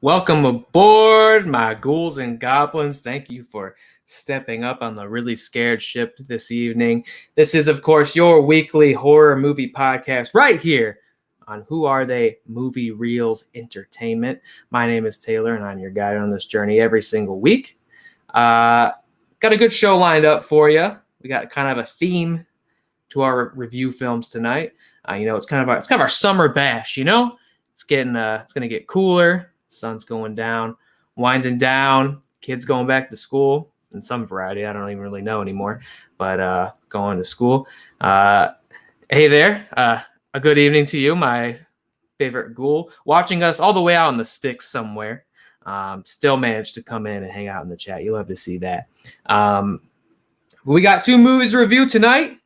Welcome aboard, my ghouls and goblins. Thank you for stepping up on the Really Scared ship this evening. This is, of course, your weekly horror movie podcast right here on Who Are They Movie Reels Entertainment. My name is Taylor, and I'm your guide on this journey every single week. Got a good show lined up for you. We got kind of a theme to our review films tonight. It's kind of our summer bash. It's gonna get cooler. Sun's going down, winding down. Kids going back to school in some variety. I don't even really know anymore, but going to school. Hey there. A good evening to you, my favorite ghoul, watching us all the way out in the sticks somewhere. Still managed to come in and hang out in the chat. You love to see that. We got 2 movies to review tonight.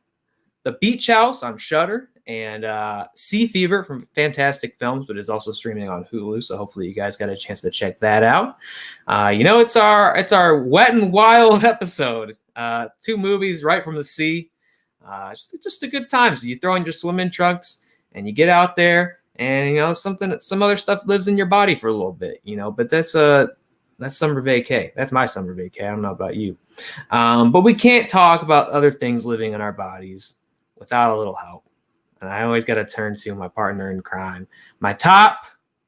The Beach House on Shudder and Sea Fever from Fantastic Films, but is also streaming on Hulu. So hopefully you guys got a chance to check that out. It's our wet and wild episode. 2 movies right from the sea. Just a good time. So you throw in your swimming trunks and you get out there, and some other stuff lives in your body for a little bit. But that's summer vacay. That's my summer vacay. I don't know about you. But we can't talk about other things living in our bodies without a little help. And I always got to turn to my partner in crime, my top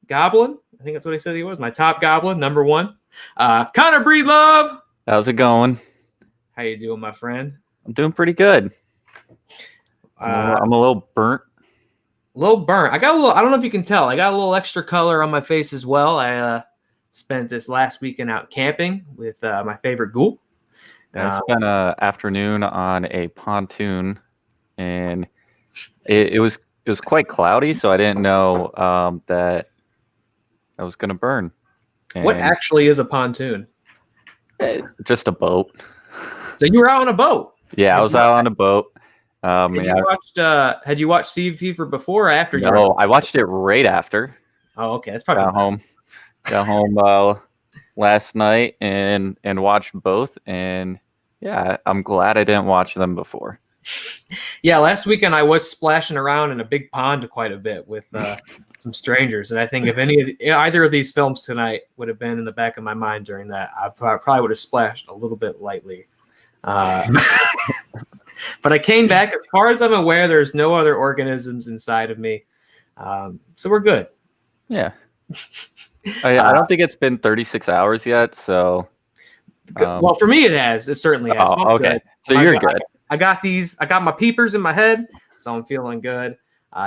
goblin. I think that's what he said he was. My top goblin, number 1. Connor Breedlove. How's it going? How you doing, my friend? I'm doing pretty good. I'm a little burnt. I don't know if you can tell. I got a little extra color on my face as well. I spent this last weekend out camping with my favorite ghoul. I spent an afternoon on a pontoon, and it was quite cloudy, so I didn't know that I was going to burn. And what actually is a pontoon? Just a boat. So you were out on a boat? Yeah, I was out on a boat. Had you watched Sea Fever before or after? No, I watched it right after. Oh, okay. That's probably Got home last night and watched both, and yeah, I'm glad I didn't watch them before. Yeah, last weekend I was splashing around in a big pond quite a bit with some strangers, and I think if either of these films tonight would have been in the back of my mind during that, I probably would have splashed a little bit lightly. But I came back. As far as I'm aware, there's no other organisms inside of me, so we're good. Yeah. I don't think it's been 36 hours yet, so. Well, for me, it has. It certainly has. Oh, okay. Good. So you're good. I got my peepers in my head, so I'm feeling good.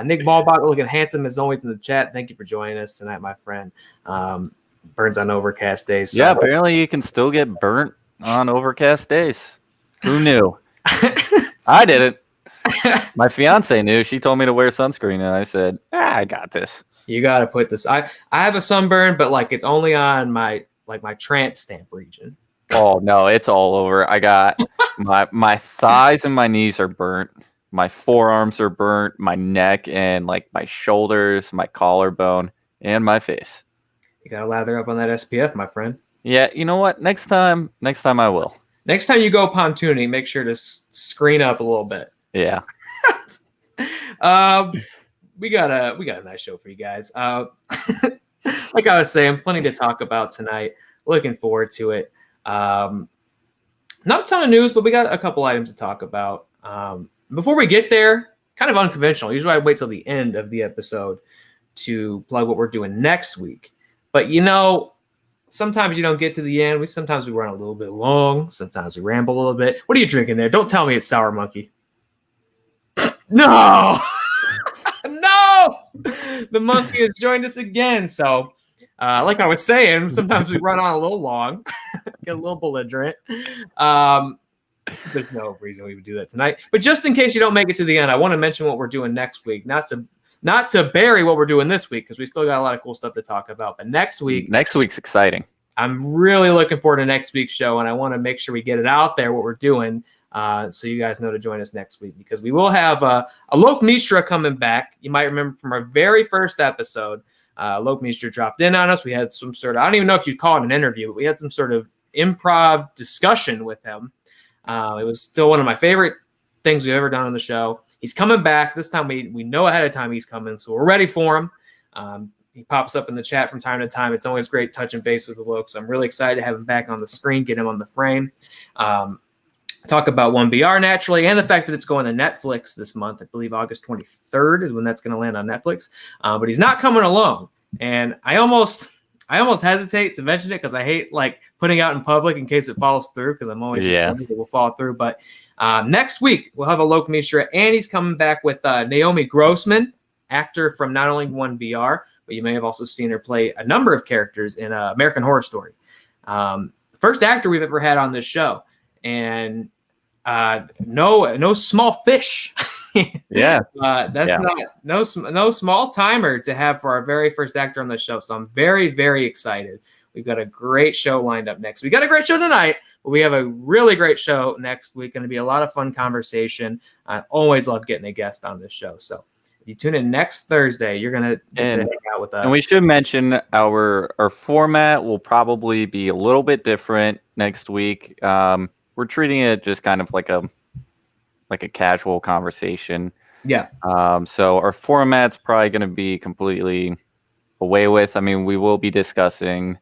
Nick Ballbot looking handsome as always in the chat. Thank you for joining us tonight, my friend. Burns on overcast days. So. Yeah, apparently you can still get burnt on overcast days. Who knew? I didn't. My fiance knew. She told me to wear sunscreen, and I said, I got this. You got to put this. I have a sunburn, but it's only on my tramp stamp region. Oh no, it's all over. I got my thighs and my knees are burnt. My forearms are burnt. My neck and my shoulders, my collarbone, and my face. You gotta lather up on that SPF, my friend. Yeah, you know what? Next time I will. Next time you go pontooning, make sure to screen up a little bit. Yeah. We got a nice show for you guys. Like I was saying, plenty to talk about tonight. Looking forward to it. Not a ton of news, but we got a couple items to talk about. Before we get there, kind of unconventional. Usually I wait till the end of the episode to plug what we're doing next week. But sometimes you don't get to the end. Sometimes we run a little bit long. Sometimes we ramble a little bit. What are you drinking there? Don't tell me it's Sour Monkey. No! No! The monkey has joined us again. So, like I was saying, sometimes we run on a little long, get a little belligerent. There's no reason we would do that tonight. But just in case you don't make it to the end, I want to mention what we're doing next week. Not to bury what we're doing this week, because we still got a lot of cool stuff to talk about. But next week's exciting. I'm really looking forward to next week's show, and I want to make sure we get it out there, what we're doing, so you guys know to join us next week, because we will have Alok Mishra coming back. You might remember from our very first episode, Alok Mishra dropped in on us. We had some sort of, I don't even know if you'd call it an interview, but we had some sort of improv discussion with him. It was still one of my favorite things we've ever done on the show. He's coming back. This time we know ahead of time he's coming, so we're ready for him. He pops up in the chat from time to time. It's always great touching base with the Loke. So I'm really excited to have him back on the screen, get him on the frame. Talk about 1BR naturally, and the fact that it's going to Netflix this month. I believe August 23rd is when that's going to land on Netflix. But he's not coming along, and I almost hesitate to mention it because I hate like putting out in public in case it falls through, because I'm always just worried it will fall through. But next week we'll have a Loke Mishra, and he's coming back with Naomi Grossman, actor from not only 1BR, but you may have also seen her play a number of characters in American Horror Story. First actor we've ever had on this show. And no small fish. That's not no small timer to have for our very first actor on the show. So I'm very, very excited. We've got a great show lined up next. We got a great show tonight, but we have a really great show next week. Going to be a lot of fun conversation. I always love getting a guest on this show. So if you tune in next Thursday, you're going to hang out with us. And we should mention our format will probably be a little bit different next week. We're treating it just kind of like a casual conversation. Yeah. So our format's probably going to be completely away with. I mean, we will be discussing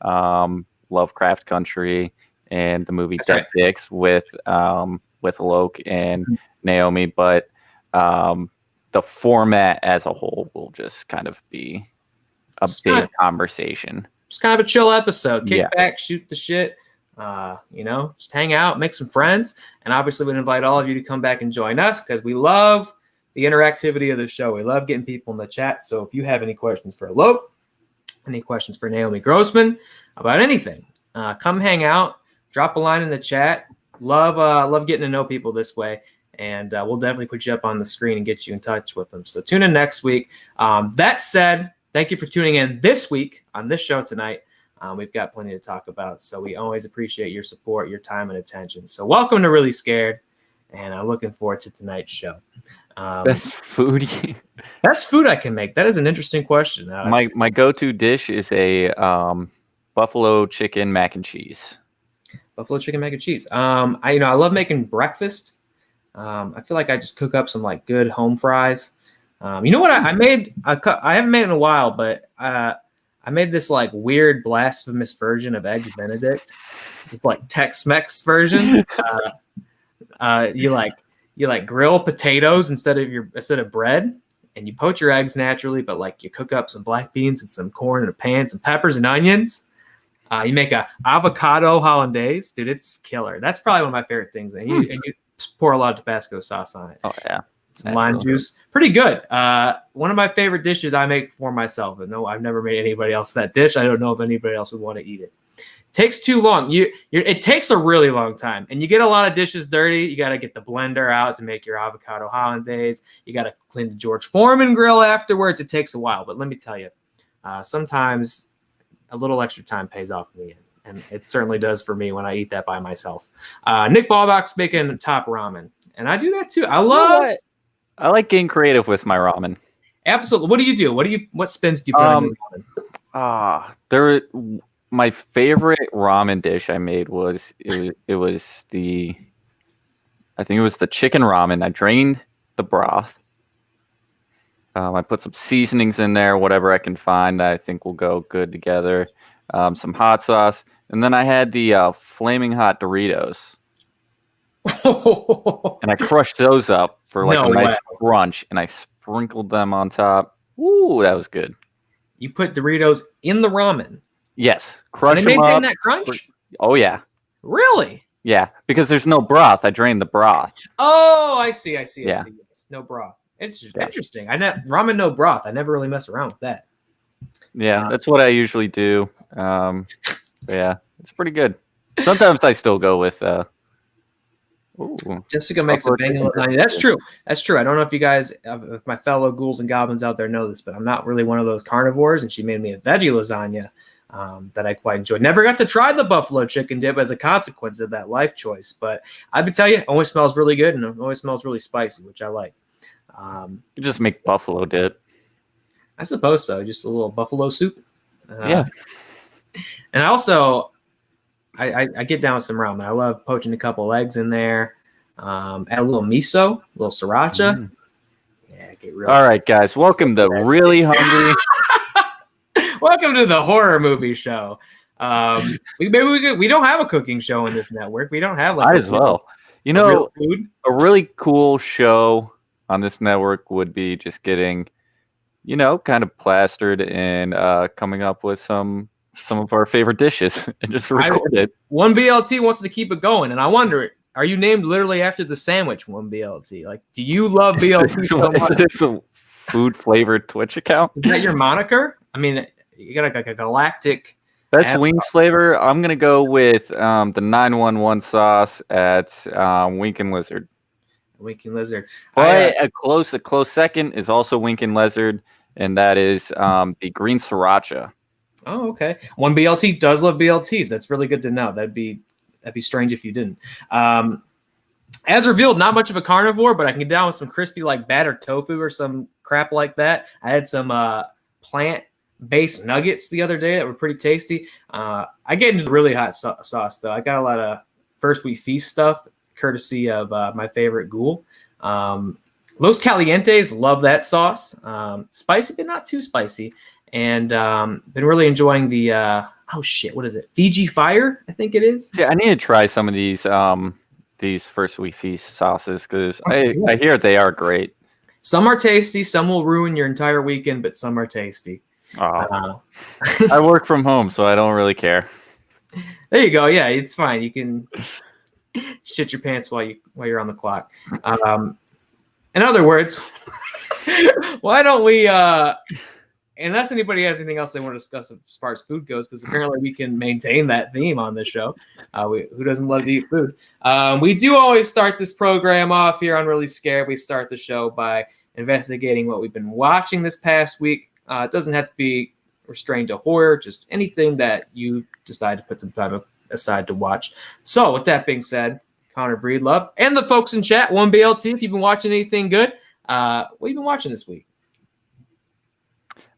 Lovecraft Country and the movie Dead Dicks with Loke and Naomi, but the format as a whole will just kind of be a big conversation. Just kind of a chill episode. Kick back, shoot the shit. Just hang out, make some friends, and obviously we'd invite all of you to come back and join us because we love the interactivity of the show. We love getting people in the chat. So if you have any questions for Loke, any questions for Naomi Grossman about anything, come hang out, drop a line in the chat. Love getting to know people this way, and we'll definitely put you up on the screen and get you in touch with them. So tune in next week. That said, thank you for tuning in this week on this show tonight. We've got plenty to talk about, so we always appreciate your support, your time, and attention. So welcome to Reely Scared, and I'm looking forward to tonight's show. Best food? Best food I can make? That is an interesting question. My go-to dish is a buffalo chicken mac and cheese. Buffalo chicken mac and cheese. I love making breakfast. I feel like I just cook up some like good home fries. You know what I made? I haven't made it in a while, but I made this like weird blasphemous version of Eggs Benedict. It's like Tex-Mex version. You grill potatoes instead of bread, and you poach your eggs naturally, but like you cook up some black beans and some corn in a pan, some peppers and onions. You make a avocado hollandaise, dude. It's killer. That's probably one of my favorite things. And you pour a lot of Tabasco sauce on it. Oh yeah. Some lime juice. Pretty good. One of my favorite dishes I make for myself. And no, I've never made anybody else that dish. I don't know if anybody else would want to eat it. Takes too long. It takes a really long time. And you get a lot of dishes dirty. You got to get the blender out to make your avocado hollandaise. You got to clean the George Foreman grill afterwards. It takes a while. But let me tell you, sometimes a little extra time pays off in the end. And it certainly does for me when I eat that by myself. Nick Ballbox making top ramen. And I do that too. I like getting creative with my ramen. Absolutely. What do you do? What spins do you put on your ramen? My favorite ramen dish I made was the chicken ramen. I drained the broth. I put some seasonings in there, whatever I can find that I think will go good together. Some hot sauce, and then I had the flaming hot Doritos. And I crushed those up for like a nice crunch, and I sprinkled them on top. Ooh, that was good. You put Doritos in the ramen? Yes. Crush them up. Maintain that crunch? Oh, yeah. Really? Yeah, because there's no broth. I drained the broth. Oh, I see. Yes, no broth. It's interesting. Ramen no broth. I never really mess around with that. Yeah, that's what I usually do. Yeah, it's pretty good. Sometimes I still go with Jessica makes a banging lasagna. That's true. I don't know if you guys, if my fellow ghouls and goblins out there know this, but I'm not really one of those carnivores, and she made me a veggie lasagna that I quite enjoyed. Never got to try the buffalo chicken dip as a consequence of that life choice, but I would tell you, it always smells really good, and it always smells really spicy, which I like. You just make buffalo dip. I suppose so. Just a little buffalo soup. Yeah. And I get down with some ramen. I love poaching a couple eggs in there. Add a little miso, a little sriracha. Yeah, get real. All right, guys. Welcome to Really Hungry. Welcome to the horror movie show. We don't have a cooking show on this network. We don't have like Might as well. You a real know, food. a really cool show on this network would be just getting, kind of plastered and coming up with some of our favorite dishes and just record it. One BLT wants to keep it going, and I wonder, are you named literally after the sandwich One BLT? Like, do you love BLT so much? Is this a food flavored Twitch account? Is that your moniker? I mean, you got like a galactic. Best wings flavor, I'm gonna go with the 911 sauce at Wink and Lizard. Wink and Lizard. But a close second is also Wink and Lizard, and that is the green sriracha. Oh, okay. One BLT does love BLTs. That's really good to know. That'd be strange if you didn't. As revealed, not much of a carnivore, but I can get down with some crispy like battered tofu or some crap like that. I had some plant-based nuggets the other day that were pretty tasty. I get into the really hot sauce though. I got a lot of First We Feast stuff, courtesy of my favorite ghoul. Los Calientes, love that sauce. Spicy, but not too spicy. And been really enjoying the what is it? Fiji Fire, I think it is. Yeah, I need to try some of these First We Feast sauces because I hear they are great. Some are tasty, some will ruin your entire weekend, but some are tasty. I work from home, so I don't really care. There you go. Yeah, it's fine. You can shit your pants while you're on the clock. In other words, why don't we unless anybody has anything else they want to discuss as far as food goes, because apparently we can maintain that theme on this show. Who doesn't love to eat food? We do always start this program off here on Reely Scared. We start the show by investigating what we've been watching this past week. It doesn't have to be restrained to horror, just anything that you decide to put some time aside to watch. So with that being said, Connor Breedlove and the folks in chat, 1BLT, if you've been watching anything good, what have you been watching this week?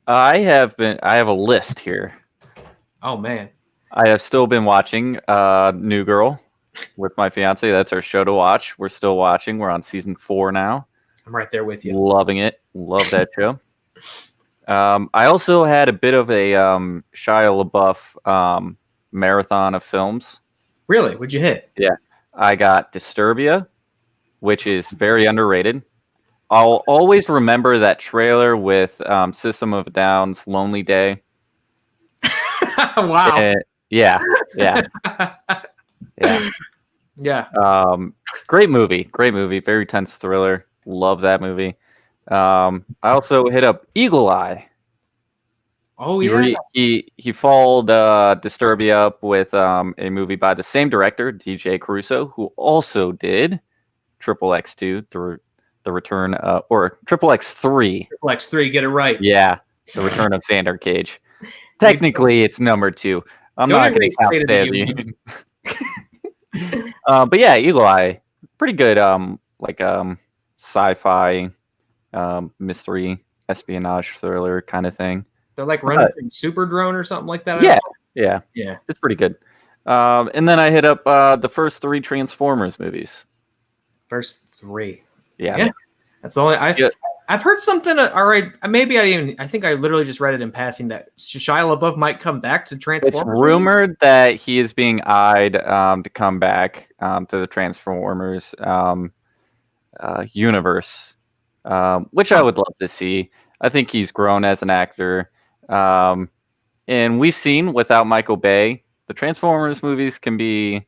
I have a list here. Oh man. I have still been watching New Girl with my fiance. That's our show to watch. We're still watching. We're on season 4 now. I'm right there with you. Loving it. Love that show. I also had a bit of a Shia LaBeouf marathon of films. Really? What'd you hit? Yeah. I got Disturbia, which is very underrated. I'll always remember that trailer with System of a Down's Lonely Day. Wow. Yeah. Great movie. Very tense thriller. Love that movie. I also hit up Eagle Eye. Oh, yeah. He followed Disturbia up with a movie by the same director, DJ Caruso, who also did Triple X2, the return, or Triple X3. Triple X3, get it right. Yeah, the return of Xander Cage. Technically, it's number 2. I'm not going to count that. But yeah, Eagle Eye, pretty good. Sci-fi, mystery, espionage thriller kind of thing. They're like running from Super Drone or something like that. Yeah. It's pretty good. And then I hit up the first 3 Transformers movies. First 3. Yeah. That's all I've heard something. All right, I think I literally just read it in passing that Shia LaBeouf might come back to Transformers. It's rumored that he is being eyed to come back to the Transformers universe, which I would love to see. I think he's grown as an actor. And we've seen without Michael Bay, the Transformers movies can be,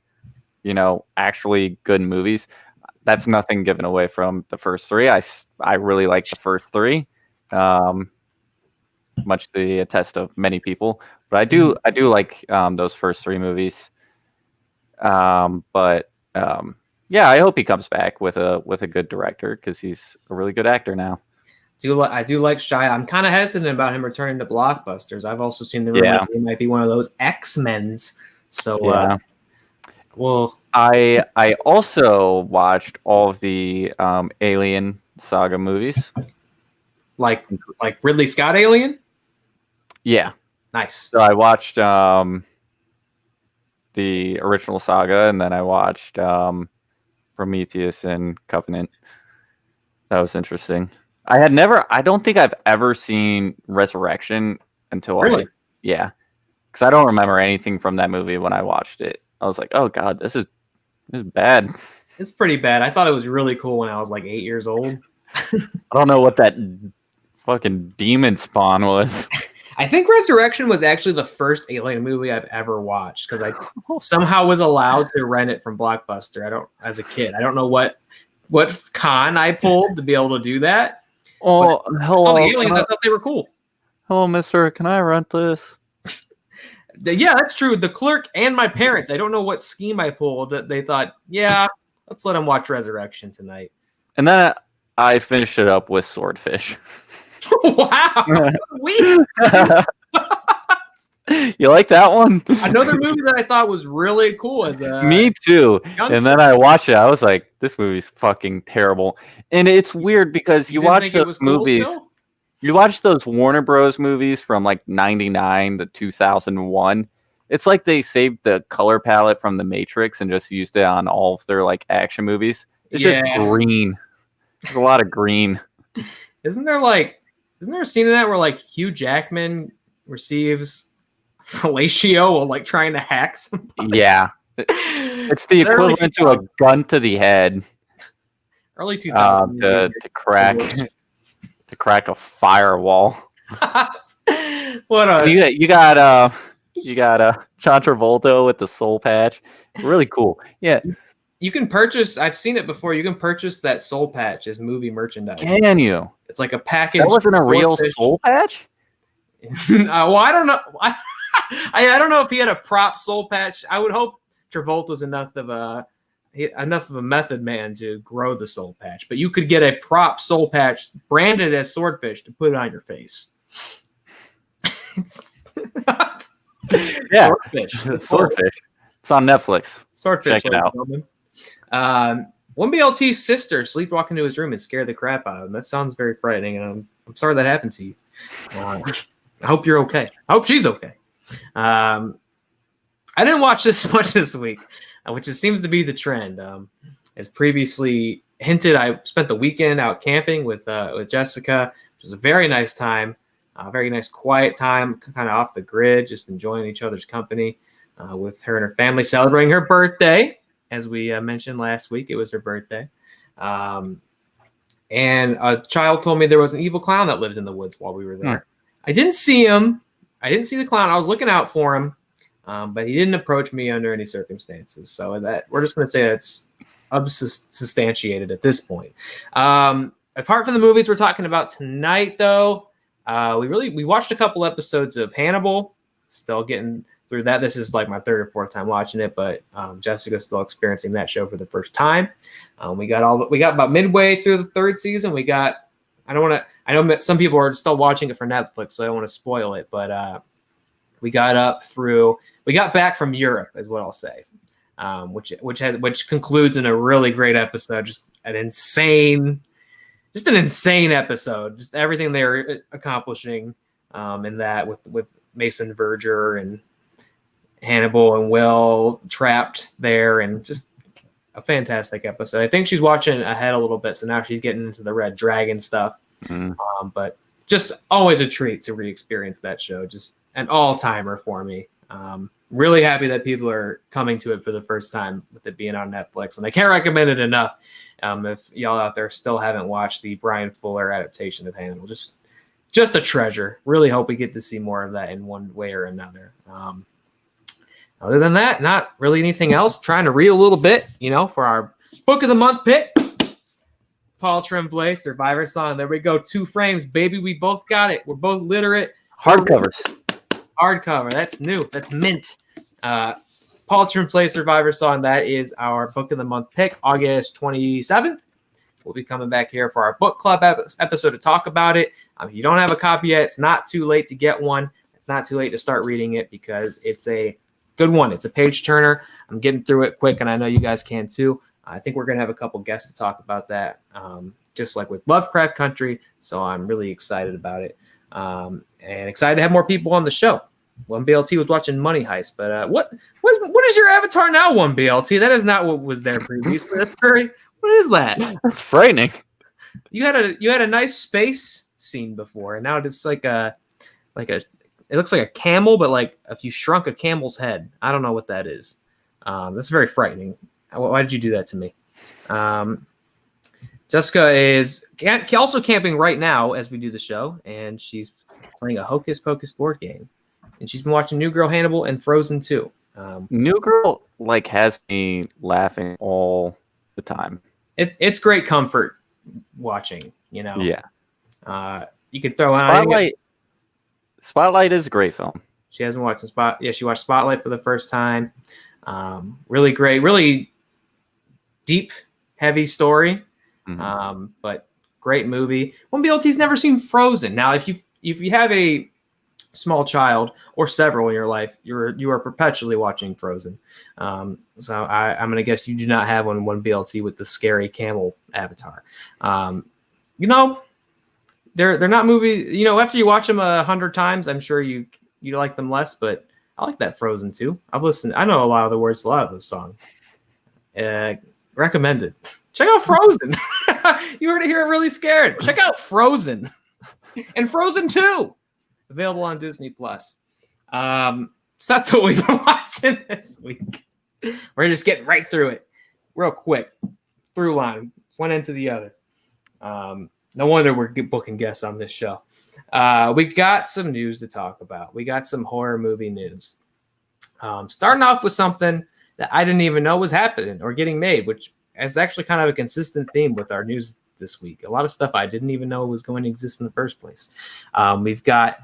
actually good movies. That's nothing given away from the first 3. I really like the first 3, much to the attest of many people. But I do like those first 3 movies. But I hope he comes back with a good director because he's a really good actor now. I do like Shia. I'm kind of hesitant about him returning to blockbusters. I've also seen the rumor that he might be one of those X-Men's. So, I also watched all of the Alien saga movies. Like Ridley Scott Alien? Yeah. Nice. So I watched the original saga, and then I watched Prometheus and Covenant. That was interesting. I don't think I've ever seen Resurrection until really? Yeah, because I don't remember anything from that movie when I watched it. I was like, oh god, this is bad. It's pretty bad. I thought it was really cool when I was like 8 years old. I don't know what that fucking demon spawn was. I think Resurrection was actually the first Alien movie I've ever watched because I somehow was allowed to rent it from Blockbuster. As a kid. I don't know what con I pulled to be able to do that. Oh, hello. The aliens, I thought they were cool. Hello, mister. Can I rent this? Yeah, that's true. The clerk and my parents, I don't know what scheme I pulled that they thought, yeah, let's let them watch Resurrection tonight. And then I finished it up with Swordfish. Wow. You like that one? Another movie that I thought was really cool as a Me too. youngster. And then I watched it. I was like, this movie's fucking terrible. And it's weird because you watch those movies. Cool you watch those Warner Bros. Movies from like 99 to 2001. It's like they saved the color palette from The Matrix and just used it on all of their like action movies. It's just green. There's a lot of green. Isn't there a scene in that where like Hugh Jackman receives fellatio while like trying to hack somebody? Yeah. It's the equivalent to a gun to the head. Early 2000s. To crack a firewall. What you got John Travolta with the soul patch. Really cool. Yeah. You can purchase, I've seen it before, you can purchase that soul patch as movie merchandise. Can you? It's like a package. That wasn't a real soul patch? Well, I don't know. I don't know if he had a prop soul patch. I would hope Travolta's enough of a method man to grow the soul patch. But you could get a prop soul patch branded as Swordfish to put it on your face. Yeah. Swordfish. Swordfish. It's on Netflix. Swordfish. Check it out. 1BLT's sister sleepwalked into his room and scared the crap out of him. That sounds very frightening, and I'm sorry that happened to you. I hope you're okay. I hope she's okay. I didn't watch this much this week, which seems to be the trend. As previously hinted, I spent the weekend out camping with Jessica, which was a very nice time, very nice quiet time, kind of off the grid, just enjoying each other's company with her and her family, celebrating her birthday. As we mentioned last week, it was her birthday. And a child told me there was an evil clown that lived in the woods while we were there. I didn't see him. I didn't see the clown. I was looking out for him, but he didn't approach me under any circumstances. So that we're just going to say that's unsubstantiated at this point. Apart from the movies we're talking about tonight, though, we watched a couple episodes of Hannibal. Still getting through that. This is like my third or fourth time watching it, but Jessica's still experiencing that show for the first time. We got about midway through the third season. I know some people are still watching it for Netflix, so I don't want to spoil it, but we got back from Europe is what I'll say. Which concludes in a really great episode, just an insane episode, just everything they were accomplishing in that with Mason Verger and Hannibal and Will trapped there, and just a fantastic episode. I think she's watching ahead a little bit, so now she's getting into the Red Dragon stuff. But just always a treat to re-experience that show. Just an all-timer for me. Really happy that people are coming to it for the first time with it being on Netflix, and I can't recommend it enough. If y'all out there still haven't watched the Brian Fuller adaptation of Hannibal, just a treasure. Really hope we get to see more of that in one way or another. Other than that, not really anything else. Trying to read a little bit, for our book of the month pick. Paul Tremblay, Survivor Song. There we go. 2 frames, baby. We both got it. We're both literate. Hardcovers. Hardcover. That's new. That's mint. Paul Tremblay, Survivor Song. That is our book of the month pick, August 27th. We'll be coming back here for our book club episode to talk about it. If you don't have a copy yet, it's not too late to get one. It's not too late to start reading it because it's a good one. It's a page turner. I'm getting through it quick, and I know you guys can too. I think we're going to have a couple guests to talk about that, just like with Lovecraft Country. So I'm really excited about it, and excited to have more people on the show. 1BLT was watching Money Heist, but what is your avatar now, 1BLT? That is not what was there previously. What is that? That's frightening. You had a nice space scene before, and now it's like a It looks like a camel, but like if you shrunk a camel's head. I don't know what that is. That's very frightening. Why did you do that to me? Jessica is also camping right now as we do the show, and she's playing a Hocus Pocus board game. And she's been watching New Girl, Hannibal, and Frozen 2. New Girl has me laughing all the time. It's great comfort watching, you know. Yeah. You could throw Spotlight. Spotlight is a great film. She hasn't watched she watched Spotlight for the first time. Really great, really deep, heavy story. Mm-hmm. But great movie. 1BLT's never seen Frozen. Now, if you have a small child or several in your life, you are perpetually watching Frozen. So I'm gonna guess you do not have 1BLT with the scary camel avatar. You know, they're not movies. You know, after you watch them 100 times, I'm sure you like them less. But I like that Frozen too. I've listened. I know a lot of the words to a lot of those songs. Recommended. Check out Frozen. You heard it here at Really Scared. Check out Frozen and Frozen 2. Available on Disney Plus. So that's what we've been watching this week. We're just getting right through it, real quick. Through line, one end to the other. No wonder we're booking guests on this show. We got some news to talk about. We got some horror movie news. Starting off with something that I didn't even know was happening or getting made, which is actually kind of a consistent theme with our news this week. A lot of stuff I didn't even know was going to exist in the first place. We've got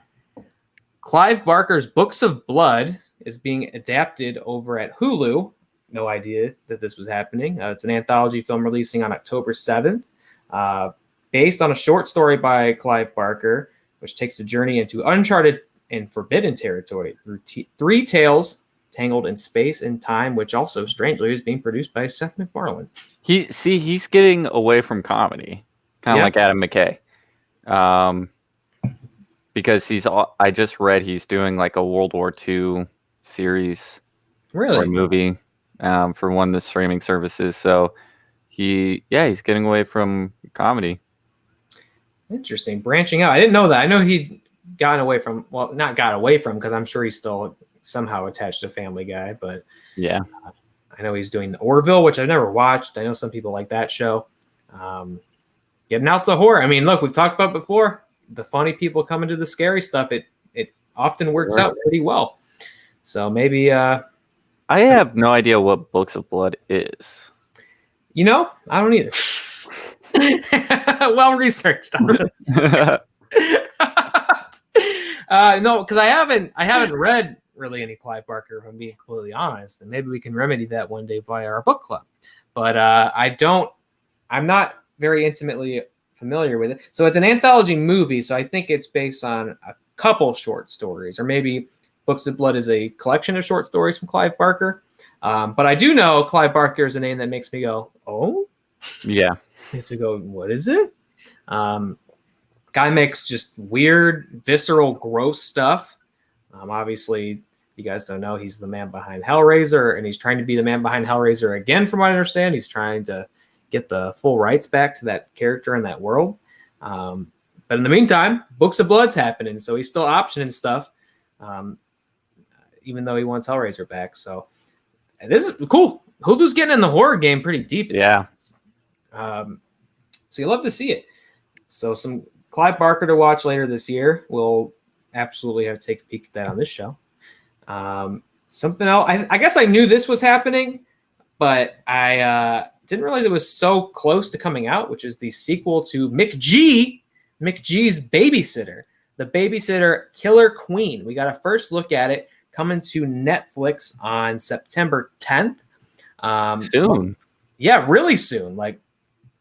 Clive Barker's Books of Blood is being adapted over at Hulu. No idea that this was happening. It's an anthology film releasing on October 7th, based on a short story by Clive Barker, which takes a journey into uncharted and forbidden territory through three tales tangled in space and time, which also, strangely, is being produced by Seth MacFarlane. He's getting away from comedy, kind of like Adam McKay. Because I just read he's doing like a World War II series or movie for one of the streaming services. So he's getting away from comedy. Interesting. Branching out. I didn't know that. I know he'd gotten away from, well, not got away from, because I'm sure he's still somehow attached to Family Guy, but yeah, I know he's doing Orville, which I've never watched. I know some people like that show. Getting out to horror. I mean, look, we've talked about before. The funny people come into the scary stuff. It often works out pretty well. So maybe I have no idea what Books of Blood is. You know, I don't either. Well researched. No, because I haven't read really any Clive Barker, if I'm being completely honest. And maybe we can remedy that one day via our book club. But I'm not very intimately familiar with it. So it's an anthology movie, so I think it's based on a couple short stories, or maybe Books of Blood is a collection of short stories from Clive Barker. But I do know Clive Barker is a name that makes me go, oh? Yeah. Makes to go, what is it? Guy makes just weird, visceral, gross stuff. Obviously, you guys don't know, he's the man behind Hellraiser, and he's trying to be the man behind Hellraiser again, from what I understand. He's trying to get the full rights back to that character in that world. But in the meantime, Books of Blood's happening, so he's still optioning stuff, even though he wants Hellraiser back. So this is cool. Hulu's getting in the horror game pretty deep. Yeah. So you love to see it. So some Clive Barker to watch later this year. We'll absolutely have to take a peek at that on this show. Something else. I guess I knew this was happening, but I didn't realize it was so close to coming out, which is the sequel to McGee's Babysitter, the Babysitter Killer Queen. We got a first look at it coming to Netflix on September 10th. Soon. Yeah, really soon. Like,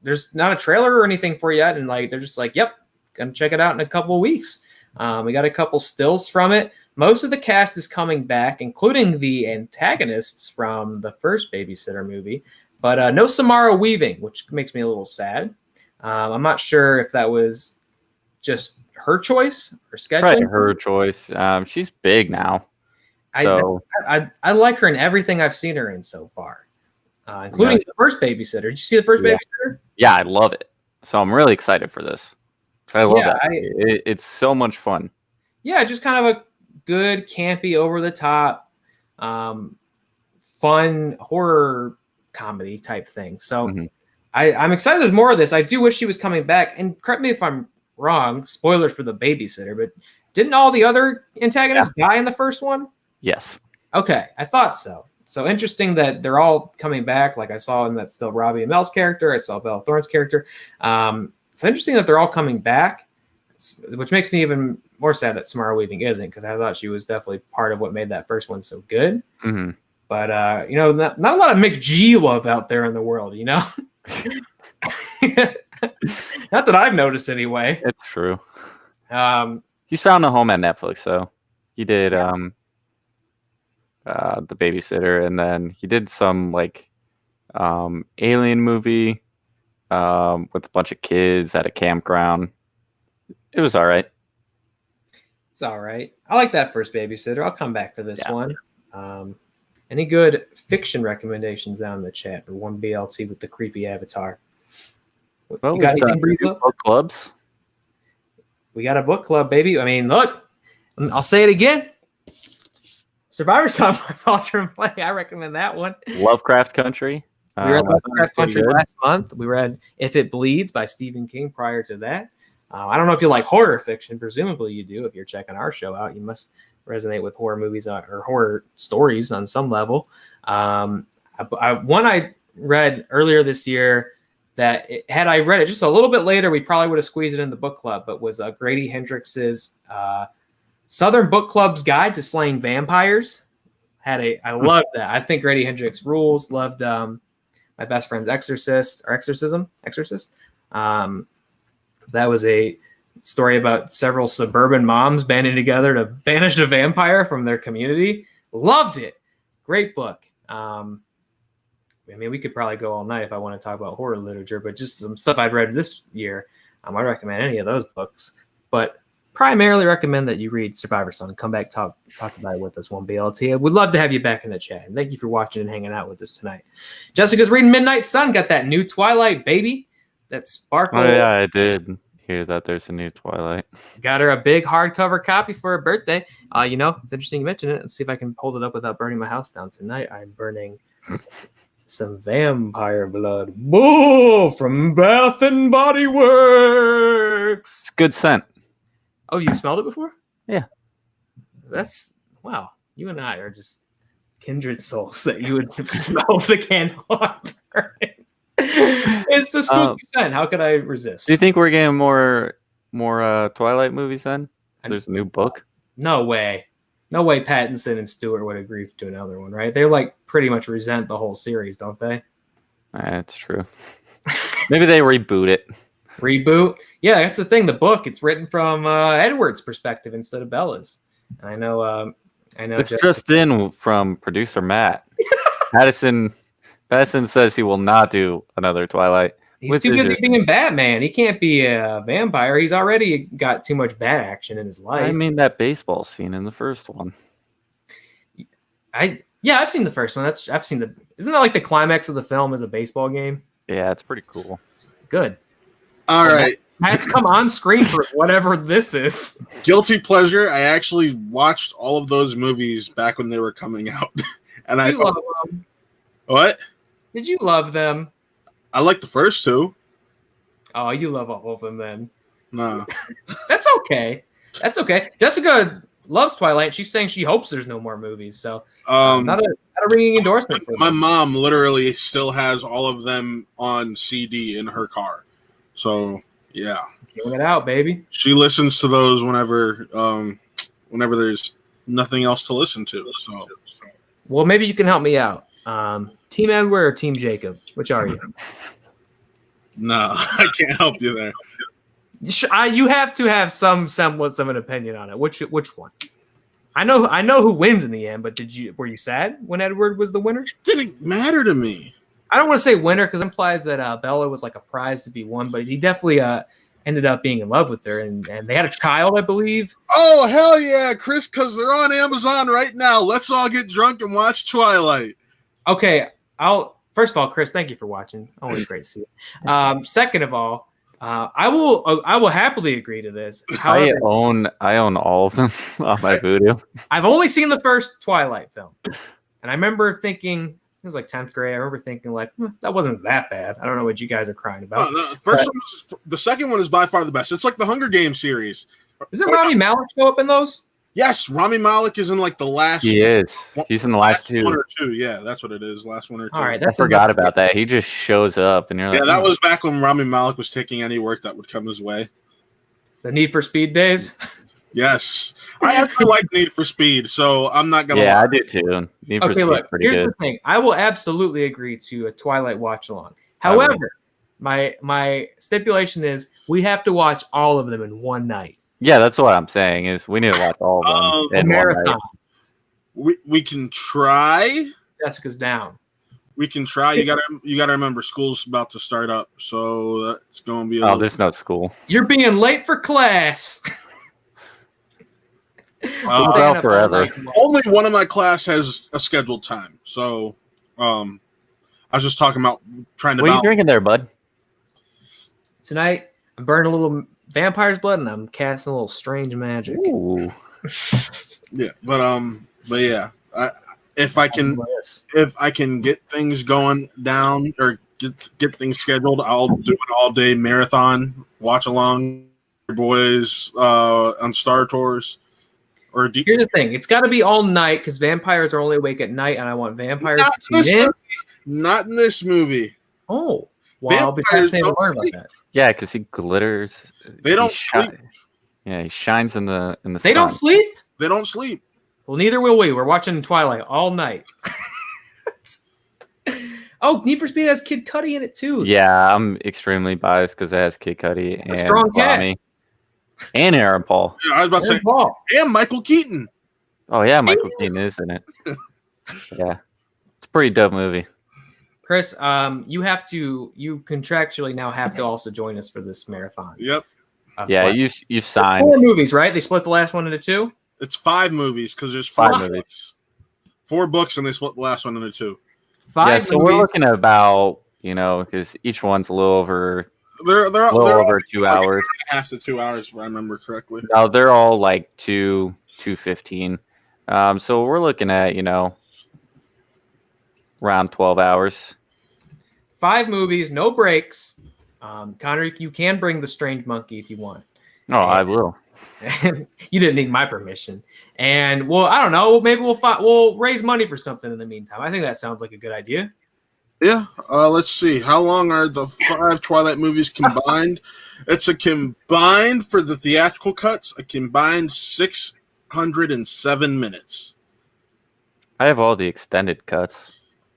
there's not a trailer or anything for it yet, and like they're just like, yep, gonna check it out in a couple of weeks. We got a couple stills from it. Most of the cast is coming back, including the antagonists from the first Babysitter movie, but no Samara Weaving, which makes me a little sad. I'm not sure if that was just her choice or scheduling. Probably her choice. She's big now. So. I like her in everything I've seen her in so far, including the first Babysitter. Did you see the first Babysitter? Yeah, I love it. So I'm really excited for this. I love it. It's so much fun. Yeah, just kind of a good, campy, over the top, fun horror comedy type thing. So I'm excited there's more of this. I do wish she was coming back. And correct me if I'm wrong, spoilers for The Babysitter, but didn't all the other antagonists die in the first one? Yes. Okay, I thought so. So interesting that they're all coming back. Like I saw in that still Robbie Amell's character. I saw Bella Thorne's character. It's interesting that they're all coming back, which makes me even more sad that Samara Weaving isn't, because I thought she was definitely part of what made that first one so good. But, not a lot of McG love out there in the world, Not that I've noticed anyway. It's true. He's found a home at Netflix, so he did The Babysitter, and then he did some alien movie with a bunch of kids at a campground. It was all right. It's all right. I like that first Babysitter. I'll come back for this one. Any good fiction recommendations down in the chat for one BLT with the creepy avatar? Well, you got anything, book clubs? We got a book club, baby. I mean, look, I'll say it again. Survivor Song by Walter Play. I recommend that one. Lovecraft Country. We read Lovecraft Country last month. We read If It Bleeds by Stephen King prior to that. I don't know if you like horror fiction. Presumably you do. If you're checking our show out, you must resonate with horror movies or horror stories on some level. One I read earlier this year that had I read it just a little bit later, we probably would have squeezed it in the book club, but was Grady Hendrix's Southern Book Club's Guide to Slaying Vampires. I loved that. I think Grady Hendrix rules. Loved My Best Friend's Exorcist. That was a story about several suburban moms banding together to banish a vampire from their community. Loved it. Great book. We could probably go all night if I want to talk about horror literature, but just some stuff I've read this year. I recommend any of those books, but primarily recommend that you read Survivor Song. Come back, talk about it with us, one BLT. I would love to have you back in the chat. And thank you for watching and hanging out with us tonight. Jessica's reading Midnight Sun. Got that new Twilight, baby. That sparkle. Oh yeah, I did hear that there's a new Twilight. Got her a big hardcover copy for her birthday. It's interesting you mention it. Let's see if I can hold it up without burning my house down tonight. I'm burning some vampire blood. Whoa, from Bath and Body Works. It's good scent. Oh, you smelled it before? Yeah. That's wow. You and I are just kindred souls that you would smell the candle on burning. It's a spooky scent. How could I resist? Do you think we're getting more Twilight movies then? There's a new book. No way. Pattinson and Stewart would agree to another one, right? They pretty much resent the whole series, don't they? That's true. Maybe they reboot it. Reboot? Yeah, that's the thing. The book, it's written from Edward's perspective instead of Bella's. And I know. It's just in from producer Matt. Pattinson says he will not do another Twilight. He's too busy being Batman. He can't be a vampire. He's already got too much bad action in his life. I mean that baseball scene in the first one. I've seen the first one. Isn't that like the climax of the film is a baseball game? Yeah, it's pretty cool. Good. All right. Matt's come on screen for whatever this is. Guilty pleasure. I actually watched all of those movies back when they were coming out. And I love them. What? Did you love them? I like the first two. Oh, you love all of them then. No. That's okay. Jessica loves Twilight. She's saying she hopes there's no more movies. So not a ringing endorsement for my mom literally still has all of them on CD in her car. So yeah. Killing it out, baby. She listens to those whenever there's nothing else to listen to. So well, maybe you can help me out. Team Edward or Team Jacob? Which are you? No, I can't help you there. You have to have some semblance of an opinion on it. Which one? I know who wins in the end, but were you sad when Edward was the winner? It didn't matter to me. I don't want to say winner because it implies that Bella was like a prize to be won, but he definitely ended up being in love with her, and they had a child, I believe. Oh, hell yeah, Chris, because they're on Amazon right now. Let's all get drunk and watch Twilight. Okay, first of all, Chris, thank you for watching. Always great to see you. Second of all, I will happily agree to this. However, I own all of them on my Voodoo. I've only seen the first Twilight film, and I remember thinking it was like 10th grade. I remember thinking like that wasn't that bad. I don't know what you guys are crying about. The second one is by far the best. It's like the Hunger Games series. Isn't Rami Malek show up in those? Yes, Rami Malek is in like the last. He is. He's in the last two. One or two. Yeah, that's what it is. Last one or two. All right, I forgot about that. He just shows up, and you're like, yeah, that was back when Rami Malek was taking any work that would come his way. The Need for Speed days. Yes, I actually like Need for Speed, so I'm not gonna. Yeah, lie. I do too. Need for Okay, Speed's look. pretty Here's good. the thing. I will absolutely agree to a Twilight watch along. However, my stipulation is we have to watch all of them in one night. Yeah, that's what I'm saying. Is we need to watch all of them A in one marathon. night. We can try. Jessica's down. We can try. You gotta remember, school's about to start up, so that's gonna be. There's no school. You're being late for class. We'll go Staying up all forever. night. Only one of my class has a scheduled time, so I was just talking about trying to. What are you balance. drinking there, bud? Tonight, I'm burning a little vampire's blood and I'm casting a little strange magic. Ooh. Yeah, but yeah, if I can get things going down or get things scheduled, I'll do an all-day marathon watch along your boys on Star Tours. Here's the thing: it's got to be all night because vampires are only awake at night, and I want vampires to tune in. Not in this movie. Oh, well, I'll be fascinated to learn about that. Yeah, because he glitters. They don't sleep. Yeah, he shines in the sun. They don't sleep. They don't sleep. Well, neither will we. We're watching Twilight all night. Oh, Need for Speed has Kid Cudi in it too. Yeah, I'm extremely biased because it has Kid Cudi and strong Rami and Aaron Paul. Yeah, I was about to say, Paul. and Michael Keaton. Oh yeah, Michael Keaton is in it. Yeah, it's a pretty dope movie. Chris, you contractually now have to also join us for this marathon. Yep. Yeah, you signed. 4 movies, right? They split the last one into 2. It's 5 movies because there's 5 movies. 4 books, and they split the last one into 2. 5 yeah, so movies. we're looking at about because each one's a little over. They're over 2 hours. Half to 2 hours, if I remember correctly. No, they're all like 2:15. So we're looking at around 12 hours. 5 movies, no breaks. Connor, you can bring the strange monkey if you want. Oh, I will. You didn't need my permission. And well, I don't know. Maybe we'll raise money for something in the meantime. I think that sounds like a good idea. Yeah. Let's see. How long are the 5 Twilight movies combined? It's a combined for the theatrical cuts. A combined 607 minutes. I have all the extended cuts.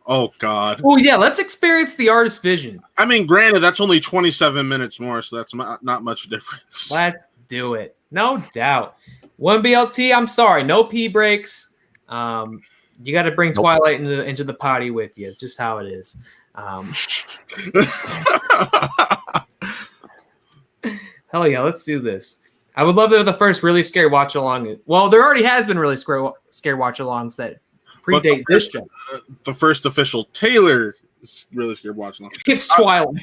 Oh God. Oh yeah, let's experience the artist's vision. I mean, granted, that's only 27 minutes more, so that's not much difference. Let's do it. No doubt. 1 BLT. I'm sorry, no pee breaks. You got to bring Twilight into the potty with you. Just how it is. Hell yeah, let's do this. I would love to have the first Really Scared watch along. Well, there already has been Really Scared watch alongs that predate this show. The first official Taylor Really Scared watch along. It's Twilight.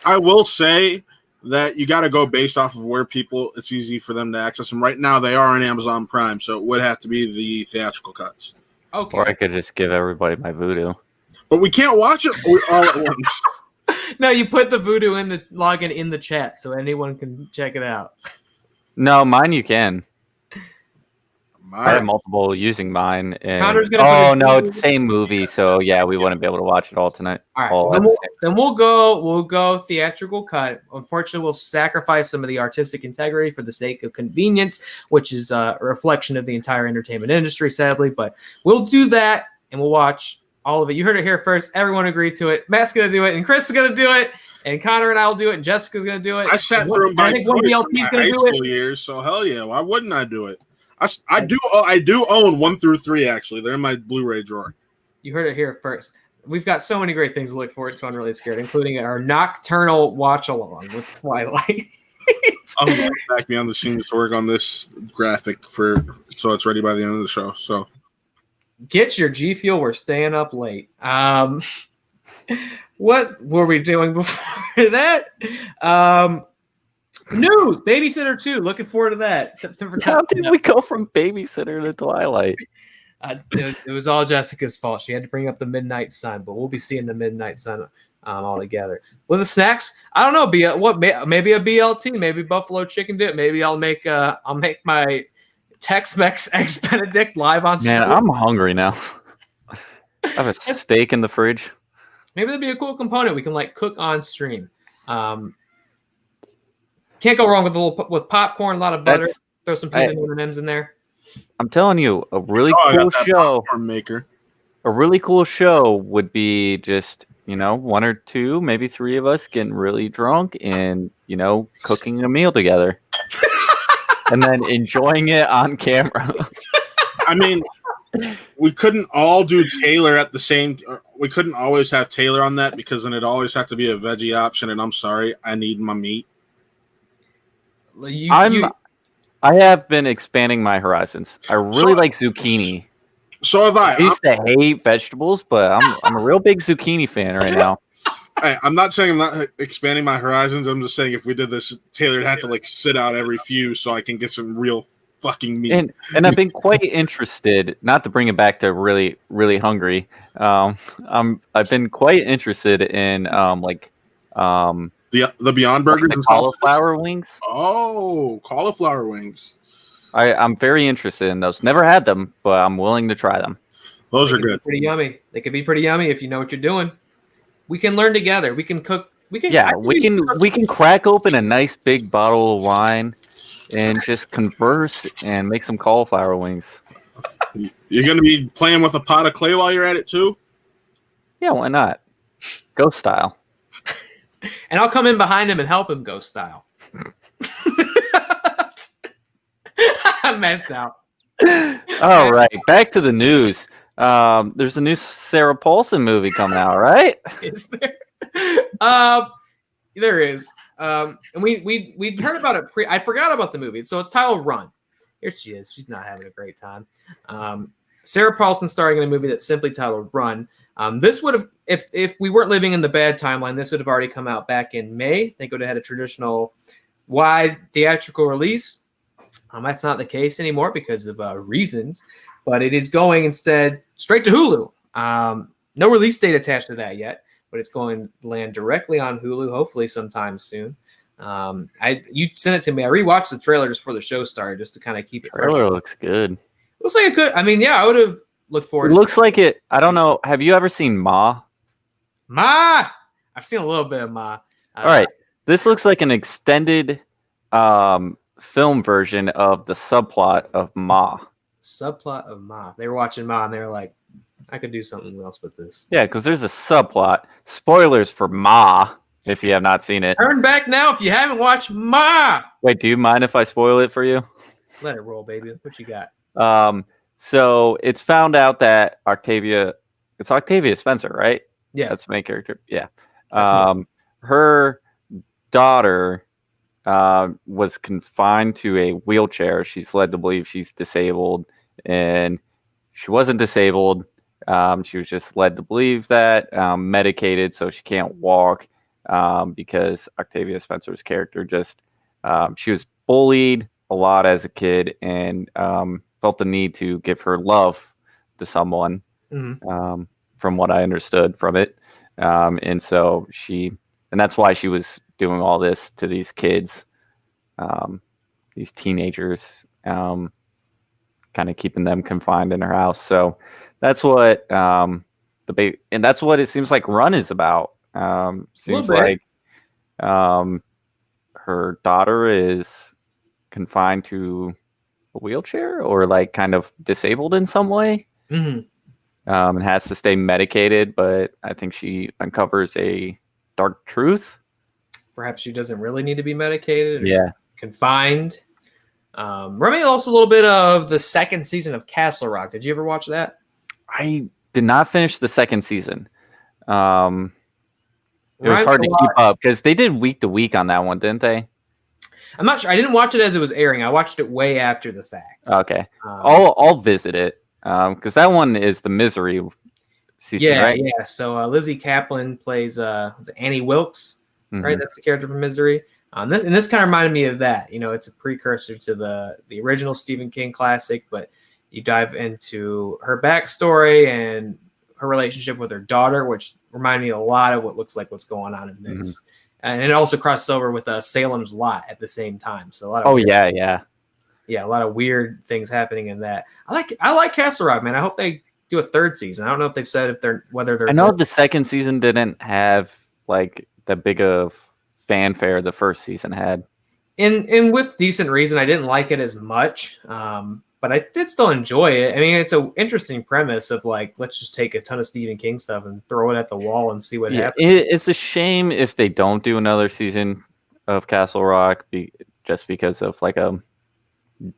I will say that you got to go based off of where it's easy for them to access them. Right now, they are on Amazon Prime, so it would have to be the theatrical cuts. Okay. Or I could just give everybody my Voodoo. But we can't watch it all at once. No, you put the Voodoo in the login in the chat so anyone can check it out. No, mine you can. I have Mine. multiple using mine. And, Connor's gonna put it's the same movie, so yeah, we wouldn't be able to watch it all tonight. All right, then we'll go theatrical cut. Unfortunately, we'll sacrifice some of the artistic integrity for the sake of convenience, which is a reflection of the entire entertainment industry, sadly. But we'll do that, and we'll watch all of it. You heard it here first. Everyone agreed to it. Matt's gonna do it, and Chris is gonna do it, and Connor and I will do it, and Jessica's gonna do it. I sat through them by I think one BLT is gonna high do it. school years, so hell yeah, why wouldn't I do it? I do own 1 through 3 actually. They're in my Blu-ray drawer. You heard it here first. We've got so many great things to look forward to on Really Scared, including our nocturnal watch along with Twilight. I'm going back behind the scenes to work on this graphic so it's ready by the end of the show. So get your G Fuel. We're staying up late. What were we doing before that? News, Babysitter 2. Looking forward to that. September 10th. How did we go from Babysitter to Twilight? It was all Jessica's fault. She had to bring up the Midnight Sun, but we'll be seeing the Midnight Sun all together. With the snacks, I don't know. Maybe a BLT, maybe buffalo chicken dip. Maybe I'll make my Tex-Mex Eggs Benedict live on stream. Man, I'm hungry now. I have a steak in the fridge. Maybe that'd be a cool component. We can like cook on stream. Can't go wrong with popcorn, a lot of butter. Throw some peanut M&Ms in there. I'm telling you, a really cool show. Maker. A really cool show would be just, one or two, maybe three of us getting really drunk and, cooking a meal together. And then enjoying it on camera. I mean, we couldn't all do Taylor at the same. We couldn't always have Taylor on that because then it'd always have to be a veggie option. And I'm sorry, I need my meat. I have been expanding my horizons. I really like zucchini. So have I. I used to hate vegetables, but I'm a real big zucchini fan right now. Hey, I'm not saying I'm not expanding my horizons. I'm just saying if we did this, Taylor'd have to sit out every few so I can get some real fucking meat. And I've been quite interested, not to bring it back to really, really hungry. I've been quite interested in the Beyond Burgers and cauliflower wings. Oh, cauliflower wings. I'm very interested in those. Never had them, but I'm willing to try them. Those are good. Pretty yummy. They could be pretty yummy if you know what you're doing. We can learn together. We can cook. We can crack open a nice big bottle of wine and just converse and make some cauliflower wings. You're gonna be playing with a pot of clay while you're at it too? Yeah, why not? Ghost style. And I'll come in behind him and help him ghost style. I meant out. All right, back to the news. There's a new Sarah Paulson movie coming out, right? Is there? There is. And we heard about it I forgot about the movie. So it's titled Run. Here she is. She's not having a great time. Sarah Paulson starring in a movie that's simply titled Run. This would have, if we weren't living in the bad timeline, this would have already come out back in May. I think it would have had a traditional wide theatrical release. That's not the case anymore because of reasons, but it is going instead straight to Hulu. No release date attached to that yet, but it's going to land directly on Hulu, hopefully sometime soon. You sent it to me. I rewatched the trailer just before the show started, just to kind of keep it fresh. Trailer looks good. Looks like it could. I mean, yeah, I would have looked forward. It looks like it. I don't know. Have you ever seen Ma? Ma. I've seen a little bit of Ma. All right. This looks like an extended film version of the subplot of Ma. Subplot of Ma. They were watching Ma and they were like, I could do something else with this. Yeah, because there's a subplot. Spoilers for Ma, if you have not seen it. Turn back now if you haven't watched Ma. Wait, do you mind if I spoil it for you? Let it roll, baby. What you got? So it's found out that it's Octavia Spencer, right? Yeah. That's the main character. Yeah. Her daughter was confined to a wheelchair. She's led to believe she's disabled, and she wasn't disabled. She was just led to believe that, medicated, so she can't walk, because Octavia Spencer's character she was bullied a lot as a kid and felt the need to give her love to someone, from what I understood from it. And so that's why she was doing all this to these kids, these teenagers, kind of keeping them confined in her house. So that's what and that's what it seems like Run is about. Seems like her daughter is confined to a wheelchair or like kind of disabled in some way, and has to stay medicated. But I think she uncovers a dark truth. Perhaps she doesn't really need to be medicated. Or yeah, confined. Remind me also a little bit of the second season of Castle Rock. Did you ever watch that? I did not finish the second season. It was hard to keep up because they did week to week on that one, didn't they? I'm not sure. I didn't watch it as it was airing. I watched it way after the fact. Okay. I'll visit it because that one is the Misery season, right? Yeah. So Lizzie Kaplan plays was it Annie Wilkes, right? Mhm. That's the character from Misery. This kind of reminded me of that. It's a precursor to the original Stephen King classic, but you dive into her backstory and her relationship with her daughter, which reminded me a lot of what looks like what's going on in this. And it also crosses over with Salem's Lot at the same time. So a lot of a lot of weird things happening in that. I like Castle Rock, man. I hope they do a third season. I don't know if they've said whether they're. I know the second season didn't have like the big of fanfare the first season had. And with decent reason, I didn't like it as much, but I did still enjoy it. I mean, it's an interesting premise of like, let's just take a ton of Stephen King stuff and throw it at the wall and see what happens. It's a shame if they don't do another season of Castle Rock just because of like a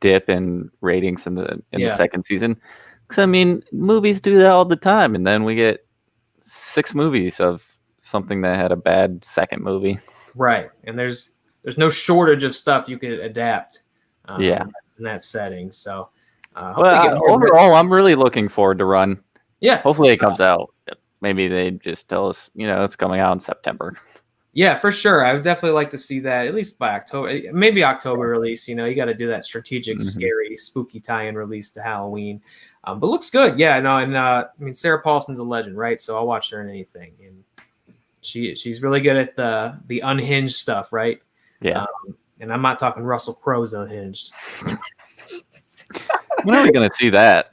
dip in ratings in the second season. Because I mean, movies do that all the time, and then we get 6 movies of something that had a bad second movie. Right, and there's no shortage of stuff you could adapt. In that setting. So, overall, I'm really looking forward to Run. Yeah, hopefully it comes out. Maybe they just tell us, it's coming out in September. Yeah, for sure. I would definitely like to see that at least by October, maybe October release. You got to do that strategic, scary, spooky tie-in release to Halloween. But looks good. Yeah, no, and I mean, Sarah Paulson's a legend, right? So I'll watch her in anything, and she's really good at the unhinged stuff, right? Yeah. And I'm not talking Russell Crowe's Unhinged. When are we gonna see that?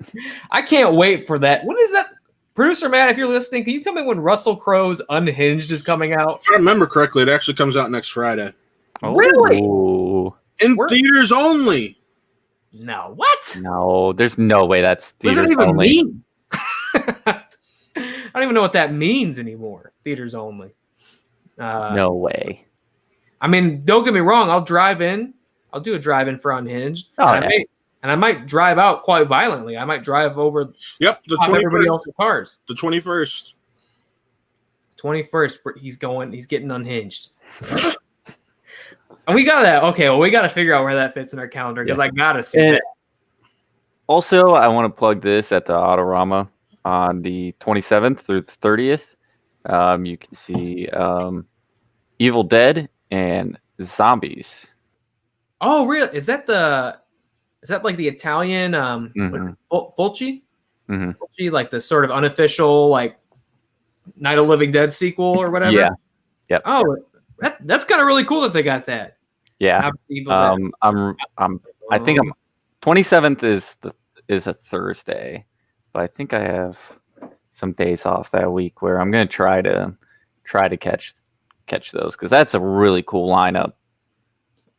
I can't wait for that. When is that? Producer Matt, if you're listening, can you tell me when Russell Crowe's Unhinged is coming out? If I remember correctly, it actually comes out next Friday. Oh. Really? In theaters only. No, what? No, there's no way that's theaters what does that even only. mean? I don't even know what that means anymore. Theaters only. No way. I mean, don't get me wrong. I'll drive in. I'll do a drive-in for Unhinged. And I might drive out quite violently. I might drive over. Yep, the 21st. Everybody else's cars. The 21st. 21st. He's getting unhinged. And we got that. Okay, well, we got to figure out where that fits in our calendar because I got to see that. Also, I want to plug this at the Autorama on the 27th through the 30th. You can see Evil Dead and Zombies. Oh, really? Is that like the Italian Fulci? Mm-hmm. Fulci, like the sort of unofficial like Night of the Living Dead sequel or whatever? Yeah. Yep. Oh, that's kind of really cool that they got that. Yeah. I think 27th is a Thursday, but I think I have some days off that week where I'm going to try to catch those because that's a really cool lineup.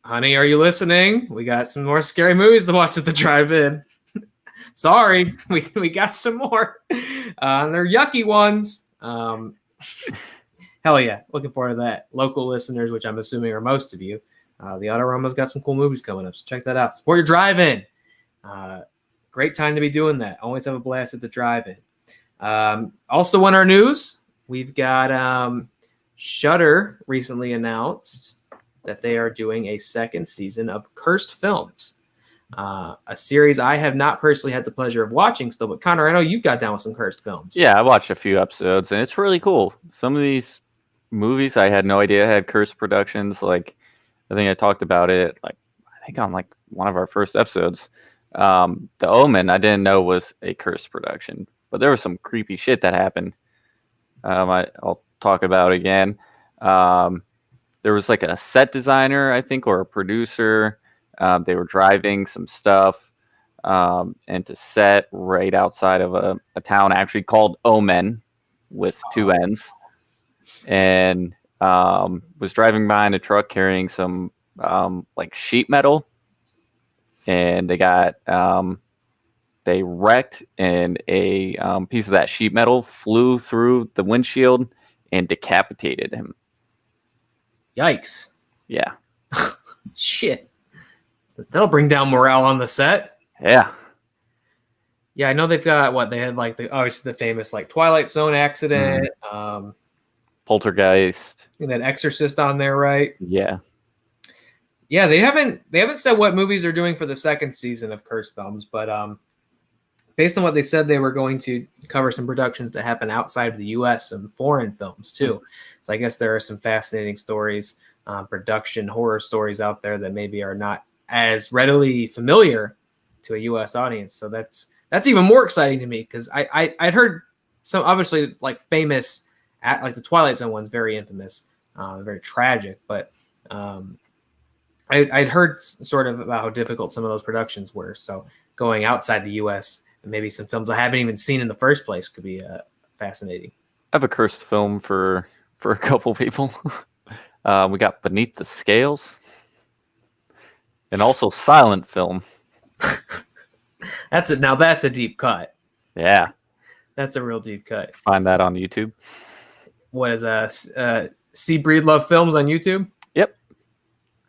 Honey, are you listening? We got some more scary movies to watch at the drive-in. Sorry, we got some more. They're yucky ones. Hell yeah, looking forward to that. Local listeners, which I'm assuming are most of you, the Autorama's got some cool movies coming up, so check that out. Support your drive-in. Great time to be doing that. Always have a blast at the drive-in. Also in our news, we've got Shudder recently announced that they are doing a second season of Cursed Films, a series I have not personally had the pleasure of watching still, but Connor, I know you got down with some Cursed Films. Yeah, I watched a few episodes, and it's really cool. Some of these movies I had no idea had Cursed productions. Like, I think I talked about it, on one of our first episodes. The Omen, I didn't know was a Cursed production, but there was some creepy shit that happened. I'll talk about it again. There was like a set designer, I think, or a producer. They were driving some stuff into set right outside of a town actually called Omen with 2 N's. And was driving behind a truck carrying some like sheet metal. And they wrecked and a piece of that sheet metal flew through the windshield and decapitated him. Yikes. Yeah. Shit. That'll bring down morale on the set. Yeah. Yeah, I know they've got they had obviously the famous Twilight Zone accident. Poltergeist. And that Exorcist on there, right? Yeah. Yeah, they haven't said what movies they're doing for the second season of Cursed Films, but based on what they said, they were going to cover some productions that happen outside of the U.S., some foreign films too. So I guess there are some fascinating stories, production horror stories out there that maybe are not as readily familiar to a U.S. audience. So that's even more exciting to me because I'd heard some obviously like famous, like the Twilight Zone one's very infamous, very tragic, but I'd heard sort of about how difficult some of those productions were. So going outside the U.S. and maybe some films I haven't even seen in the first place could be fascinating. I have a cursed film for a couple people. We got Beneath the Scales, and also silent film. That's it. Now that's a deep cut. Yeah, that's a real deep cut. Find that on YouTube. What is See Breedlove Films on YouTube? Yep.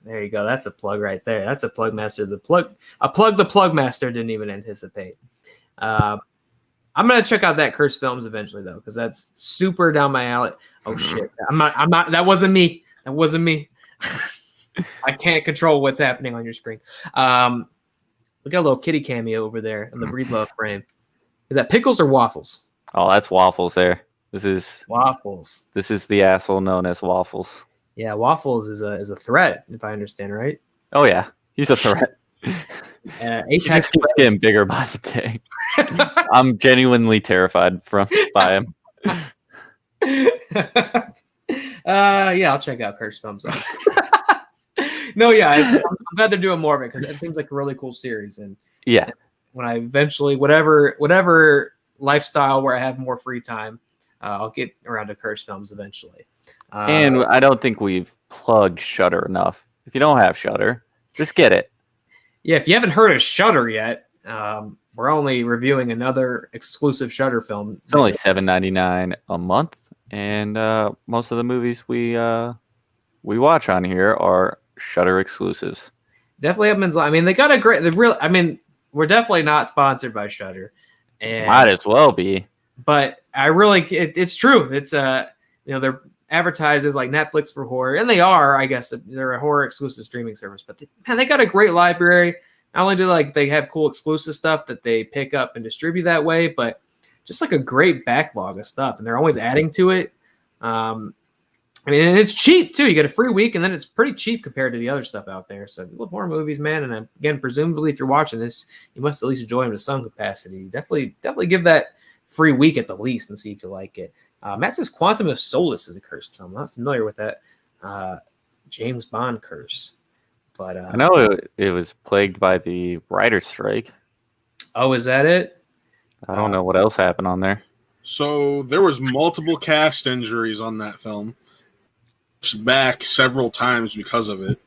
There you go. That's a plug right there. That's a plug master. The plug master didn't even anticipate. I'm gonna check out that Cursed Films eventually though, because that's super down my alley. Oh shit! I'm not. That wasn't me. That wasn't me. I can't control what's happening on your screen. We got a little kitty cameo over there in the Breedlove frame. Is that pickles or waffles? Oh, that's Waffles there. This is Waffles. This is the asshole known as Waffles. Yeah, Waffles is a threat, if I understand right. Oh yeah, he's a threat. He just keeps getting bigger by the day. I'm genuinely terrified by him. Yeah, I'll check out Cursed Films. No, yeah, I'm glad they're doing more of it because it seems like a really cool series. And yeah, when I eventually, whatever lifestyle where I have more free time, I'll get around to Cursed Films eventually. And I don't think we've plugged Shudder enough. If you don't have Shudder, just get it. Yeah, if you haven't heard of Shudder yet, we're only reviewing another exclusive Shudder film. It's only $7.99 a month, and most of the movies we watch on here are Shudder exclusives. Definitely happens. I mean, they got a great. I mean, we're definitely not sponsored by Shudder, and might as well be. But I really, it's true. It's they're advertised as like Netflix for horror, and they are. I guess they're a horror exclusive streaming service. But they got a great library. Not only do they have cool exclusive stuff that they pick up and distribute that way, but just like a great backlog of stuff, and they're always adding to it. I mean, and it's cheap too. You get a free week, and then it's pretty cheap compared to the other stuff out there. So if you love horror movies, man, and again, presumably if you're watching this, you must at least enjoy them to some capacity. Definitely give that free week at the least and see if you like it. Matt says Quantum of Solace is a cursed film. I'm not familiar with that James Bond curse, but I know it was plagued by the writer's strike. Oh, is that it? I don't know what else happened on there. So there was multiple cast injuries on that film. Back several times because of it.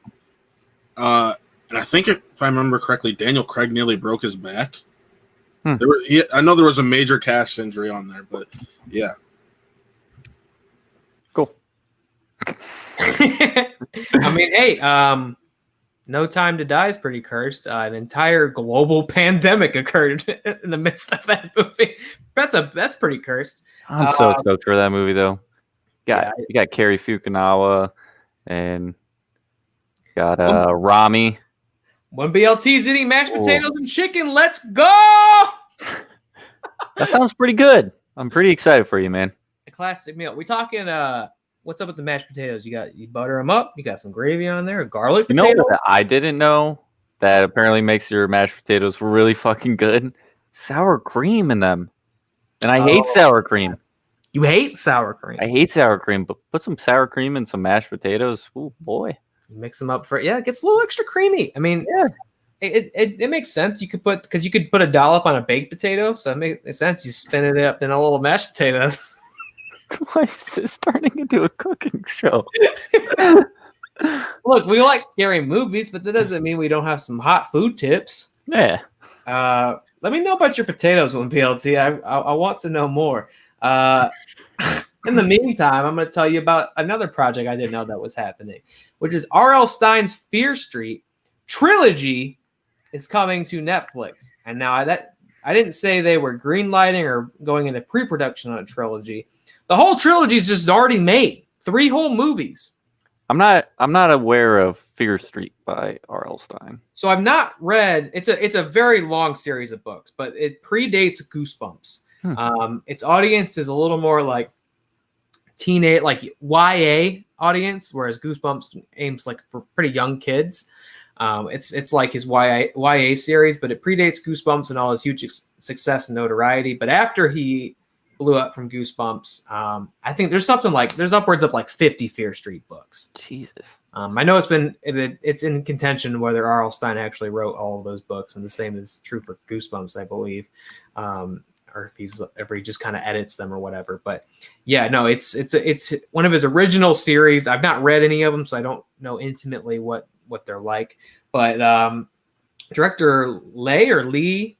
And I think if I remember correctly, Daniel Craig nearly broke his back. I know there was a major cast injury on there, but yeah. Cool. I mean, hey, No Time to Die is pretty cursed. An entire global pandemic occurred in the midst of that movie. That's pretty cursed. I'm so stoked for that movie, though. You got Cary Fukunawa and got Rami. One BLT's eating mashed potatoes and chicken. Let's go! That sounds pretty good. I'm pretty excited for you, man. A classic meal. We talking? What's up with the mashed potatoes? You butter them up. You got some gravy on there. Garlic potatoes. You know what I didn't know that apparently makes your mashed potatoes really fucking good? Sour cream in them, and I hate sour cream. You hate sour cream. I hate sour cream, but put some sour cream in some mashed potatoes. Oh boy. Mix them up it gets a little extra creamy. I mean, yeah, it makes sense. You could put a dollop on a baked potato, so it makes sense. You spin it up in a little mashed potatoes. Why is this turning into a cooking show? Look, we like scary movies, but that doesn't mean we don't have some hot food tips. Yeah. Let me know about your potatoes, one PLT. I want to know more. In the meantime, I'm going to tell you about another project I didn't know that was happening, which is R.L. Stein's Fear Street trilogy is coming to Netflix. And now I didn't say they were greenlighting or going into pre-production on a trilogy. The whole trilogy is just already made. 3 whole movies. I'm not aware of Fear Street by R.L. Stein. So I've not read. It's a very long series of books, but it predates Goosebumps. Its audience is a little more like teenage, like YA audience, whereas Goosebumps aims like for pretty young kids. It's like his YA series, but it predates Goosebumps and all his huge success and notoriety. But after he blew up from Goosebumps, I think there's upwards of like 50 Fear Street books. Jesus. I know it's in contention whether R.L. Stein actually wrote all of those books, and the same is true for Goosebumps, I believe, or if he just kind of edits them or whatever. But yeah, no, it's one of his original series. I've not read any of them, so I don't know intimately what they're like. But director Lee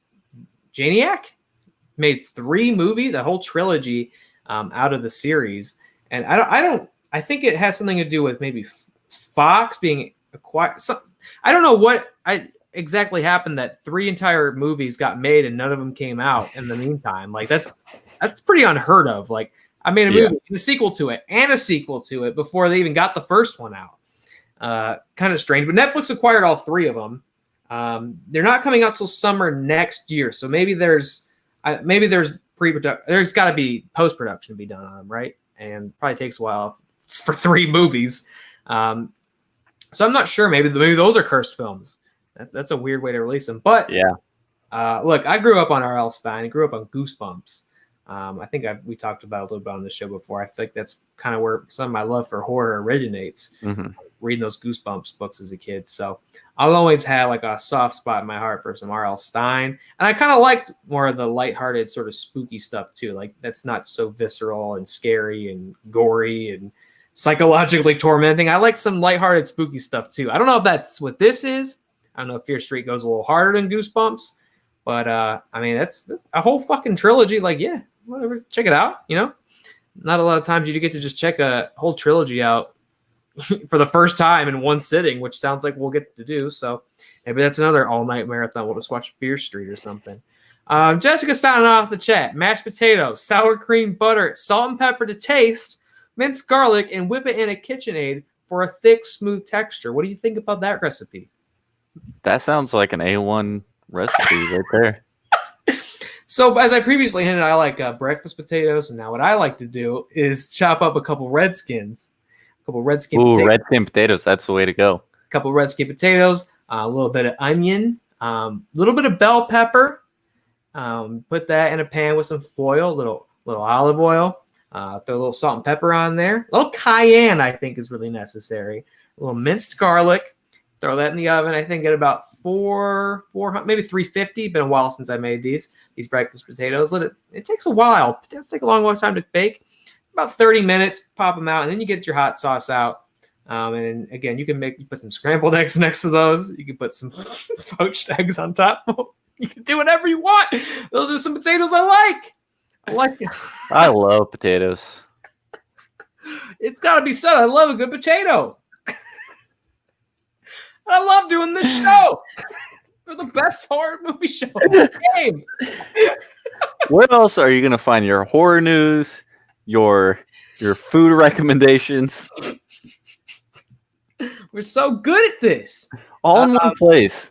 Janiak made 3 movies, a whole trilogy out of the series, and I think it has something to do with maybe Fox being acquired. So, I don't know what exactly happened that 3 entire movies got made and none of them came out in the meantime. Like that's pretty unheard of. Like I made a movie and a sequel to it before they even got the first one out. Kind of strange, but Netflix acquired all 3 of them. They're not coming out till summer next year, so maybe there's pre-production. There's got to be post-production to be done on them, right? And probably takes a while for 3 movies. So I'm not sure. Maybe those are cursed films. That's a weird way to release them. But yeah, look, I grew up on R.L. Stein. I grew up on Goosebumps. I think we talked about it a little bit on the show before. I think that's kind of where some of my love for horror originates. Reading those Goosebumps books as a kid. So I'll always have like a soft spot in my heart for some R.L. Stein. And I kind of liked more of the lighthearted sort of spooky stuff too. Like that's not so visceral and scary and gory and psychologically tormenting. I like some lighthearted spooky stuff too. I don't know if that's what this is. I don't know if Fear Street goes a little harder than Goosebumps, but I mean, that's a whole fucking trilogy. Like, yeah, whatever. Check it out. You know, not a lot of times you get to just check a whole trilogy out for the first time in one sitting, which sounds like we'll get to do. So maybe that's another all-night marathon. We'll just watch Fear Street or something. Jessica signing off the chat. Mashed potatoes, sour cream, butter, salt and pepper to taste, minced garlic, and whip it in a KitchenAid for a thick, smooth texture. What do you think about that recipe? That sounds like an A1 recipe right there. So as I previously hinted, I like breakfast potatoes, and now what I like to do is chop up a couple redskins. Redskin potatoes. That's the way to go. A couple red skin potatoes, a little bit of onion, a little bit of bell pepper. Put that in a pan with some foil, little olive oil. Throw a little salt and pepper on there. A little cayenne, I think, is really necessary. A little minced garlic. Throw that in the oven. I think at about 400, maybe 350. Been a while since I made these breakfast potatoes. It takes a while. It does take a long time to bake. About 30 minutes. Pop them out, and then you get your hot sauce out. And again, you put some scrambled eggs next to those. You can put some poached eggs on top. You can do whatever you want. Those are some potatoes I like. I love potatoes. It's got to be said. I love a good potato. I love doing this show. We're the best horror movie show in the game. Where else are you going to find your horror news, your food recommendations? We're so good at this. All in one place.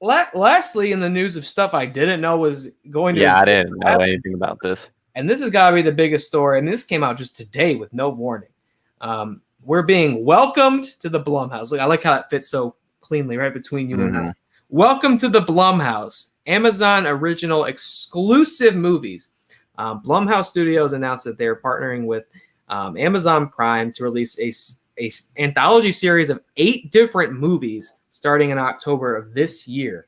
Lastly, in the news of stuff I didn't know was going to... Yeah, I didn't know anything about this. And this has got to be the biggest story. And this came out just today with no warning. We're being welcomed to the Blumhouse. Look, I like how that fits so cleanly right between you and I. Welcome to the Blumhouse, Amazon original exclusive movies. Blumhouse Studios announced that they're partnering with Amazon Prime to release a anthology series of 8 different movies starting in October of this year.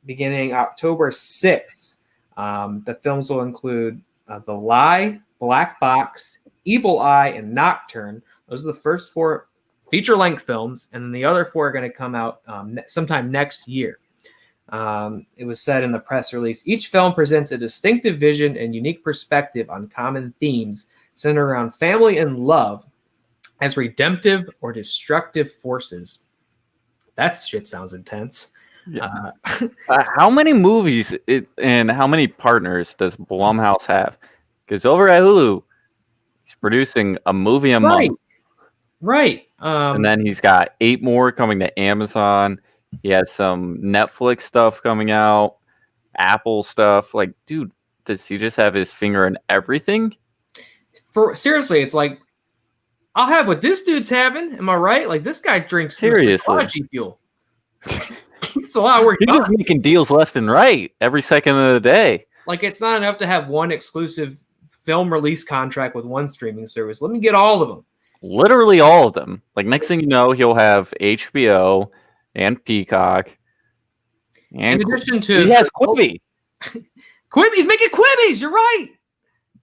Beginning October 6th, the films will include The Lie, Black Box, Evil Eye, and Nocturne. Those are the first 4 feature-length films, and then the other 4 are going to come out sometime next year. It was said in the press release, each film presents a distinctive vision and unique perspective on common themes centered around family and love as redemptive or destructive forces. That shit sounds intense. Yeah. How many movies and how many partners does Blumhouse have? Because over at Hulu, he's producing a movie a month. Right. And then he's got 8 more coming to Amazon. He has some Netflix stuff coming out, Apple stuff. Like, dude, does he just have his finger in everything? Seriously, it's like, I'll have what this dude's having. Am I right? Like, this guy drinks Seriously. G Fuel. It's a lot of work. He's just making deals left and right every second of the day. Like, it's not enough to have one exclusive film release contract with one streaming service. Let me get all of them. Literally all of them. Like, next thing you know, he'll have HBO and Peacock. And in addition to... he has Quibi. Quibi. He's making Quibbies. You're right.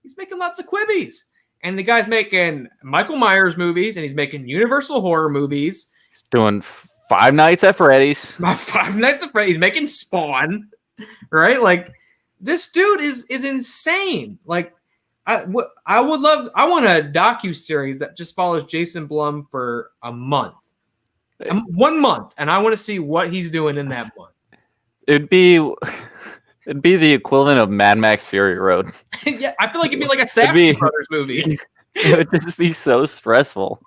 He's making lots of Quibbies. And the guy's making Michael Myers movies, and he's making Universal horror movies. He's doing Five Nights at Freddy's. Five Nights at Freddy's. He's making Spawn. Right? Like, this dude is insane. Like, I want a docu-series that just follows Jason Blum for a month. 1 month. And I want to see what he's doing in that month. It'd be the equivalent of Mad Max Fury Road. Yeah, I feel like it'd be like a Safdie Brothers movie. It would just be so stressful.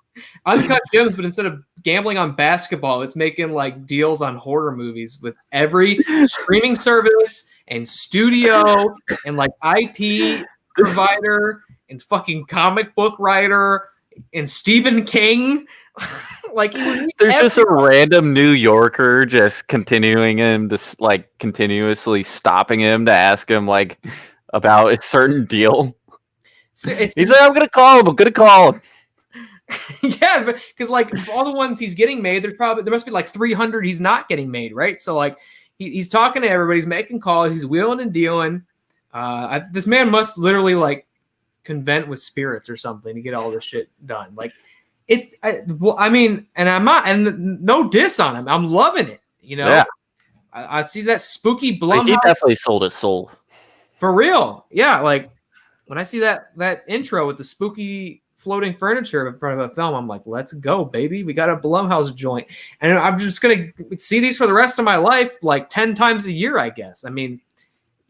Uncut Gems, but instead of gambling on basketball, it's making like deals on horror movies with every streaming service and studio and like IP provider and fucking comic book writer and Stephen King. Like, there's just a random New Yorker just continuing him, just like continuously stopping him to ask him like about a certain deal. So he's like, I'm gonna call him. Yeah, because like all the ones he's getting made, there must be like 300 he's not getting made, right? So like he's talking to everybody, he's making calls, he's wheeling and dealing. This man must literally like convent with spirits or something to get all this shit done. Like, I mean, and I'm not, and no diss on him. I'm loving it. You know, yeah. I see that spooky Blumhouse. He definitely sold his soul for real. Yeah, like when I see that intro with the spooky floating furniture in front of a film, I'm like, let's go, baby. We got a Blumhouse joint, and I'm just gonna see these for the rest of my life, like 10 times a year, I guess. I mean,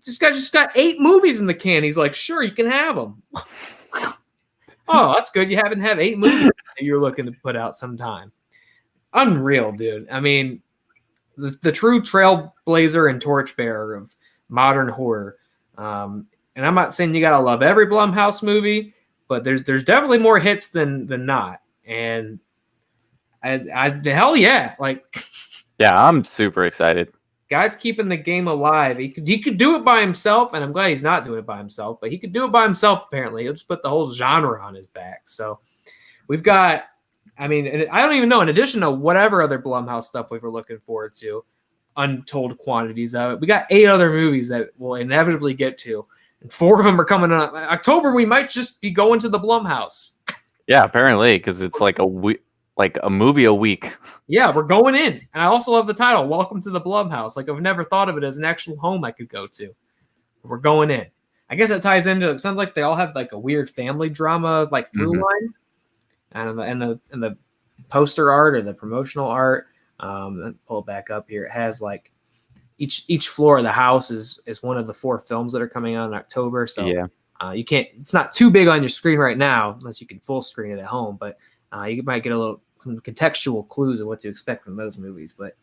this guy just got 8 movies in the can. He's like, sure, you can have them. Oh, that's good. You happen to have 8 movies that you're looking to put out sometime. Unreal, dude. I mean, the true trailblazer and torchbearer of modern horror. And I'm not saying you gotta love every Blumhouse movie, but there's definitely more hits than not. And I hell yeah, like yeah, I'm super excited. Guy's keeping the game alive. He could do it by himself, and I'm glad he's not doing it by himself, but he could do it by himself, apparently. He'll just put the whole genre on his back. So we've got, I mean, and I don't even know, in addition to whatever other Blumhouse stuff we were looking forward to, untold quantities of it, we got 8 other movies that we'll inevitably get to. And 4 of them are coming on. October, we might just be going to the Blumhouse. Yeah, apparently, because it's like a movie a week. Yeah, we're going in. And I also love the title, Welcome to the Blumhouse. Like, I've never thought of it as an actual home I could go to. We're going in. I guess that ties into, it sounds like they all have like a weird family drama, like through line. And the poster art or the promotional art, pull it back up here. It has like each floor of the house is one of the 4 films that are coming out in October. So yeah. You can't, it's not too big on your screen right now, unless you can full screen it at home, but you might get some contextual clues of what to expect from those movies. But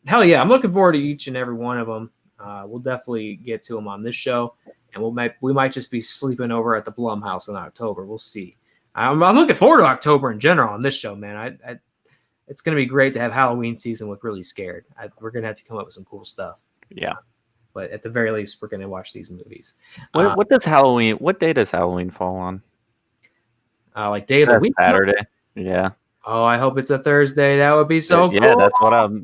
hell yeah, I'm looking forward to each and every one of them. We'll definitely get to them on this show, and we might just be sleeping over at the Blumhouse in October. We'll see. I'm looking forward to October in general on this show, man. It's going to be great to have Halloween season with Reely Scared. We're going to have to come up with some cool stuff. Yeah. But at the very least, we're going to watch these movies. What day does Halloween fall on? Like day of the week? Saturday. Yeah. Oh, I hope it's a Thursday. That would be so cool. Yeah,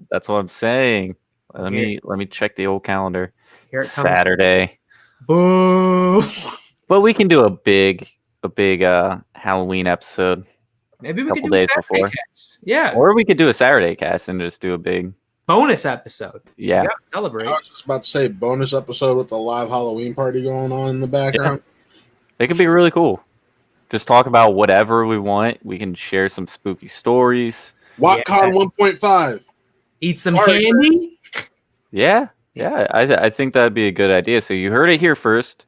that's what I'm saying. Let me check the old calendar. Here it comes. Saturday. Boo. But we can do a big Halloween episode. Maybe we could do a Saturday cast. Yeah. Or we could do a Saturday cast and just do a big bonus episode. Yeah. Celebrate. I was just about to say bonus episode with a live Halloween party going on in the background. Yeah. It could be really cool. Just talk about whatever we want. We can share some spooky stories. WatCon 1.5. Eat some candy. Yeah. I think that'd be a good idea. So you heard it here first.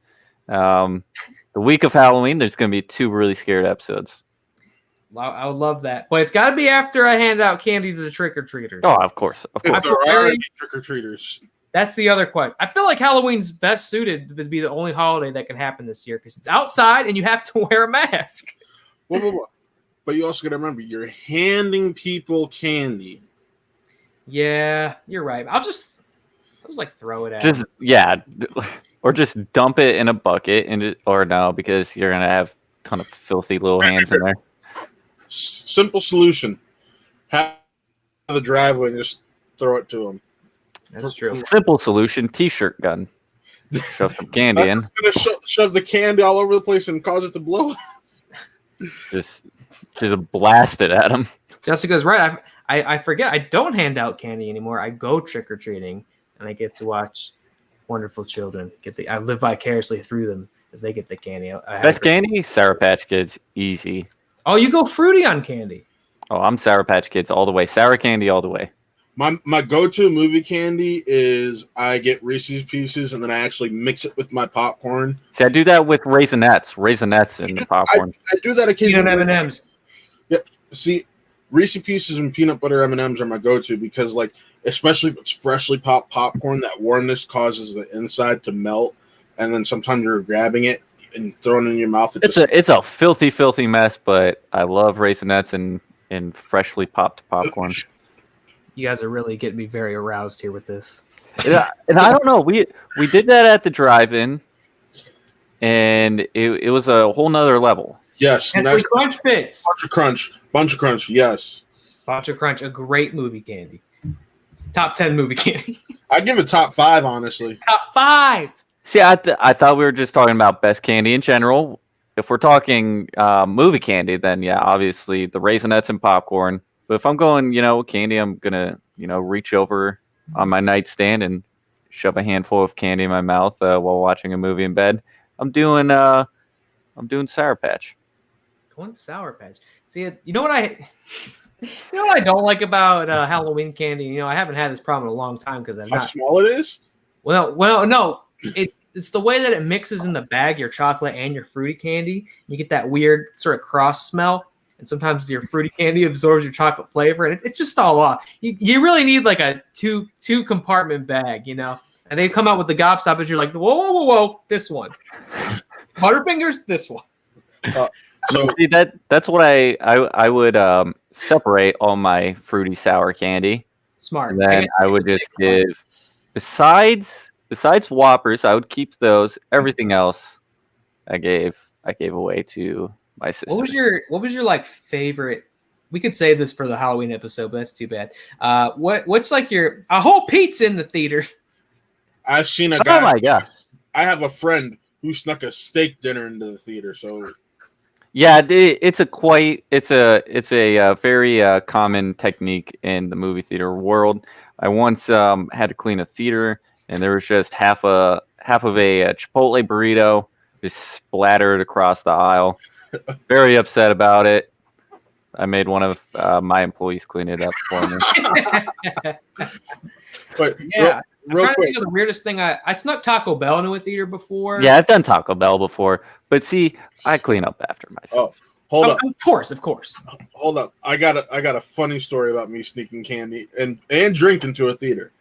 The week of Halloween, there's going to be 2 Really Scared episodes. I would love that, but it's got to be after I hand out candy to the trick or treaters. Oh, of course. If there are any trick or treaters. That's the other question. I feel like Halloween's best suited to be the only holiday that can happen this year because it's outside and you have to wear a mask. Whoa. But you also got to remember, you're handing people candy. Yeah, you're right. I'll just like throw it at or just dump it in a bucket or no, because you're gonna have a ton of filthy little hands in there. Simple solution: have the driveway and just throw it to them. That's true. Simple solution: T-shirt gun. Shove some candy in. Gonna shove the candy all over the place and cause it to blow. Just blast it at them. Jessica's right. I forget. I don't hand out candy anymore. I go trick or treating, and I get to watch wonderful children I live vicariously through them as they get the candy. Best candy, Sour Patch Kids, easy. Oh, you go fruity on candy. Oh, I'm Sour Patch Kids all the way. Sour candy all the way. My go-to movie candy is I get Reese's Pieces and then I actually mix it with my popcorn. See, I do that with Raisinets in the popcorn. I do that occasionally. Peanut M&Ms. Yeah. See, Reese's Pieces and peanut butter M&Ms are my go-to because, like, especially if it's freshly popped popcorn, that warmness causes the inside to melt, and then sometimes you're grabbing it and throwing it in your mouth. It's a filthy mess, but I love Raisinets and freshly popped popcorn. You guys are really getting me very aroused here with this. And I don't know, we did that at the drive-in, and it was a whole nother level. Yes. And that's Crunch Bits. Bunch of crunch, yes. Bunch of Crunch, a great movie candy. Top 10 movie candy. I'd give it top 5, honestly. Top 5. See, I thought we were just talking about best candy in general. If we're talking movie candy, then yeah, obviously the Raisinets and popcorn. But if I'm going, candy, I'm gonna, reach over on my nightstand and shove a handful of candy in my mouth while watching a movie in bed. I'm doing Sour Patch. Going Sour Patch. See, you know what I don't like about Halloween candy? I haven't had this problem in a long time because How small it is? Well, no. It's the way that it mixes in the bag, your chocolate and your fruity candy. You get that weird sort of cross smell, and sometimes your fruity candy absorbs your chocolate flavor, and it's just all off. You really need like a two compartment bag, And they come out with the gobstoppers. You're like, whoa, this one. Butterfingers, this one. So see, that's what I would separate all my fruity sour candy. Smart. And then I would just give besides Whoppers, I would keep those. Everything else I gave away to my sister. What was your like favorite? We could save this for the Halloween episode, but that's too bad. What's like a whole pizza in the theater? I've seen a guy. Oh my god! I have a friend who snuck a steak dinner into the theater. So yeah, it's a very common technique in the movie theater world. I once had to clean a theater, and there was just half of a Chipotle burrito just splattered across the aisle. Very upset about it. I made one of my employees clean it up for me. But yeah, I'm real trying to quick, think of the weirdest thing. I snuck Taco Bell into a theater before. Yeah, I've done Taco Bell before, but see, I clean up after myself. Oh, hold up. Of course. Hold up. I got a funny story about me sneaking candy and drink into a theater.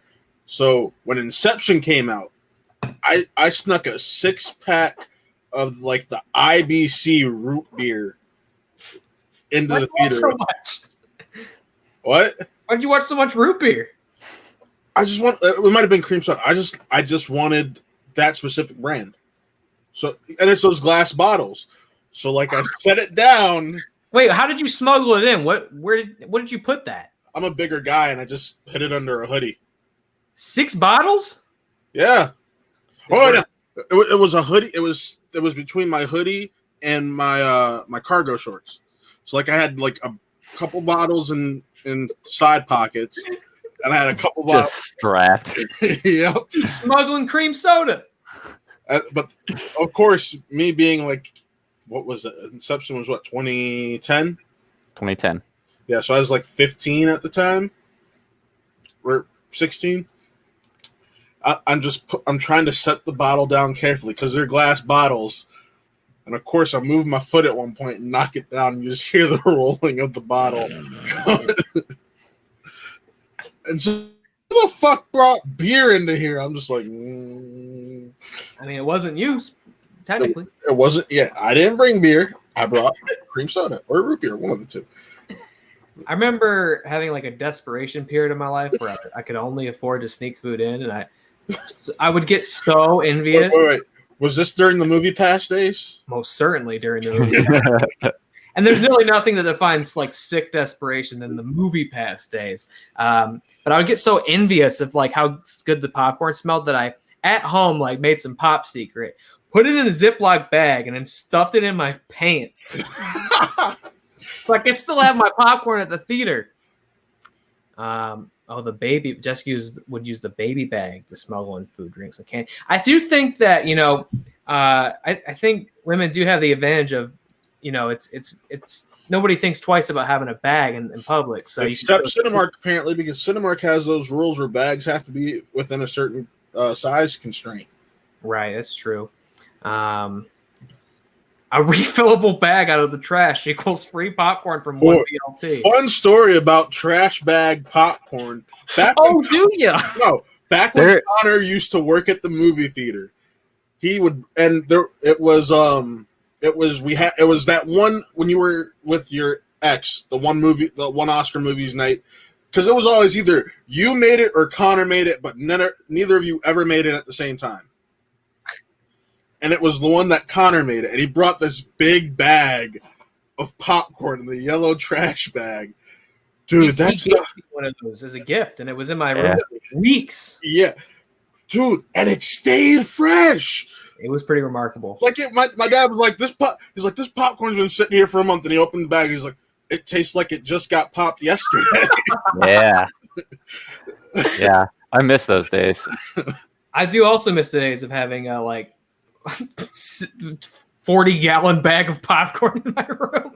So when Inception came out, I snuck a 6-pack of like the IBC root beer into the theater. So much? What? Why'd you watch so much root beer? It might have been cream soda. I just wanted that specific brand. So, and it's those glass bottles. So like I set it down. Wait, how did you smuggle it in? What did you put that? I'm a bigger guy and I just hid it under a hoodie. 6 bottles? Yeah. Oh yeah. It was a hoodie. It was between my hoodie and my my cargo shorts. So like I had like a couple bottles in side pockets, and I had a couple bottles Just strapped. Yep. Smuggling cream soda. But of course, me being like, what was it? Inception was what, 2010? 2010. Yeah, so I was like 15 at the time, or 16. I'm trying to set the bottle down carefully because they're glass bottles. And of course, I moved my foot at one point and knock it down, and you just hear the rolling of the bottle. And just, who the fuck brought beer into here? I'm just like, I mean, it wasn't used technically. It wasn't. Yeah, I didn't bring beer. I brought cream soda or root beer, one of the two. I remember having like a desperation period in my life where I could only afford to sneak food in, and I would get so envious. Wait. Was this during the Movie Pass days? Most certainly during the movie pass. And there's really nothing that defines like sick desperation than the Movie Pass days. But I would get so envious of like how good the popcorn smelled that I at home like made some Pop Secret, put it in a Ziploc bag, and then stuffed it in my pants. So I could still have my popcorn at the theater. The baby would use the baby bag to smuggle in food, drinks. I do think that I think women do have the advantage of, it's nobody thinks twice about having a bag in public. So except Cinemark apparently, because Cinemark has those rules where bags have to be within a certain size constraint. Right, that's true. A refillable bag out of the trash equals free popcorn from one BLT. Fun story about trash bag popcorn. Back when Connor used to work at the movie theater, he would, and it was that one when you were with your ex, the one Oscar movies night, because it was always either you made it or Connor made it, but neither of you ever made it at the same time. And it was the one that Connor made it. And he brought this big bag of popcorn in the yellow trash bag. Dude, that's one of those as a gift. And it was in my room for weeks. Yeah. Dude, and it stayed fresh. It was pretty remarkable. Like my dad was like, this popcorn's been sitting here for a month. And he opened the bag. He's like, it tastes like it just got popped yesterday. Yeah. Yeah. I miss those days. I do also miss the days of having 40-gallon bag of popcorn in my room.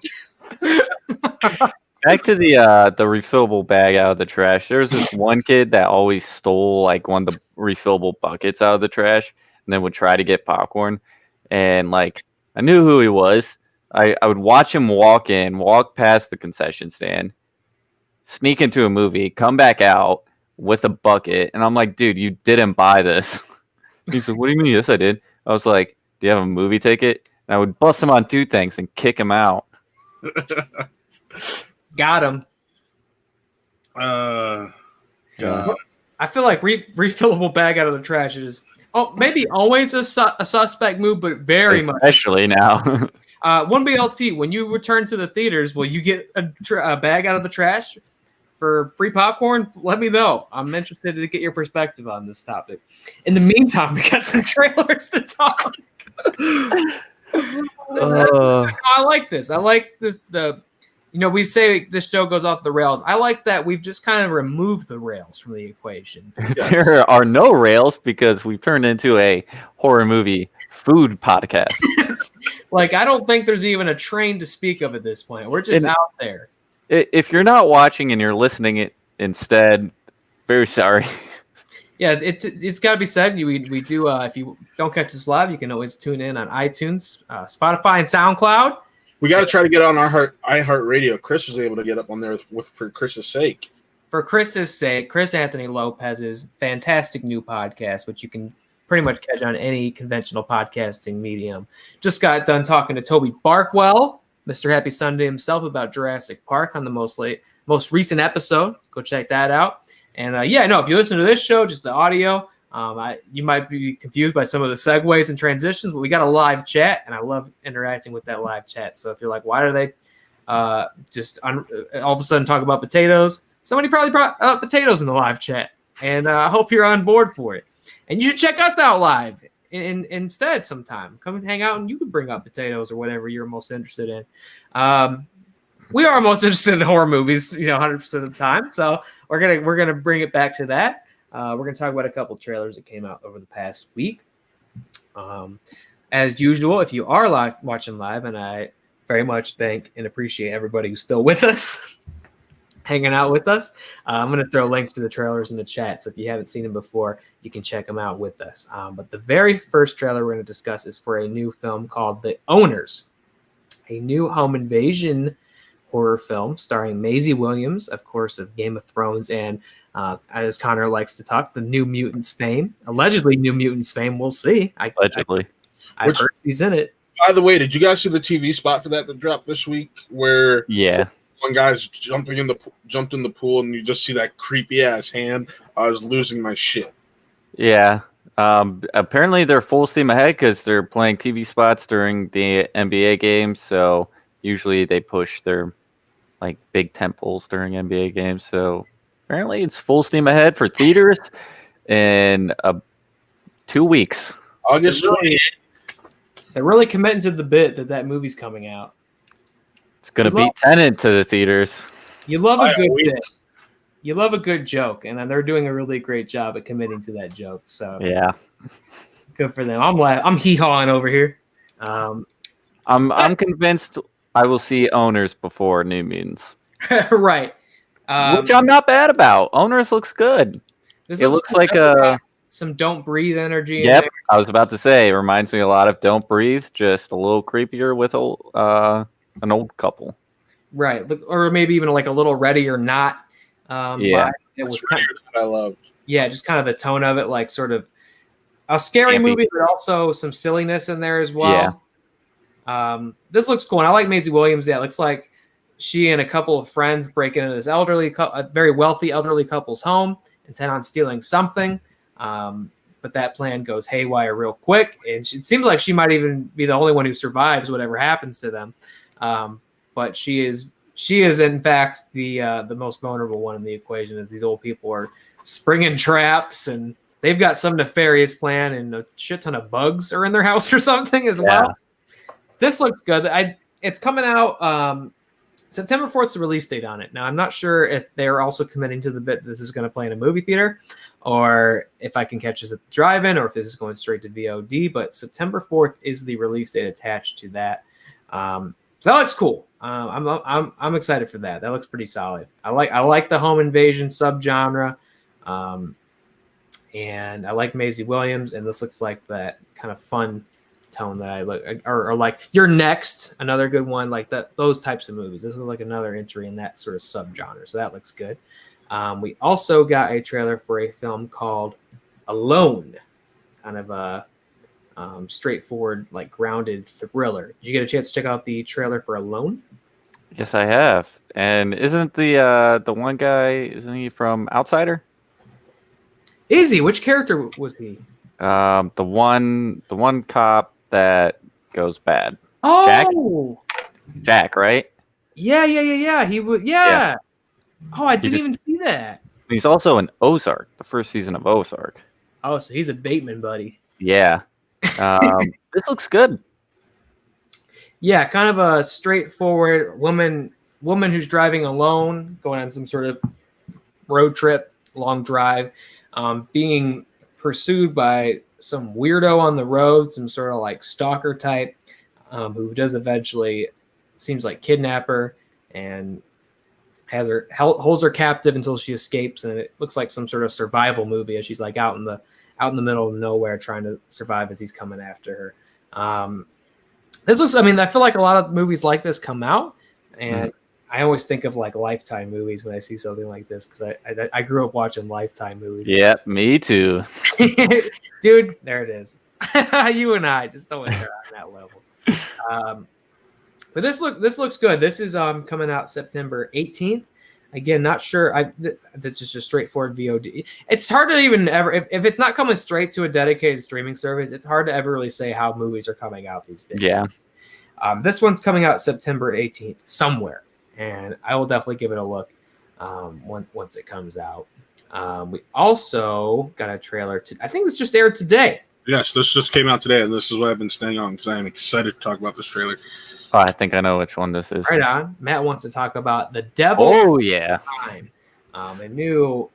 Back to the refillable bag out of the trash. There was this one kid that always stole like one of the refillable buckets out of the trash and then would try to get popcorn. And like I knew who he was. I would watch him walk past the concession stand, sneak into a movie, come back out with a bucket, and I'm like, dude, you didn't buy this. He's like, what do you mean? Yes, I did. I was like, do you have a movie ticket? And I would bust him on two things and kick him out. Got him. God. I feel like refillable bag out of the trash is maybe always a suspect move, but very much. Especially now. One BLT, when you return to the theaters, will you get a bag out of the trash for free popcorn? Let me know. I'm interested to get your perspective on this topic. In the meantime, we got some trailers to talk. I like this. I like this. We say this show goes off the rails. I like that we've just kind of removed the rails from the equation. There are no rails because we've turned into a horror movie food podcast. I don't think there's even a train to speak of at this point. We're just out there. If you're not watching and you're listening it instead, very sorry. Yeah, it's got to be said. We do. If you don't catch us live, you can always tune in on iTunes, Spotify, and SoundCloud. We got to try to get on our iHeartRadio. Chris was able to get up on there for Chris's sake. For Chris's sake, Chris Anthony Lopez's fantastic new podcast, which you can pretty much catch on any conventional podcasting medium. Just got done talking to Toby Barkwell, Mr. Happy Sunday himself, about Jurassic Park on the most recent episode. Go check that out. And if you listen to this show, just the audio, you might be confused by some of the segues and transitions, but we got a live chat, and I love interacting with that live chat. So if you're like, why are they all of a sudden talk about potatoes? Somebody probably brought up potatoes in the live chat, and I hope you're on board for it. And you should check us out live instead sometime. Come and hang out, and you can bring up potatoes or whatever you're most interested in. We are most interested in horror movies, 100% of the time. So we're gonna bring it back to that. We're gonna talk about a couple trailers that came out over the past week. As usual, if you are watching live, and I very much thank and appreciate everybody who's still with us. hanging out with us. I'm going to throw links to the trailers in the chat, so if you haven't seen them before, you can check them out with us. But the very first trailer we're going to discuss is for a new film called The Owners, a new home invasion horror film starring Maisie Williams, of course, of Game of Thrones, and as Connor likes to talk, the New Mutants fame. Allegedly New Mutants fame. We'll see. Allegedly. I've heard he's in it. By the way, did you guys see the TV spot for that dropped this week? Where one guy's jumped in the pool, and you just see that creepy ass hand. I was losing my shit. Yeah. Apparently they're full steam ahead because they're playing TV spots during the NBA games. So usually they push their like big tentpoles during NBA games. So apparently it's full steam ahead for theaters in 2 weeks. August 28th. They're really committing to the bit that movie's coming out. It's going to beat Tenet to the theaters. You love a good bit. You love a good joke, and they're doing a really great job at committing to that joke. So yeah, good for them. I'm hee-hawing over here. I'm convinced I will see Owners before New Mutants. Right. Which I'm not bad about. Owners looks good. It looks like a some Don't Breathe energy. Yep, I was about to say, it reminds me a lot of Don't Breathe, just a little creepier with an old couple. Right, or maybe even like a little Ready or Not. Yeah, it was I love. Yeah, just kind of the tone of it, like sort of a scary movie, but also some silliness in there as well. Yeah. This looks cool, and I like Maisie Williams. Yeah, it looks like she and a couple of friends break into this a very wealthy elderly couple's home, intent on stealing something. But that plan goes haywire real quick, and it seems like she might even be the only one who survives whatever happens to them. But she is in fact the most vulnerable one in the equation, as these old people are springing traps, and they've got some nefarious plan, and a shit ton of bugs are in their house or something as well. This looks good. It's coming out September 4th is the release date on it. Now, I'm not sure if they're also committing to the bit that this is going to play in a movie theater, or if I can catch this at the drive-in, or if this is going straight to VOD. But September 4th is the release date attached to that. So that looks cool. I'm excited for that. That looks pretty solid. I like the home invasion subgenre, and I like Maisie Williams, and this looks like that kind of fun tone that I look, or like You're Next, another good one, like that. Those types of movies. This was like another entry in that sort of subgenre, so that looks good. We also got a trailer for a film called Alone, kind of a straightforward, like grounded thriller. Did you get a chance to check out the trailer for Alone? Yes, I have. And isn't the one guy? Isn't he from Outsider? Is he? Which character was he? The one cop that goes bad. Oh, Jack, right? Yeah. He would. Yeah. Oh, I didn't even see that. He's also in Ozark, the first season of Ozark. Oh, so he's a Bateman buddy. Yeah. This looks good. Yeah, kind of a straightforward woman who's driving alone, going on some sort of road trip, long drive, being pursued by some weirdo on the road, some sort of like stalker type, who does eventually, seems like, kidnap her and holds her captive until she escapes, and it looks like some sort of survival movie as she's like out in the middle of nowhere trying to survive as he's coming after her. This looks, I mean, I feel like a lot of movies like this come out, and I always think of like Lifetime movies when I see something like this, because I grew up watching Lifetime movies. Yeah, me too. Dude, there it is. You and I just always are on that level. But this looks good. This is coming out September 18th. Again, not sure. That's just a straightforward VOD. It's hard to even ever, if it's not coming straight to a dedicated streaming service, it's hard to ever really say how movies are coming out these days. Yeah. This one's coming out September 18th somewhere, and I will definitely give it a look once it comes out. We also got a trailer. I think this just aired today. Yes, this just came out today, and this is what I've been staying on because I am excited to talk about this trailer. Oh, I think I know which one this is. Right on. Matt wants to talk about The Devil. Oh, yeah. Time, a new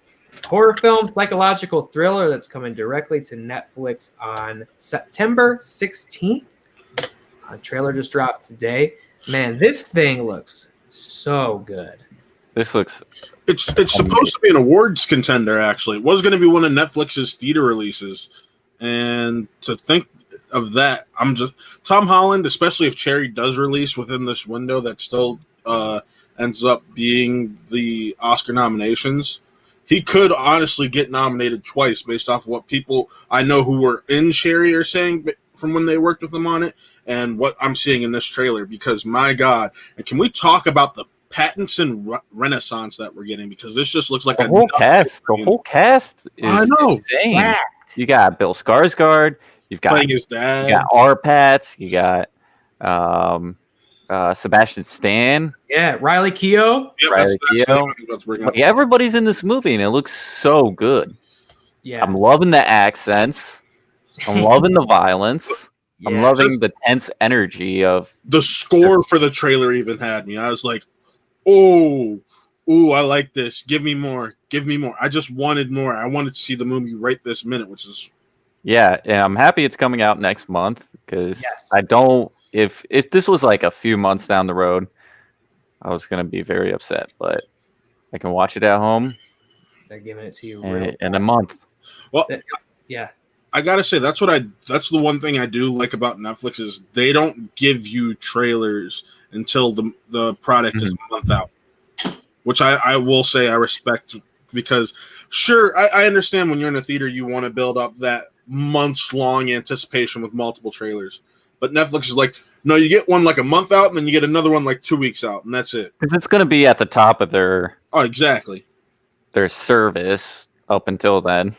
horror film, psychological thriller that's coming directly to Netflix on September 16th. A trailer just dropped today. Man, this thing looks so good. This looks. It's supposed to be an awards contender. Actually, it was going to be one of Netflix's theater releases, and to think of that, I'm just Tom Holland, especially if Cherry does release within this window, that still ends up being the Oscar nominations. He could honestly get nominated twice based off of what people I know who were in Cherry are saying from when they worked with him on it, and what I'm seeing in this trailer. Because my God, and can we talk about the Pattinson renaissance that we're getting? Because this just looks like the whole cast. The whole cast is insane. Fact. You got Bill Skarsgård. You've got playing his dad. You got Arpats. You got Sebastian Stan. Yeah, Riley Keough. Yep, Riley Keough. Like, everybody's in this movie, and it looks so good. Yeah, I'm loving the accents. I'm loving the violence. yeah. I'm loving the tense energy of The score for the trailer even had me. I was like, oh, I like this. Give me more. Give me more. I just wanted more. I wanted to see the movie right this minute, which is... Yeah, and I'm happy it's coming out next month, because Yes. I don't... If this was like a few months down the road, I was going to be very upset, but I can watch it at home They're giving it to you in a month. Well, yeah. I gotta say that's the one thing I do like about Netflix is they don't give you trailers until the product is a month out, which I will say I respect, because sure, I understand when you're in a theater you want to build up that months long anticipation with multiple trailers, but Netflix is like, no, you get one like a month out and then you get another one like 2 weeks out, and that's it. Because it's going to be at the top of their Exactly. Their service up until then.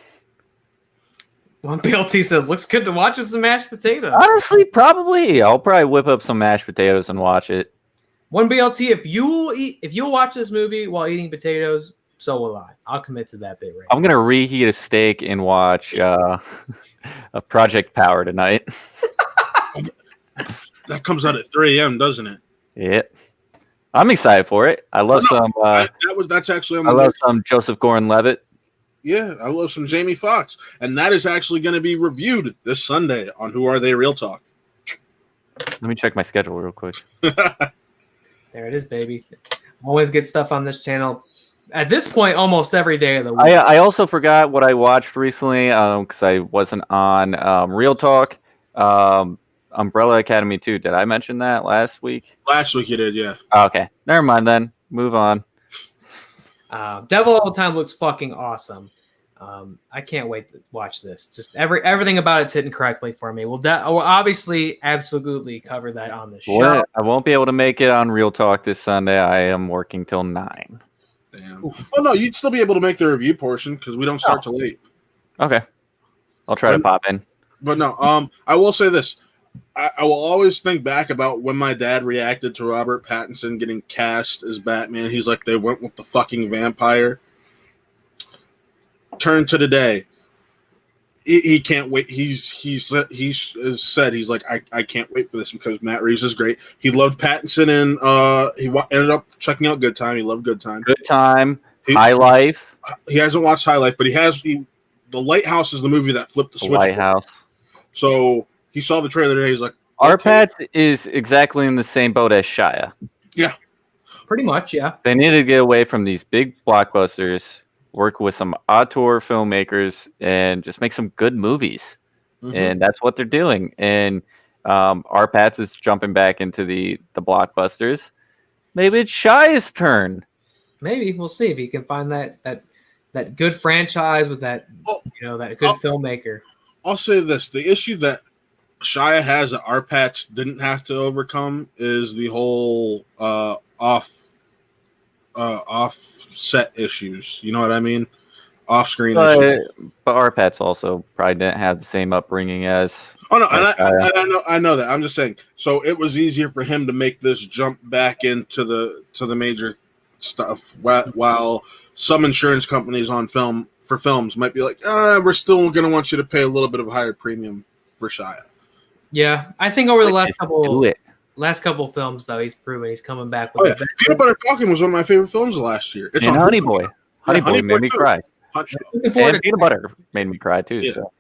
One BLT says, looks good to watch with some mashed potatoes. Honestly, probably. I'll probably whip up some mashed potatoes and watch it. One BLT, if you'll watch this movie while eating potatoes, so will I. I'll commit to that bit right I'm going to reheat a steak and watch a Project Power tonight. That comes out at 3 a.m., doesn't it? Yeah. I'm excited for it. I love that's actually on I love some Joseph Gordon-Levitt. Yeah, I love some Jamie Foxx. And that is actually going to be reviewed this Sunday on Who Are They Real Talk. Let me check my schedule real quick. There it is, baby. Always get stuff on this channel. At this point, almost every day of the week. I also forgot what I watched recently because I wasn't on Real Talk. Umbrella Academy 2. Did I mention that last week? Last week you did, yeah. Okay. Never mind then. Move on. Devil All the Time looks fucking awesome. I can't wait to watch this. Just everything about it's hitting correctly for me. We'll obviously absolutely cover that on the show. Well, I won't be able to make it on Real Talk this Sunday. I am working till 9. Damn. Oh no, you'd still be able to make the review portion because we don't start till 8. Okay. I'll try to pop in. But no, I will say this. I will always think back about when my dad reacted to Robert Pattinson getting cast as Batman. He's like, they went with the fucking vampire. Turn to today. He can't wait. He said he's like, I can't wait for this because Matt Reeves is great. He loved Pattinson and he ended up checking out Good Time. He loved Good Time. Good Time. High Life. He hasn't watched High Life, but he has. The Lighthouse is the movie that flipped the switch. Lighthouse. So he saw the trailer today. He's like, Arpats is exactly in the same boat as Shia. Yeah. Pretty much, yeah. They need to get away from these big blockbusters, work with some auteur filmmakers, and just make some good movies. Mm-hmm. And that's what they're doing. And Arpats is jumping back into the blockbusters. Maybe it's Shia's turn. Maybe. We'll see if he can find that good franchise with that that good filmmaker. I'll say this. The issue that Shia has that Arpats didn't have to overcome is the whole offset issues. You know what I mean? Off-screen issues. But Arpats also probably didn't have the same upbringing as. Oh no, I know that. I'm just saying. So it was easier for him to make this jump back into the major stuff, while some insurance companies on films might be like, we're still going to want you to pay a little bit of a higher premium for Shia. Yeah, I think over the last couple films, though, he's proven he's coming back with Peanut Butter Falcon was one of my favorite films of last year. It's Honey Boy. Honey Boy made me cry. And Peanut Butter made me cry, too. Yeah. So.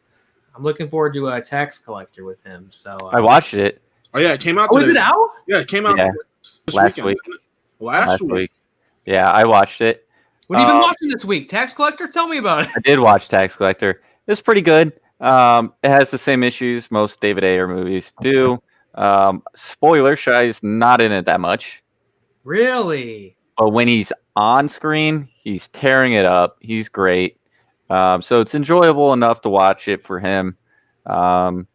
I'm looking forward to a Tax Collector with him. So I watched it. Oh, yeah, it came out today. Was it out? Yeah, it came out last week. Last week. Yeah, I watched it. What have you been watching this week? Tax Collector? Tell me about it. I did watch Tax Collector. It's pretty good. It has the same issues most David Ayer movies do. Spoiler, Shai's not in it that much. Really? But when he's on screen, he's tearing it up. He's great. So it's enjoyable enough to watch it for him. I'd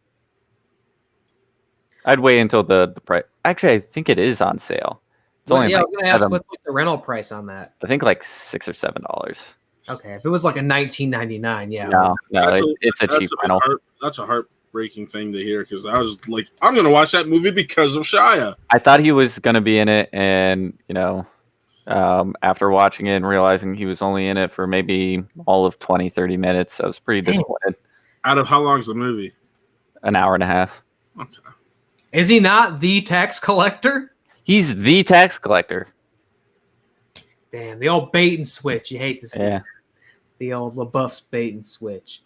wait until the price. Actually, I think it is on sale. It's only I like was going to ask what's like the rental price on that. I think like $6 or $7. Okay, if it was like a $19.99, yeah. No, it's a cheap rental. That's a heartbreaking thing to hear because I was like, I'm going to watch that movie because of Shia. I thought he was going to be in it, and after watching it and realizing he was only in it for maybe all of 20, 30 minutes, I was pretty disappointed. Out of how long is the movie? An hour and a half. Okay. Is he not the tax collector? He's the tax collector. Damn, the old bait and switch. You hate to see Yeah. the old LaBeouf's bait and switch.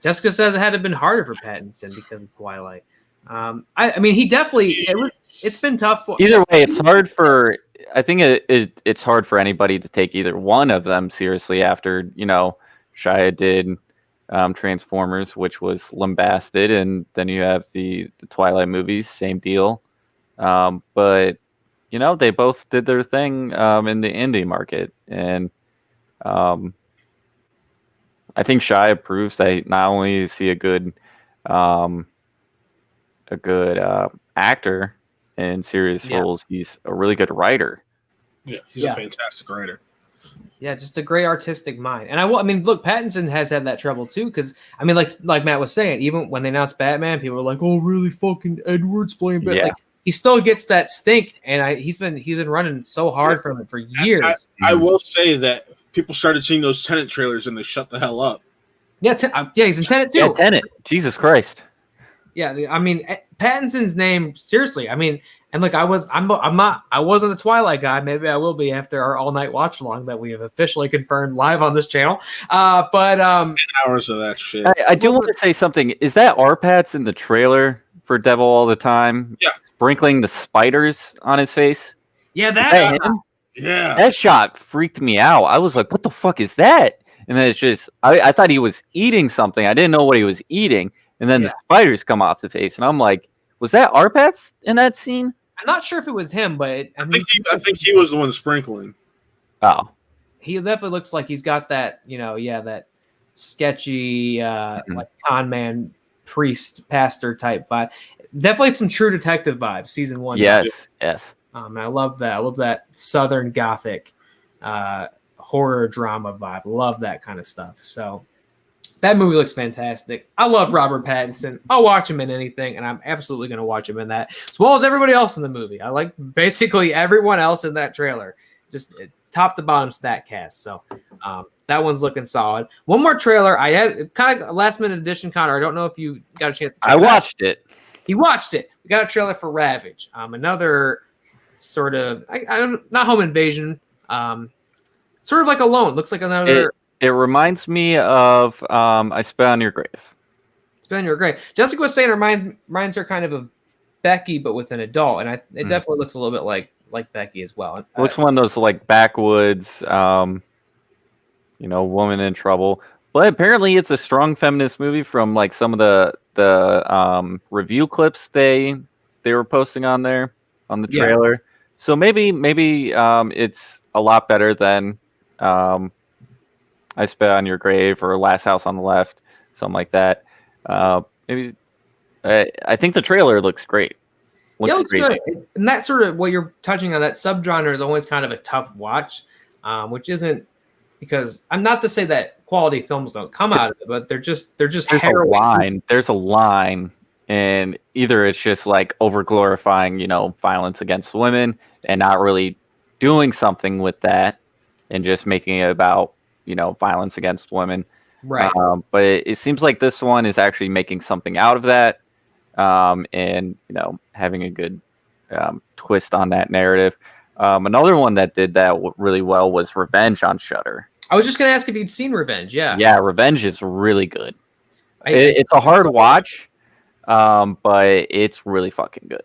Jessica says it had to have been harder for Pattinson because of Twilight. I mean, he definitely. It's been tough for. Either way, it's hard for. I think it's hard for anybody to take either one of them seriously after Shia did Transformers, which was lambasted, and then you have the Twilight movies, same deal. But they both did their thing in the indie market, and I think Shia proves that not only is he a good actor in serious roles, he's a really good writer. Yeah, he's a fantastic writer. Yeah, just a great artistic mind. And I mean, look, Pattinson has had that trouble too, because I mean, like Matt was saying, even when they announced Batman, people were like, "Oh, really? Fucking Edwards playing Batman." Yeah. Like, he still gets that stink, and he's been running so hard from it for years. I will say that people started seeing those Tenet trailers and they shut the hell up. Yeah, he's in Tenet too. Yeah, Tenet. Jesus Christ. Yeah, I mean, Pattinson's name. Seriously, I mean, and look, I wasn't a Twilight guy. Maybe I will be after our all-night watch along that we have officially confirmed live on this channel. But 10 hours of that shit. I do want to say something. Is that Arpats in the trailer for Devil All the Time? Yeah. Sprinkling the spiders on his face? Yeah, that him? Yeah. That shot freaked me out. I was like, what the fuck is that? And then it's just, I thought he was eating something. I didn't know what he was eating. And then the spiders come off the face. And I'm like, was that Arpats in that scene? I'm not sure if it was him, but I think he was the one sprinkling. Oh. He definitely looks like he's got that, that sketchy, like con man, priest, pastor type vibe. Definitely some True Detective vibes, season 1. Yes. I love that. I love that Southern Gothic horror drama vibe. Love that kind of stuff. So that movie looks fantastic. I love Robert Pattinson. I'll watch him in anything, and I'm absolutely going to watch him in that, as well as everybody else in the movie. I like basically everyone else in that trailer. Just top to bottom stat cast. So that one's looking solid. One more trailer. I had kind of a last-minute addition, Connor. I don't know if you got a chance to check I watched it. He watched it. We got a trailer for Ravage. Another sort of, not home invasion. Sort of like Alone. Looks like another. It reminds me of I Spit on Your Grave. Spit on Your Grave. Jessica was saying it reminds her kind of Becky, but with an adult, and it definitely looks a little bit like Becky as well. Looks one of those like backwoods, woman in trouble. But apparently, it's a strong feminist movie from like some of the review clips they were posting on there on the trailer. Yeah. So maybe it's a lot better than I Spit on Your Grave or Last House on the Left, something like that. Maybe I think the trailer looks great. Looks good. And that sort of what you're touching on, that subgenre is always kind of a tough watch, which isn't because I'm not to say that quality films don't come out of it, but they're just there's a line, and either it's just like over glorifying, violence against women and not really doing something with that and just making it about, violence against women. Right. But it seems like this one is actually making something out of that, and having a good twist on that narrative. Another one that did that really well was Revenge on Shudder. I was just going to ask if you'd seen Revenge. Yeah, Revenge is really good. It's a hard watch, but it's really fucking good.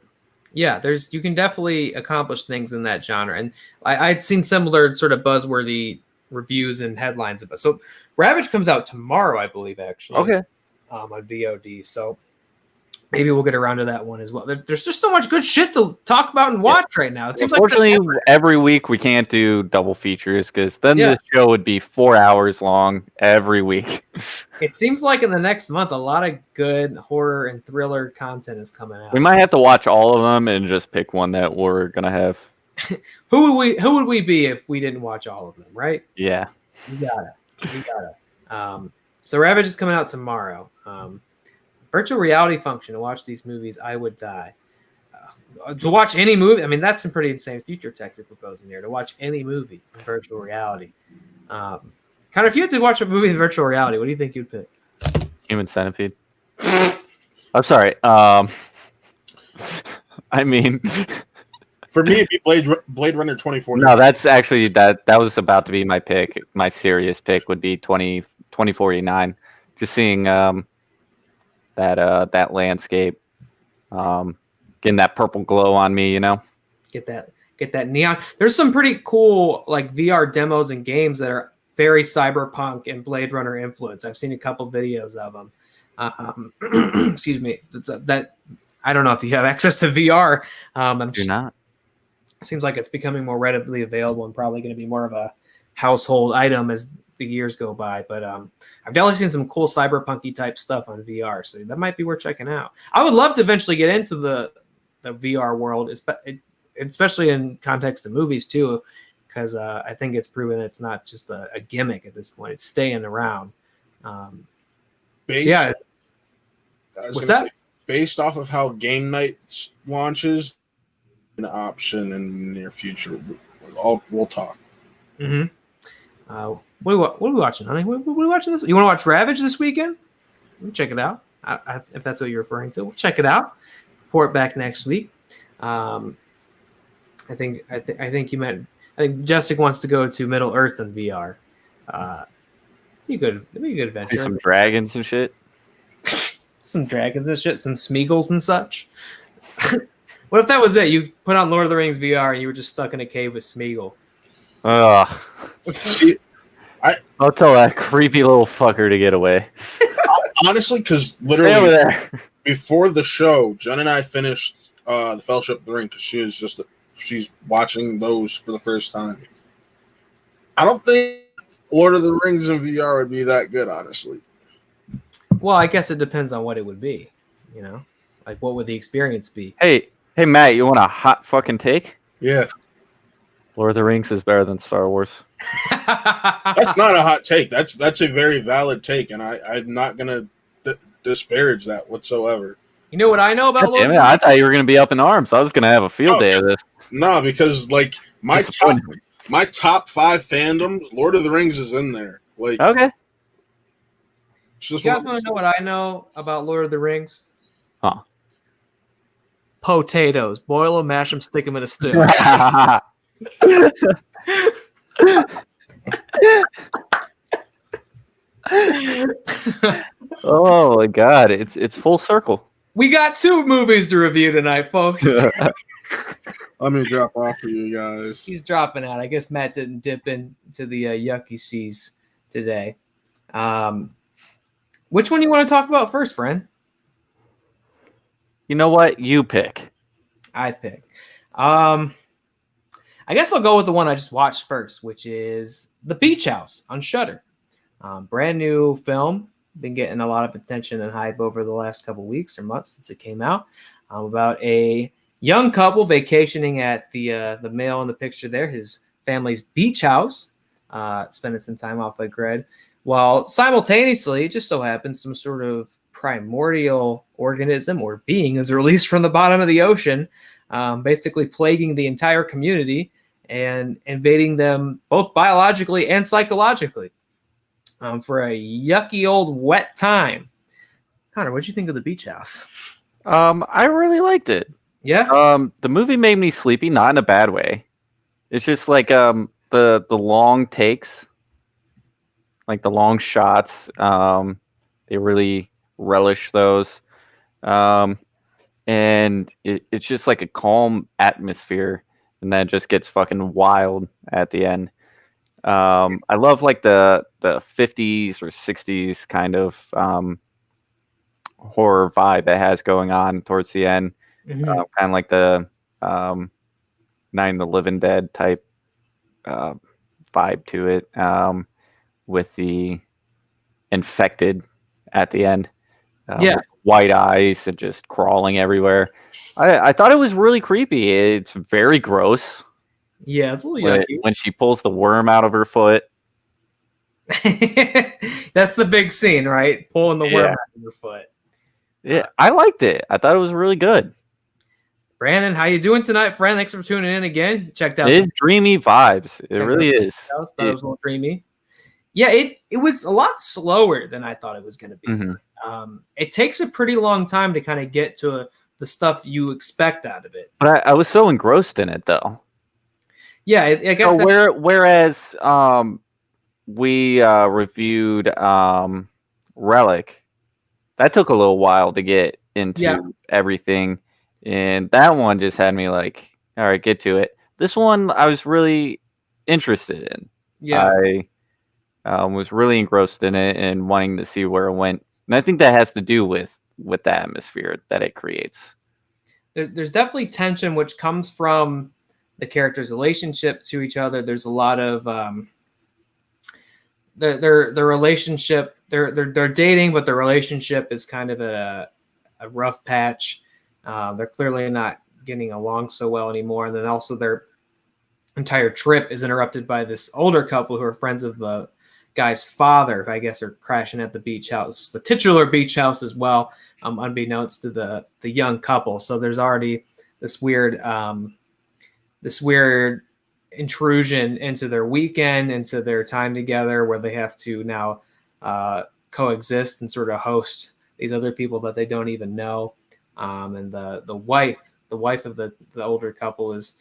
Yeah, you can definitely accomplish things in that genre, and I'd seen similar sort of buzzworthy reviews and headlines of it. So Ravage comes out tomorrow, I believe, actually, Okay. on VOD. So maybe we'll get around to that one as well. There's just so much good shit to talk about and watch right now. It seems Unfortunately, like every week we can't do double features because then Yeah. the show would be 4 hours long every week. it seems like in the next month a lot of good horror and thriller content is coming out. We might have to watch all of them and just pick one that we're gonna have. Who would we be if we didn't watch all of them, right? Yeah. We gotta. So Ravage is coming out tomorrow. Virtual reality function to watch these movies, I would die. To watch any movie, I mean, that's some pretty insane future tech you're proposing here. To watch any movie in virtual reality. Connor, if you had to watch a movie in virtual reality, what do you think you'd pick? Human Centipede. I'm sorry. I mean, For me, it'd be Blade Runner 2049. no, that's actually that was about to be my pick. My serious pick would be 2049. Just seeing that landscape, getting that purple glow on me, you know. Get that neon. There's some pretty cool like VR demos and games that are very cyberpunk and Blade Runner influence. I've seen a couple videos of them. Excuse me. That I don't know if you have access to VR. You're not. Seems like it's becoming more readily available and probably going to be more of a household item as the years go by. But I've definitely seen some cool cyberpunky type stuff on VR, so that might be worth checking out. I would love to eventually get into the VR world, especially in context of movies too, because I think it's proven that it's not just a gimmick at this point; it's staying around. Based, yeah, what's that? Based off of how Game Night launches, an option in the near future. We'll talk. Mm-hmm. What are we watching, honey? What are we watching this? You want to watch Ravage this weekend? We'll check it out. If that's what you're referring to, we'll check it out. Report back next week. I think you meant. I think Jessica wants to go to Middle Earth in VR. It'd be a good adventure. See some dragons and shit. Some dragons and shit. Some Smeagol's and such. What if that was it? You put on Lord of the Rings VR and you were just stuck in a cave with Smeagol. Ugh. I'll tell that creepy little fucker to get away. Honestly, because Stay over literally there. before the show, Jen and I finished the Fellowship of the Ring because she's watching those for the first time. I don't think Lord of the Rings in VR would be that good, honestly. Well, I guess it depends on what it would be. You know, like what would the experience be? Hey, Matt, you want a hot fucking take? Yeah. Lord of the Rings is better than Star Wars. That's not a hot take. That's a very valid take, and I'm not going to disparage that whatsoever. You know what I know about Lord of the Rings? I thought you were going to be up in arms. I was going to have a field day of this. No, because like my top 5 fandoms, Lord of the Rings is in there. Like, okay. You guys want to know what I know about Lord of the Rings? Huh. Potatoes. Boil them, mash them, stick them in a stew. Oh my god, it's full circle. We got 2 movies to review tonight, folks. Let me drop off for you guys. He's dropping out. I guess Matt didn't dip into the yucky seas today. Which one do you want to talk about first, friend? You know what? You pick. I pick. I guess I'll go with the one I just watched first, which is The Beach House on Shudder. Brand new film. Been getting a lot of attention and hype over the last couple weeks or months since it came out. About a young couple vacationing at the male in the picture there, his family's beach house, spending some time off the grid, while simultaneously, it just so happens, some sort of primordial organism or being is released from the bottom of the ocean, basically plaguing the entire community and invading them both biologically and psychologically for a yucky old wet time. Connor, what'd you think of The Beach House? I really liked it. Yeah. The movie made me sleepy, not in a bad way. It's just like the long takes, like the long shots. They really relish those. and it's just like a calm atmosphere, and then it just gets fucking wild at the end. I love like the 50s or 60s kind of horror vibe it has going on towards the end, Mhm. kind of like the um, Night of the Living Dead type uh, vibe to it, with the infected at the end, Yeah, with white eyes and just crawling everywhere. I thought it was really creepy. It's very gross yeah, it's a little when yucky. when she pulls the worm out of her foot. That's the big scene, right? Pulling the worm Yeah, out of your foot. yeah, I liked it. I thought it was really good. Brandon, how you doing tonight, friend? Thanks for tuning in again. Checked It out is dreamy vibes. It checked out really the is. house. Thought it was a little dreamy. Yeah, it was a lot slower than I thought it was going to be. Mhm. It takes a pretty long time to kind of get to the stuff you expect out of it. But I was so engrossed in it though. Yeah, I guess So that's whereas we reviewed Relic, that took a little while to get yeah, into everything, and that one just had me like, all right, get to it. This one I was really interested in. yeah. I was really engrossed in it and wanting to see where it went, and I think that has to do with the atmosphere that it creates. There's definitely tension which comes from the characters' relationship to each other. There's a lot of their relationship. They're dating, but their relationship is kind of a rough patch. They're clearly not getting along so well anymore, and then also their entire trip is interrupted by this older couple who are friends of the guy's father. I guess are crashing at the beach house, the titular beach house as well, unbeknownst to the young couple. So there's already this weird intrusion into their weekend, into their time together, where they have to now coexist and sort of host these other people that they don't even know. And the wife of the older couple is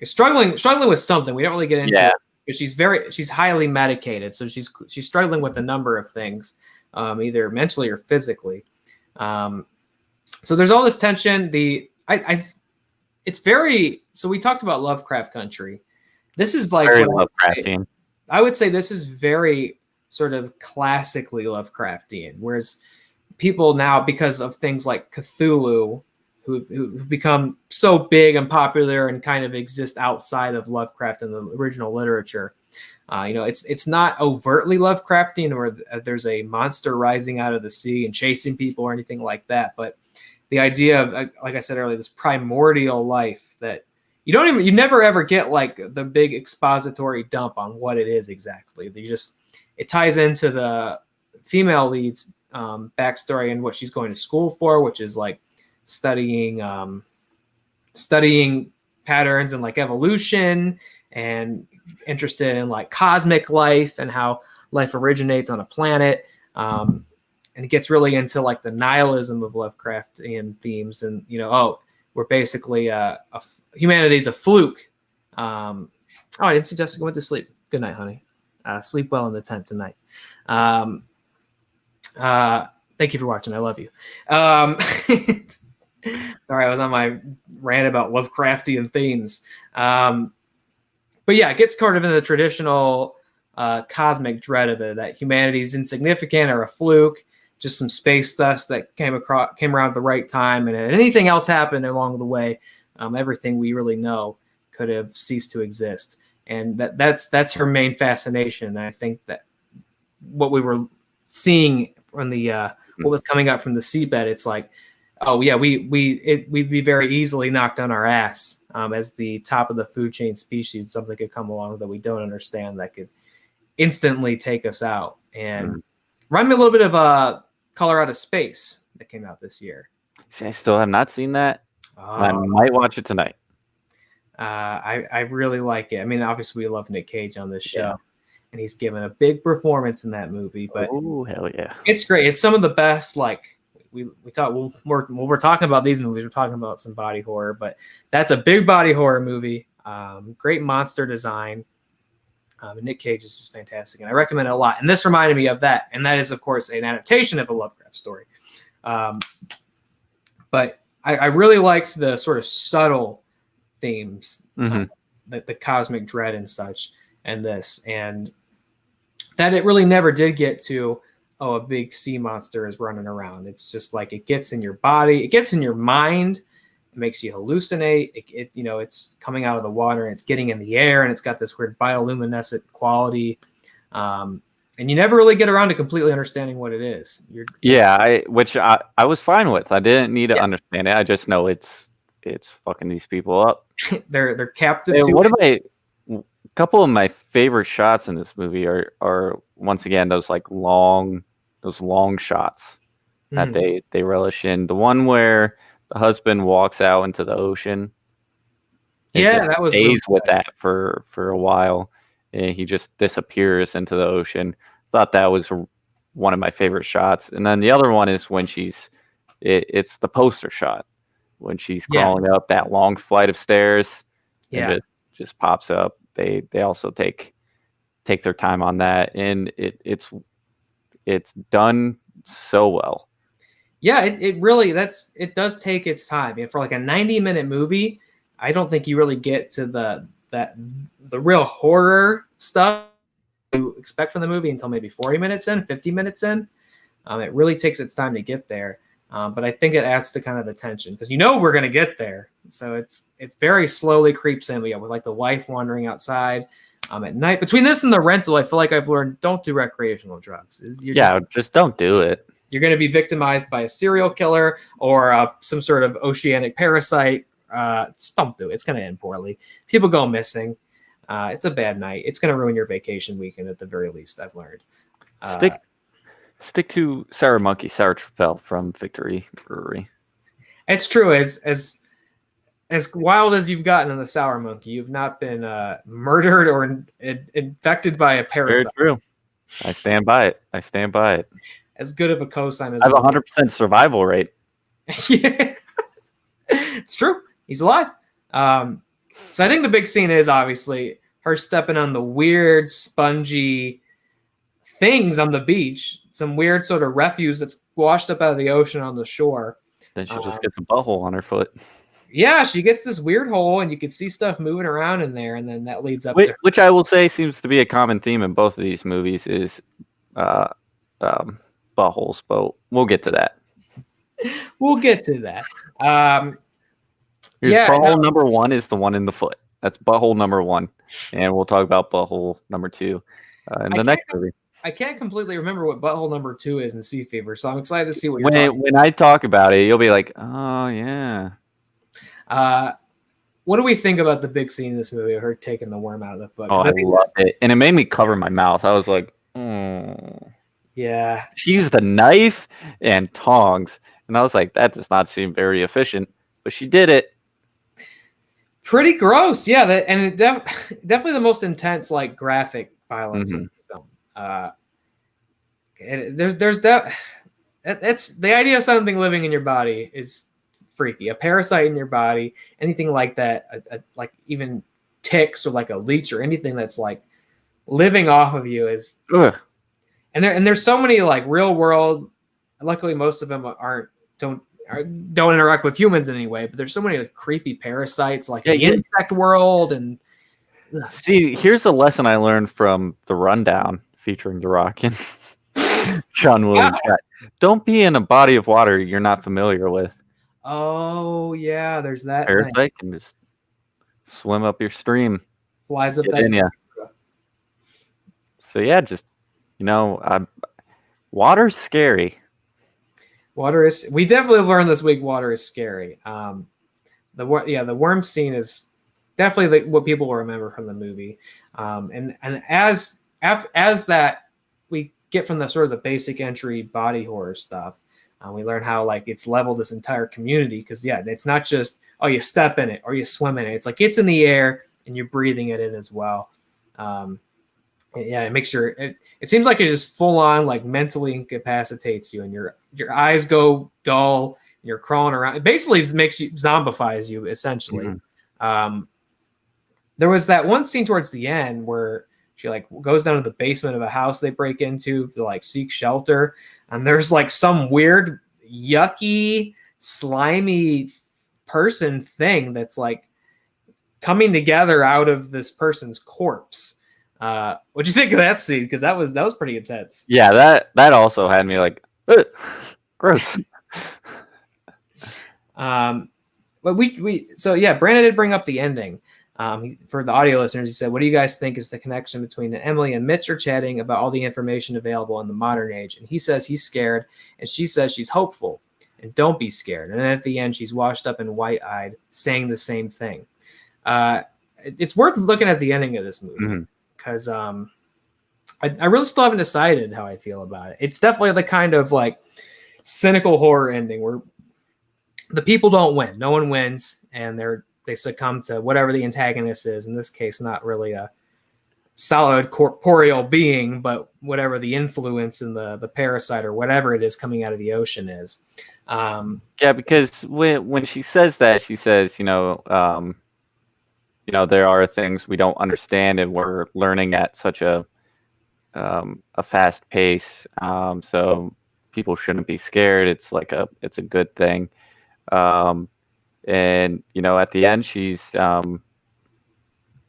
struggling with something. We don't really get into Yeah. it, but she's highly medicated, so she's struggling with a number of things, either mentally or physically. So there's all this tension. It's very, so we talked about Lovecraft Country. This is like Very what Lovecraftian. I would say this is very sort of classically Lovecraftian, whereas people now, because of things like Cthulhu, who've become so big and popular and kind of exist outside of Lovecraft and the original literature. It's not overtly Lovecraftian, where there's a monster rising out of the sea and chasing people or anything like that. But the idea of, like I said earlier, this primordial life that you never ever get like the big expository dump on what it is exactly. It ties into the female lead's backstory and what she's going to school for, which is like studying patterns and like evolution, and interested in like cosmic life and how life originates on a planet. And it gets really into like the nihilism of Lovecraftian themes, and we're basically humanity's a fluke. I didn't see Jessica went to sleep. Good night, honey. Sleep well in the tent tonight. Thank you for watching. I love you. Sorry, I was on my rant about Lovecraftian themes. But yeah, it gets kind of into the traditional cosmic dread of it, that humanity's insignificant or a fluke, just some space dust that came around at the right time, and anything else happened along the way, everything we really know could have ceased to exist. And that's her main fascination. And I think that what we were seeing from the what was coming up from the seabed, it's like, oh yeah, we'd be very easily knocked on our ass as the top of the food chain species. Something could come along that we don't understand that could instantly take us out. And remind me a little bit of Color Out of Space that came out this year. See, I still have not seen that. I might watch it tonight. I really like it. I mean, obviously we love Nick Cage on this show, and he's given a big performance in that movie. But oh hell yeah, it's great. It's some of the best. Like we talk when we're talking about these movies, we're talking about some body horror, but that's a big body horror movie. Great monster design. And Nick Cage is just fantastic, and I recommend it a lot. And this reminded me of that, and that is, of course, an adaptation of a Lovecraft story. But I really liked the sort of subtle themes, the cosmic dread and such, and this, and that it really never did get to, oh, a big sea monster is running around. It's just like it gets in your body, it gets in your mind, it makes you hallucinate. It's coming out of the water and it's getting in the air, and it's got this weird bioluminescent quality. And you never really get around to completely understanding what it is. Which I was fine with. I didn't need to understand it. I just know it's fucking these people up. they're captive. A couple of my favorite shots in this movie are once again those long shots that they relish in. The one where the husband walks out into the ocean. That was stays with that for a while, and he just disappears into the ocean. Thought that was one of my favorite shots. And then the other one is when it's the poster shot when she's crawling up that long flight of stairs. And it just pops up. They also take their time on that, and it's done so well. Yeah, it really it does take its time. And for like a 90-minute movie, I don't think you really get to the real horror stuff you expect from the movie until maybe 40 minutes in, 50 minutes in. It really takes its time to get there. But I think it adds to kind of the tension because we're going to get there. So it's very slowly creeps in. With like the wife wandering outside at night. Between this and The Rental, I feel like I've learned don't do recreational drugs. Just don't do it. You're going to be victimized by a serial killer or some sort of oceanic parasite. Just don't do it. It's going to end poorly. People go missing. It's a bad night. It's going to ruin your vacation weekend at the very least, I've learned. Stick to Sour Monkey, Sour Trapel from Victory Brewery. It's true. As wild as you've gotten on the Sour Monkey, you've not been murdered or infected by a parasite. Very true. I stand by it. As good of a cosign as I have 100% survival rate. Yeah, it's true. He's alive. So I think the big scene is obviously her stepping on the weird spongy things on the beach, some weird sort of refuse that's washed up out of the ocean on the shore. Then she just gets a butthole on her foot. Yeah, she gets this weird hole, and you can see stuff moving around in there, and then that leads up to which I will say seems to be a common theme in both of these movies is buttholes, but we'll get to that. We'll get to that. Butthole number one is the one in the foot. That's butthole number one, and we'll talk about butthole number two in the next movie. I can't completely remember what butthole number 2 is in Sea Fever, so I'm excited to see what when I talk about it, you'll be like, oh yeah. What do we think about the big scene in this movie of her taking the worm out of the foot? Oh, I loved it, and it made me cover my mouth. I was like, oh. Yeah. She used the knife and tongs, and I was like, that does not seem very efficient, but she did it. Pretty gross, yeah. Definitely the most intense, like graphic violence in this film. There's that. It's the idea of something living in your body is freaky. A parasite in your body, anything like that, like even ticks or like a leech or anything that's like living off of you is. Ugh. And there's so many like real world. Luckily, most of them don't interact with humans in any way. But there's so many like, creepy parasites like in the insect world. And see, here's a lesson I learned from The Rundown featuring The Rock and John Williams. Yeah. Don't be in a body of water you're not familiar with. Oh yeah, there's that. Parasite can just swim up your stream. Flies up in you. So yeah, just water's scary. We definitely learned this week water is scary. The worm scene is definitely what people will remember from the movie. And as that we get from the sort of the basic entry body horror stuff, we learn how like it's leveled this entire community because it's not just you step in it or you swim in it. It's like it's in the air and you're breathing it in as well. It makes it seems like it just full on like mentally incapacitates you and your eyes go dull. And you're crawling around. It basically zombifies you essentially. Mm-hmm. There was that one scene towards the end where she like goes down to the basement of a house they break into to like seek shelter. And there's like some weird yucky slimy person thing that's like coming together out of this person's corpse. What'd you think of that scene? Because that was pretty intense. Yeah, that also had me like, ugh, gross. But Brandon did bring up the ending. For the audio listeners, he said, "What do you guys think is the connection between Emily and Mitch are chatting about all the information available in the modern age?" And he says he's scared, and she says she's hopeful, and don't be scared. And then at the end, she's washed up and white-eyed, saying the same thing. It's worth looking at the ending of this movie because I really still haven't decided how I feel about it. It's definitely the kind of like cynical horror ending where the people don't win. No one wins, and they succumb to whatever the antagonist is. In this case, not really a solid corporeal being, but whatever the influence in the parasite or whatever it is coming out of the ocean is. Yeah, because when she says that, she says, there are things we don't understand, and we're learning at such a fast pace. So people shouldn't be scared. It's a good thing. And at the end, she's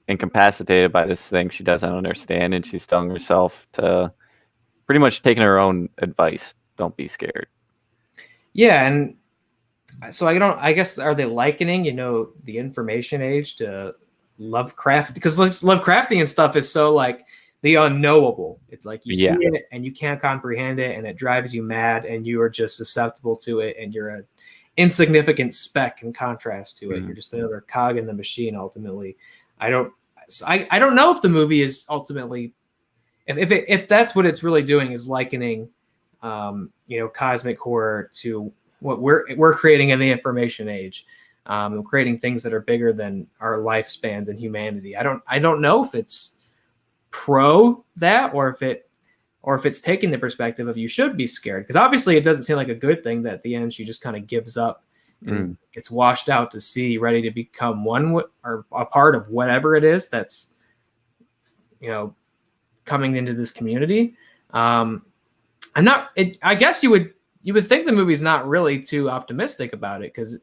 incapacitated by this thing she doesn't understand, and she's telling herself to pretty much taking her own advice. Don't be scared. Yeah, and so I guess, are they likening, the information age to Lovecraft? Because Lovecraftian stuff is so like the unknowable. It's like you see it and you can't comprehend it, and it drives you mad, and you are just susceptible to it, and you're an insignificant speck in contrast to it. You're just another cog in the machine. Ultimately, I don't know if the movie is ultimately, if that's what it's really doing, is likening cosmic horror to what we're creating in the information age. We're creating things that are bigger than our lifespans and humanity. I don't know if it's pro that, or if it's taking the perspective of you should be scared, because obviously it doesn't seem like a good thing that at the end she just kind of gives up and gets washed out to sea, ready to become one or a part of whatever it is that's coming into this community. I guess you would think the movie's not really too optimistic about it, because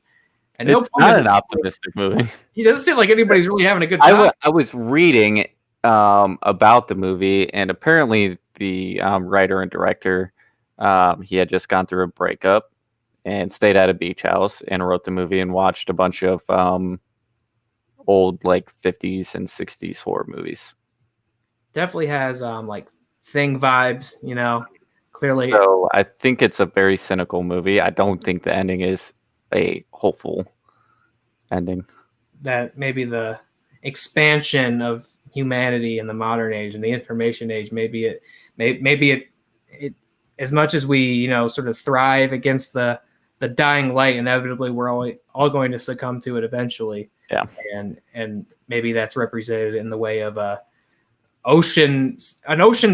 it's not an optimistic movie. It doesn't seem like anybody's really having a good time. I was reading about the movie, and apparently the writer and director, he had just gone through a breakup and stayed at a beach house and wrote the movie and watched a bunch of old like 50s and 60s horror movies. Definitely has like Thing vibes, clearly. So I think it's a very cynical movie. I don't think the ending is a hopeful ending. That maybe the expansion of humanity in the modern age and the information age, maybe it as much as we sort of thrive against the dying light, inevitably we're all going to succumb to it eventually. Yeah. And maybe that's represented in the way of an ocean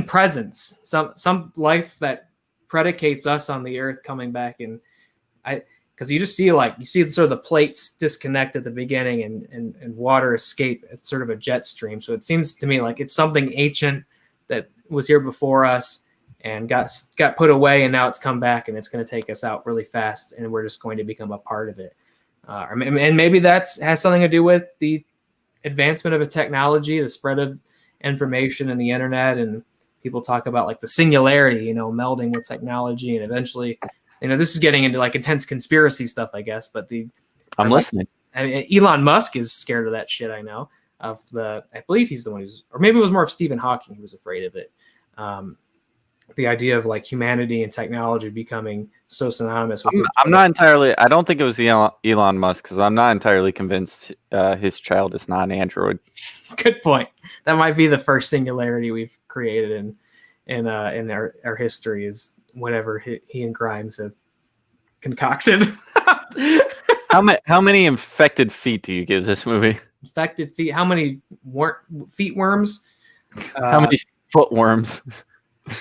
presence, some life that predicates us on the earth coming back. And because you see sort of the plates disconnect at the beginning and water escape at sort of a jet stream. So it seems to me like it's something ancient that was here before us and got put away, and now it's come back, and it's going to take us out really fast, and we're just going to become a part of it. And maybe that has something to do with the advancement of a technology, the spread of information and the internet, and people talk about like the singularity, melding with technology, and eventually, this is getting into like intense conspiracy stuff, I guess. But I'm listening. I mean, Elon Musk is scared of that shit. I know I believe he's the one or maybe it was more of Stephen Hawking who was afraid of it. The idea of like humanity and technology becoming so synonymous with I'm not entirely, I don't think it was Elon Musk, because I'm not entirely convinced his child is not an android. Good point. That might be the first singularity we've created in our history, is whatever he and Grimes have concocted. How many infected feet do you give this movie? Infected feet? How many feet worms? How many foot worms?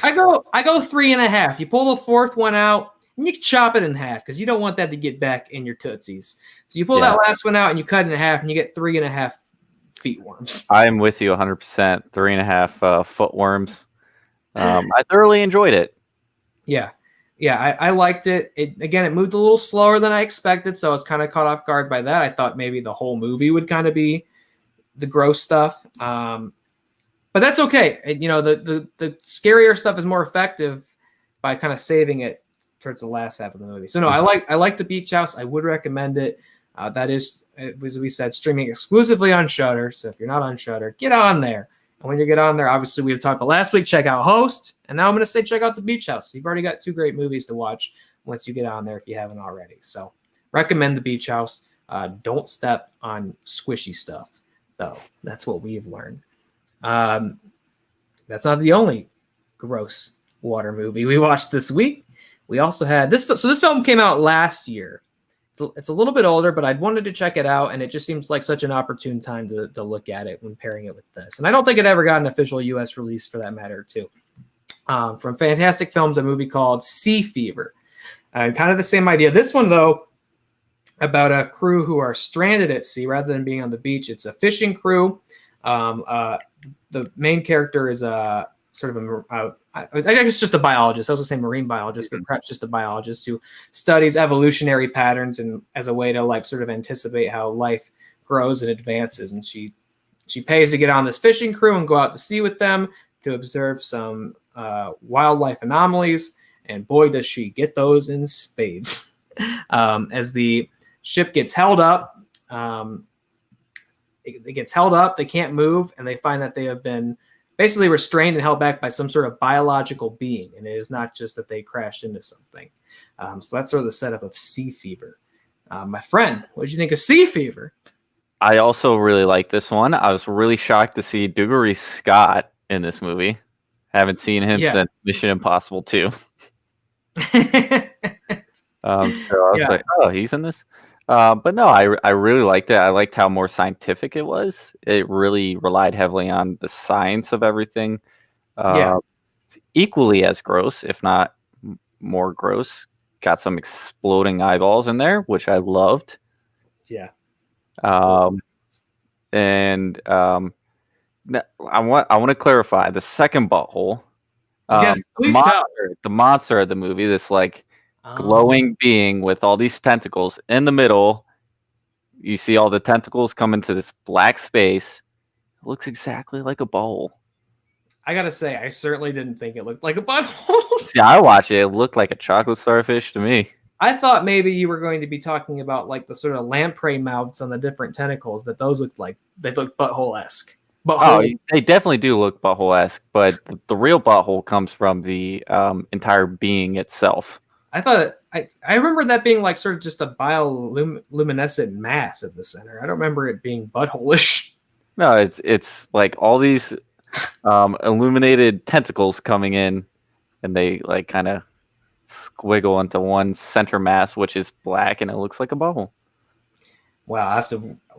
I go 3.5. You pull the fourth one out and you chop it in half, because you don't want that to get back in your tootsies. So you pull that last one out and you cut it in half, and you get 3.5 feet worms. I'm with you 100%. 3.5 foot worms. I thoroughly enjoyed it. Yeah. yeah, I liked it. It moved a little slower than I expected, so I was kind of caught off guard by that. I thought maybe the whole movie would kind of be the gross stuff. But that's okay. The scarier stuff is more effective by kind of saving it towards the last half of the movie. So no, I like the Beach House. I would recommend it. That is, as we said, streaming exclusively on Shudder. So if you're not on Shudder, get on there. And when you get on there, obviously we talked about last week, check out Host. And now I'm going to say check out the Beach House. You've already got 2 great movies to watch once you get on there if you haven't already. So recommend the Beach House. Don't step on squishy stuff, though. That's what we've learned. That's not the only gross water movie we watched this week. We also had this. So this film came out last year. It's a little bit older, but I'd wanted to check it out, and it just seems like such an opportune time to look at it when pairing it with this. And I don't think it ever got an official U.S. release for that matter, too. From Fantastic Films, a movie called Sea Fever. Kind of the same idea. This one, though, about a crew who are stranded at sea rather than being on the beach. It's a fishing crew. The main character is a sort of I guess just a biologist. I was going to say marine biologist, but perhaps just a biologist who studies evolutionary patterns and as a way to like sort of anticipate how life grows and advances. And she pays to get on this fishing crew and go out to sea with them to observe some wildlife anomalies. And boy, does she get those in spades. As the ship gets held up, it gets held up, they can't move, and they find that they have been basically restrained and held back by some sort of biological being. And it is not just that they crashed into something. So that's sort of the setup of Sea Fever. My friend, what did you think of Sea Fever? I also really like this one. I was really shocked to see Reely Scott in this movie. Haven't seen him since Mission Impossible 2. So I was like, oh, he's in this? But no, I really liked it. I liked how more scientific it was. It really relied heavily on the science of everything. It's equally as gross, if not more gross. Got some exploding eyeballs in there, which I loved. Yeah. I want to clarify the second butthole. Yes, please stop. The monster of the movie, this like glowing being with all these tentacles in the middle. You see all the tentacles come into this black space. It looks exactly like a bowl. I gotta say, I certainly didn't think it looked like a butthole. See, I watch it. It looked like a chocolate starfish to me. I thought maybe you were going to be talking about like the sort of lamprey mouths on the different tentacles, that those looked like they looked butthole-esque. Oh, they definitely do look butthole-esque, but the real butthole comes from the entire being itself. I thought I remember that being like sort of just a bioluminescent mass at the center. I don't remember it being butthole-ish. No, it's like all these illuminated tentacles coming in, and they like kind of squiggle into one center mass, which is black, and it looks like a bubble. Wow, I'll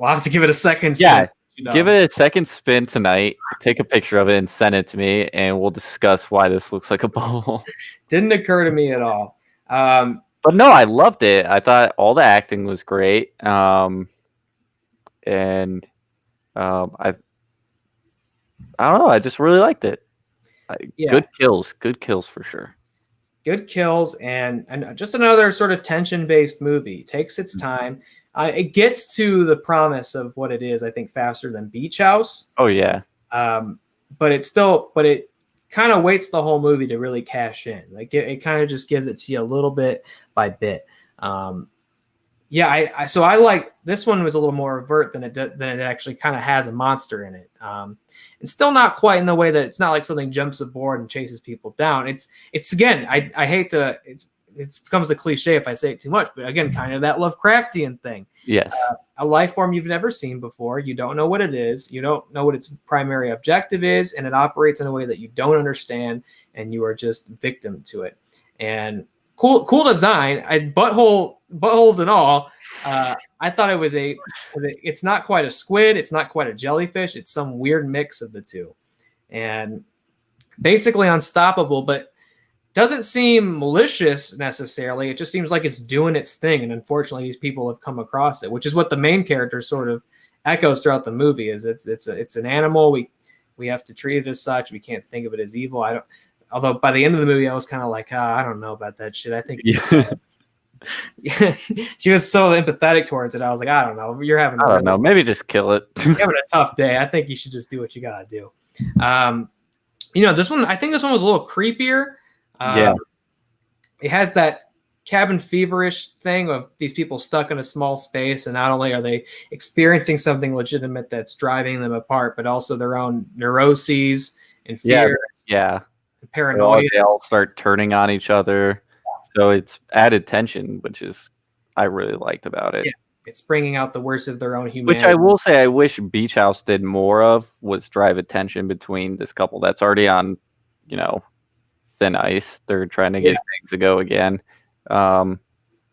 have to give it a second spin. Yeah, give it a second spin tonight. Take a picture of it and send it to me, and we'll discuss why this looks like a bubble. Didn't occur to me at all. But no, I loved it. I thought all the acting was great. I don't know. I just really liked it. Good kills for sure. Good kills and just another sort of tension-based movie. It takes its time. It gets to the promise of what it is, I think, faster than Beach House. Oh yeah. But it kind of waits the whole movie to really cash in. Like it kind of just gives it to you a little bit by bit. So I like this one. Was a little more overt than it actually kind of has a monster in it. It's still not quite in the way that it's not like something jumps aboard and chases people down. It's again, I hate to, it becomes a cliche if I say it too much, but again, kind of that Lovecraftian thing. Yes. A life form you've never seen before. You don't know what it is. You don't know what its primary objective is, and it operates in a way that you don't understand, and you are just victim to it. And cool design. Buttholes and all. I thought it was it's not quite a squid. It's not quite a jellyfish. It's some weird mix of the two, and basically unstoppable, but doesn't seem malicious necessarily. It just seems like it's doing its thing. And unfortunately, these people have come across it, which is what the main character sort of echoes throughout the movie. Is it's an animal. We have to treat it as such. We can't think of it as evil. although by the end of the movie, I was kind of like, I don't know about that shit. I think she was so empathetic towards it. I was like, I don't know. You're having I don't know. Maybe just kill it. you're having a tough day. I think you should just do what you gotta do. This one, I think this one was a little creepier. Yeah. It has that cabin feverish thing of these people stuck in a small space, and not only are they experiencing something legitimate that's driving them apart, but also their own neuroses and fears, and paranoia. They all start turning on each other, so it's added tension, which is I really liked about it. Yeah, it's bringing out the worst of their own humanity. Which I will say, I wish Beach House did more of, was drive a tension between this couple that's already on, thin ice. They're trying to get things to go again. And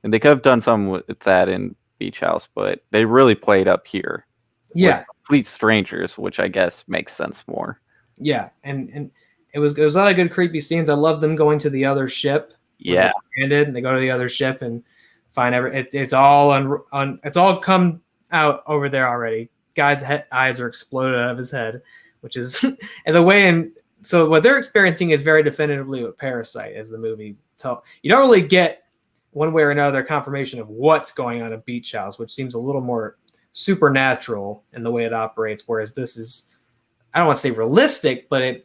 they could have done something with that in Beach House, but they really played up here. Yeah. Complete strangers, which I guess makes sense more. Yeah. And it was a lot of good creepy scenes. I love them going to the other ship. Yeah. And they go to the other ship and find it's all it's all come out over there already. Guy's eyes are exploded out of his head, which is and the way so what they're experiencing is very definitively what Parasite, as the movie tell. You don't really get one way or another confirmation of what's going on in Beach House, which seems a little more supernatural in the way it operates, whereas this is, I don't want to say realistic, but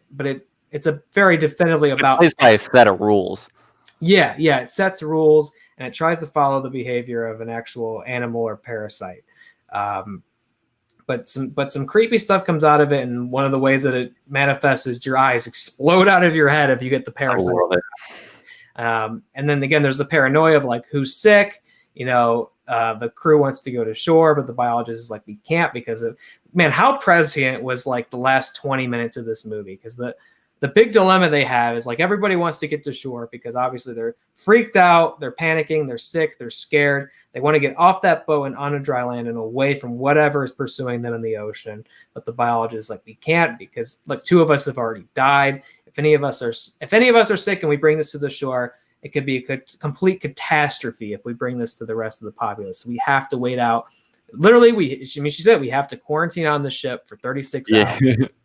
it's a very definitively about. It plays by a set of rules. Yeah, it sets rules and it tries to follow the behavior of an actual animal or parasite. But some creepy stuff comes out of it, and one of the ways that it manifests is your eyes explode out of your head if you get the parasite. And then again, there's the paranoia of like who's sick. The crew wants to go to shore, but the biologist is like, we can't because of how prescient was like the last 20 minutes of this movie, because the big dilemma they have is like everybody wants to get to shore because obviously they're freaked out, they're panicking, they're sick, they're scared. They want to get off that boat and onto dry land and away from whatever is pursuing them in the ocean. But the biologist is like, we can't because like 2 of us have already died. If any of us are sick and we bring this to the shore, it could be a complete catastrophe if we bring this to the rest of the populace. So we have to wait out. Literally, she said we have to quarantine on the ship for 36 hours.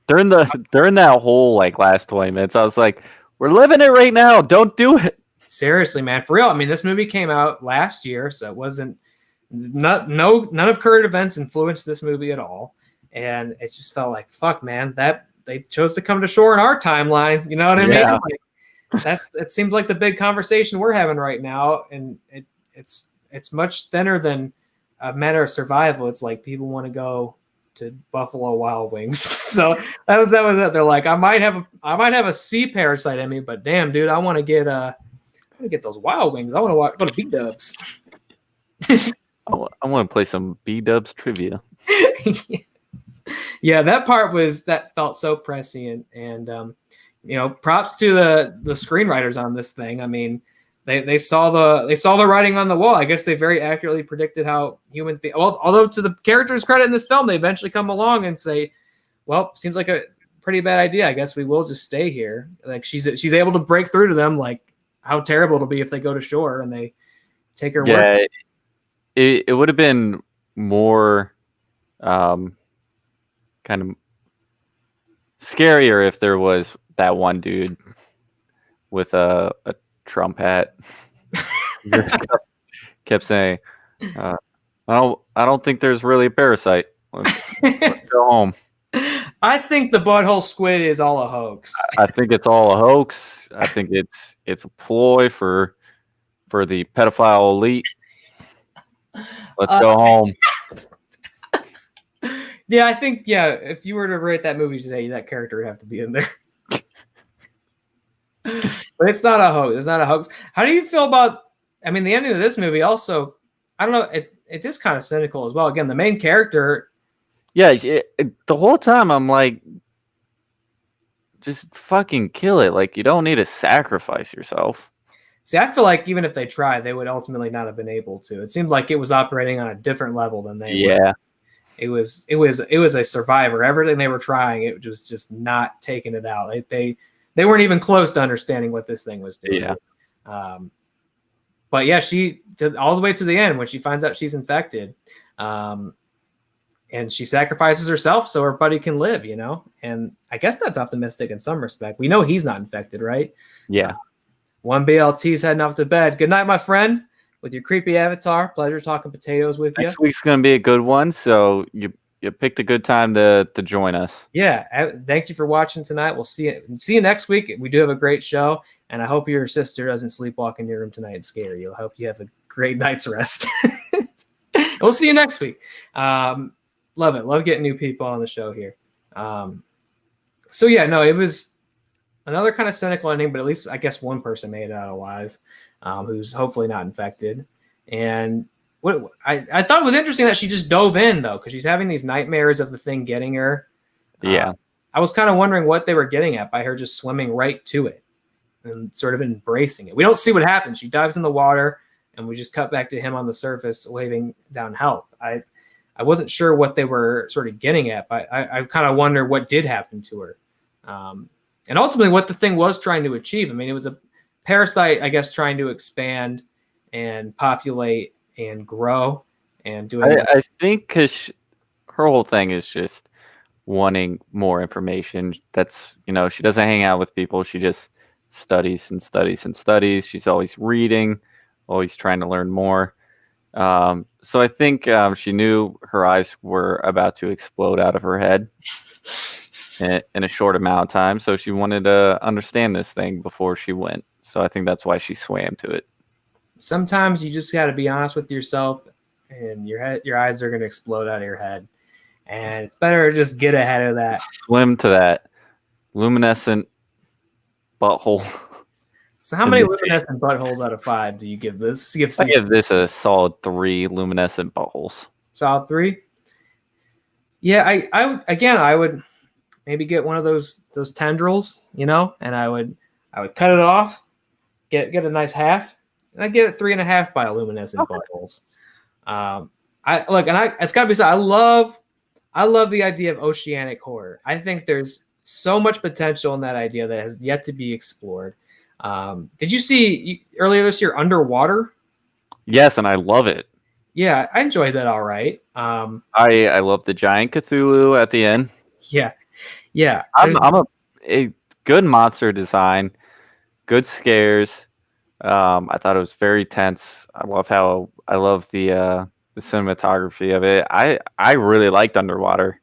During that whole like last 20 minutes, I was like, we're living it right now. Don't do it. Seriously, man, for real. I mean, this movie came out last year, so it wasn't none of current events influenced this movie at all. And it just felt like, fuck, man, that they chose to come to shore in our timeline. You know what I mean? Like, it seems like the big conversation we're having right now, and it's much thinner than a matter of survival. It's like people want to go to Buffalo Wild Wings. So that was it. They're like, I might have a sea parasite in me, but damn, dude, I want to get those Wild Wings. I want to go to B-Dubs. I want to play some B-Dubs trivia. Yeah, that felt so prescient, and props to the screenwriters on this thing. I mean, they saw the writing on the wall. I guess they very accurately predicted how humans be. Well, although to the characters' credit in this film, they eventually come along and say, "Well, seems like a pretty bad idea. I guess we will just stay here." Like she's able to break through to them, like how terrible it'll be if they go to shore and they take her. Yeah, it would have been more kind of scarier if there was that one dude with a Trump hat. kept saying, I don't think there's really a parasite. Let's go home. I think the butthole squid is all a hoax. I think it's all a hoax. I think it's a ploy for the pedophile elite. Let's go home. Yeah, I think, if you were to rate that movie today, that character would have to be in there. But it's not a hoax. It's not a hoax. How do you feel about, the ending of this movie also, I don't know, it is kind of cynical as well. Again, the main character. Yeah, the whole time I'm like, just fucking kill it. Like, you don't need to sacrifice yourself. See, I feel like even if they tried, they would ultimately not have been able to. It seemed like it was operating on a different level than they were. It was a survivor. Everything they were trying, it was just not taking it out. They weren't even close to understanding what this thing was doing. Yeah. But yeah, all the way to the end when she finds out she's infected. and she sacrifices herself so her buddy can live, you know? And I guess that's optimistic in some respect. We know he's not infected, right? Yeah. One BLT's heading off to bed. Good night, my friend, with your creepy avatar. Pleasure talking potatoes with you. Next week's going to be a good one, so you picked a good time to join us. Yeah, thank you for watching tonight. We'll see you next week. We do have a great show, and I hope your sister doesn't sleepwalk in your room tonight and scare you. I hope you have a great night's rest. We'll see you next week. Love it. Love getting new people on the show here. So yeah, no, it was another kind of cynical ending, but at least I guess one person made it out alive, who's hopefully not infected. And what I thought it was interesting that she just dove in though, because she's having these nightmares of the thing getting her. Yeah. I was kind of wondering what they were getting at by her just swimming right to it and sort of embracing it. We don't see what happens. She dives in the water, and we just cut back to him on the surface waving down help. I wasn't sure what they were sort of getting at, but I kind of wonder what did happen to her. And ultimately what the thing was trying to achieve. I mean, it was a parasite, I guess, trying to expand and populate and grow and doing I think because her whole thing is just wanting more information. That's, she doesn't hang out with people. She just studies and studies and studies. She's always reading, always trying to learn more. So I think she knew her eyes were about to explode out of her head in a short amount of time. So she wanted to understand this thing before she went. So I think that's why she swam to it. Sometimes you just got to be honest with yourself, and your eyes are going to explode out of your head. And it's better to just get ahead of that. Swim to that luminescent butthole. So how many luminescent buttholes out of 5 do you give this? I give this a solid 3 luminescent buttholes. Solid 3? Yeah, I would maybe get one of those tendrils, and I would cut it off, get a nice half, and I'd give it 3.5 bioluminescent buttholes. It's gotta be said, I love the idea of oceanic horror. I think there's so much potential in that idea that has yet to be explored. Did you see earlier this year Underwater? Yes, and I love it. Yeah, I enjoyed that all right. I love the giant Cthulhu at the end. Yeah. I'm a good monster design, good scares. I thought it was very tense. I love the cinematography of it. I really liked Underwater.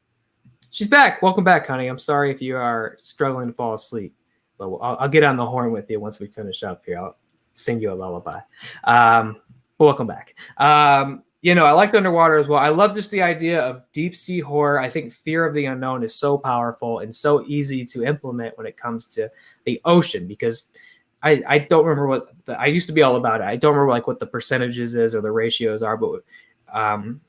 She's back. Welcome back, honey. I'm sorry if you are struggling to fall asleep, but I'll get on the horn with you once we finish up here. I'll sing you a lullaby. Welcome back. I liked Underwater as well. I love just the idea of deep sea horror. I think fear of the unknown is so powerful and so easy to implement when it comes to the ocean, because I don't remember I used to be all about it. I don't remember what the percentages is or the ratios are, but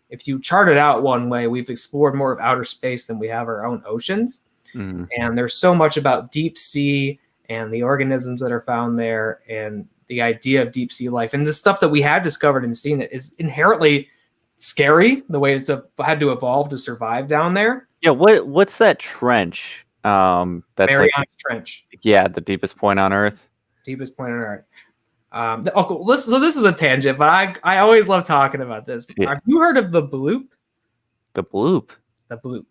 if you chart it out one way, we've explored more of outer space than we have our own oceans. Mm-hmm. And there's so much about deep sea and the organisms that are found there and the idea of deep sea life. And the stuff that we have discovered and seen that is inherently scary, the way it's had to evolve to survive down there. Yeah, what's that trench? That's Mariana Trench. Yeah, the deepest point on Earth. Deepest point on Earth. So this is a tangent, but I always love talking about this. Yeah. Have you heard of the bloop? The bloop? The bloop.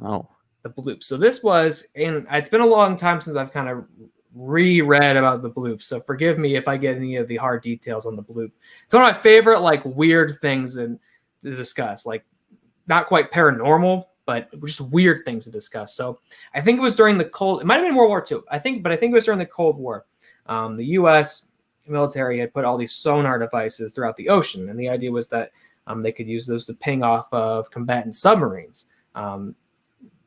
Oh. The bloop. So this was, and it's been a long time since I've kind of reread about the bloop. So forgive me if I get any of the hard details on the bloop. It's one of my favorite, weird things to discuss. Not quite paranormal, but just weird things to discuss. So I think it was during it might have been World War II. I think it was during the Cold War. The U.S. military had put all these sonar devices throughout the ocean, and the idea was that they could use those to ping off of combatant submarines,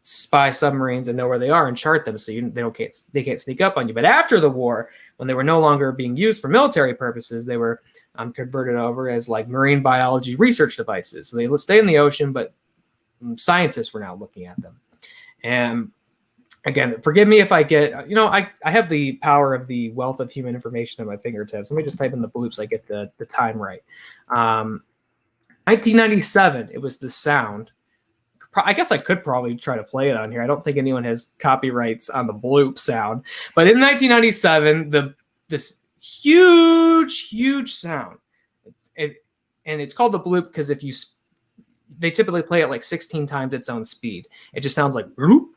spy submarines, and know where they are and chart them, so they can't sneak up on you. But after the war, when they were no longer being used for military purposes, they were converted over as marine biology research devices. So they stay in the ocean, but scientists were now looking at them. And again, forgive me if I get, I have the power of the wealth of human information at my fingertips. Let me just type in the bloops. I get the time right. 1997, it was the sound. I guess I could probably try to play it on here. I don't think anyone has copyrights on the bloop sound. But in 1997, this huge sound. And it's called the bloop because if they typically play it like 16 times its own speed. It just sounds like bloop.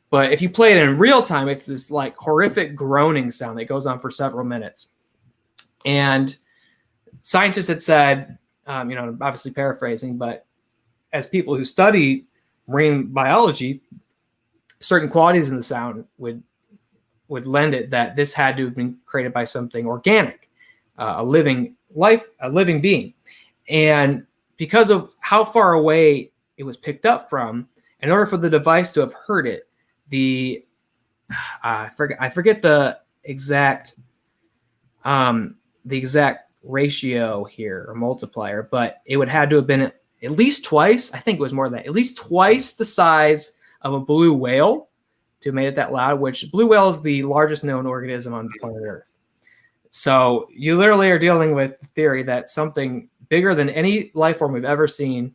But if you play it in real time, it's this like horrific groaning sound that goes on for several minutes. And scientists had said, obviously paraphrasing, but as people who study marine biology, certain qualities in the sound would lend it that this had to have been created by something organic, a living being. And because of how far away it was picked up from, in order for the device to have heard it, I forget the exact ratio here or multiplier, but it would have to have been at least twice. I think it was more than that, at least twice the size of a blue whale to have made it that loud, which blue whale is the largest known organism on planet Earth. So you literally are dealing with the theory that something bigger than any life form we've ever seen.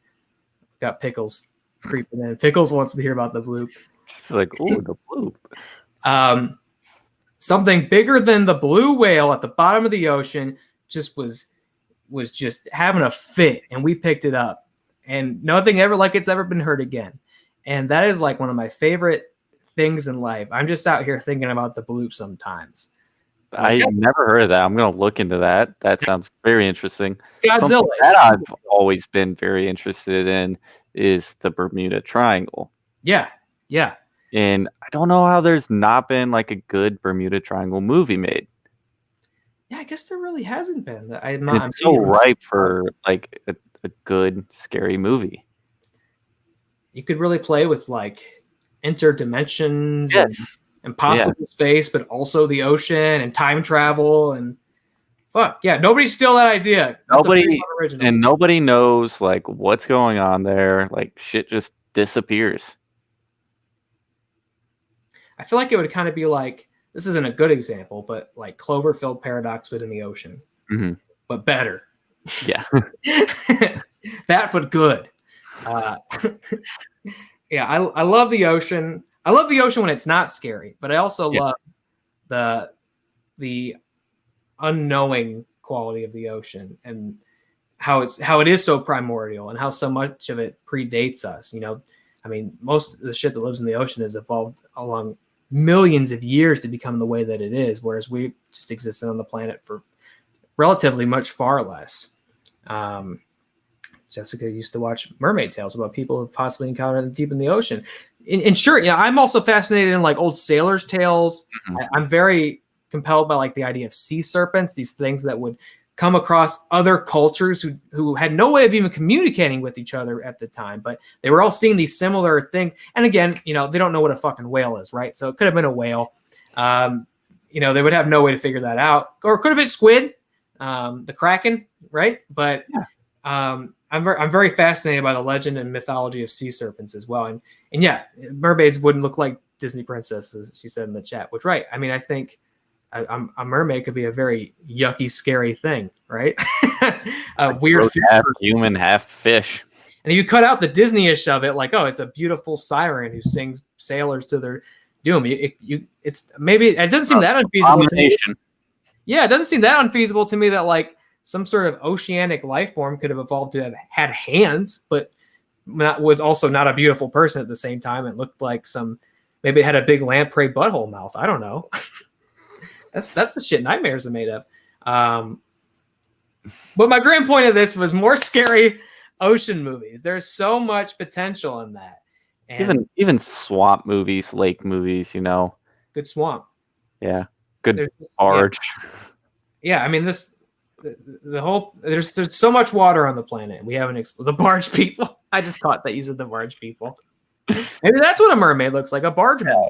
Got Pickles creeping in. Pickles wants to hear about the bloop. It's like, ooh, the bloop. Something bigger than the blue whale at the bottom of the ocean just was just having a fit, and we picked it up, and nothing ever like it's ever been heard again. And that is like one of my favorite things in life. I'm just out here thinking about the bloop sometimes. I never heard of that. I'm going to look into that. That sounds very interesting. It's Godzilla. Something that I've always been very interested in is the Bermuda Triangle. Yeah. And I don't know how there's not been like a good Bermuda Triangle movie made. Yeah, I guess there really hasn't been. It's so ripe for like a good scary movie. You could really play with like interdimensions and possible space, but also the ocean and time travel and fuck yeah. Nobody steal that idea. Nobody knows like what's going on there. Like shit just disappears. I feel like it would kind of be like, this isn't a good example, but like Cloverfield Paradox, but in the ocean, but better. Yeah. That, but good. Yeah, I love the ocean. I love the ocean when it's not scary, but I also love the unknowing quality of the ocean and how it is so primordial and how so much of it predates us. I mean, most of the shit that lives in the ocean has evolved along millions of years to become the way that it is, whereas we just existed on the planet for relatively much far less. Jessica used to watch mermaid tales about people who've possibly encountered them deep in the ocean. And sure, I'm also fascinated in like old sailors' tales. I'm very compelled by like the idea of sea serpents, these things that would come across other cultures who had no way of even communicating with each other at the time, but they were all seeing these similar things. And again, they don't know what a fucking whale is, right? So it could have been a whale. They would have no way to figure that out. Or it could have been squid, the Kraken, right? But I'm very fascinated by the legend and mythology of sea serpents as well. And yeah, mermaids wouldn't look like Disney princesses, she said in the chat, which, right. I mean, I think a mermaid could be a very yucky, scary thing, right? A weird half human, half fish. And you cut out the Disney-ish of it, like, oh, it's a beautiful siren who sings sailors to their doom. It's maybe it doesn't seem that unfeasible to me. Yeah, it doesn't seem that unfeasible to me that like some sort of oceanic life form could have evolved to have had hands, but was also not a beautiful person at the same time. It looked like maybe it had a big lamprey butthole mouth. I don't know. That's the shit nightmares are made of. But my grand point of this was more scary ocean movies. There's so much potential in that. And even swamp movies, lake movies, good swamp. Yeah. Good barge. Yeah, I mean the whole there's so much water on the planet. We haven't explored the barge people. I just caught that you said the barge people. Maybe that's what a mermaid looks like, a barge woman.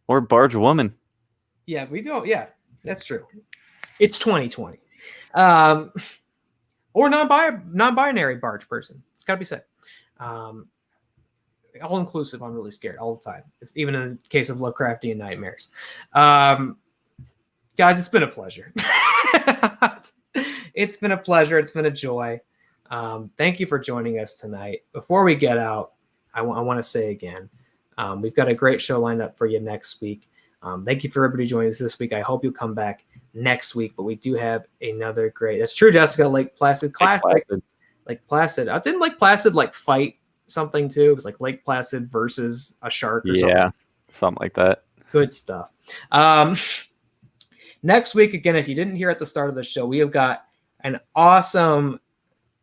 Or barge woman. Yeah, we don't. Yeah, that's true. It's 2020. Or non-binary barge person. It's got to be said. All inclusive. I'm really scared all the time. It's even in the case of Lovecraftian nightmares. Guys, it's been a pleasure. It's been a pleasure. It's been a joy. Thank you for joining us tonight. Before we get out, I want to say again, we've got a great show lined up for you next week. Thank you for everybody joining us this week. I hope you'll come back next week, but we do have another great. That's true, Jessica. Lake Placid classic. Lake Placid. I didn't Lake Placid like fight something too. It was like Lake Placid versus a shark or something. Yeah, something like that. Good stuff. Next week, again, if you didn't hear at the start of the show, we have got an awesome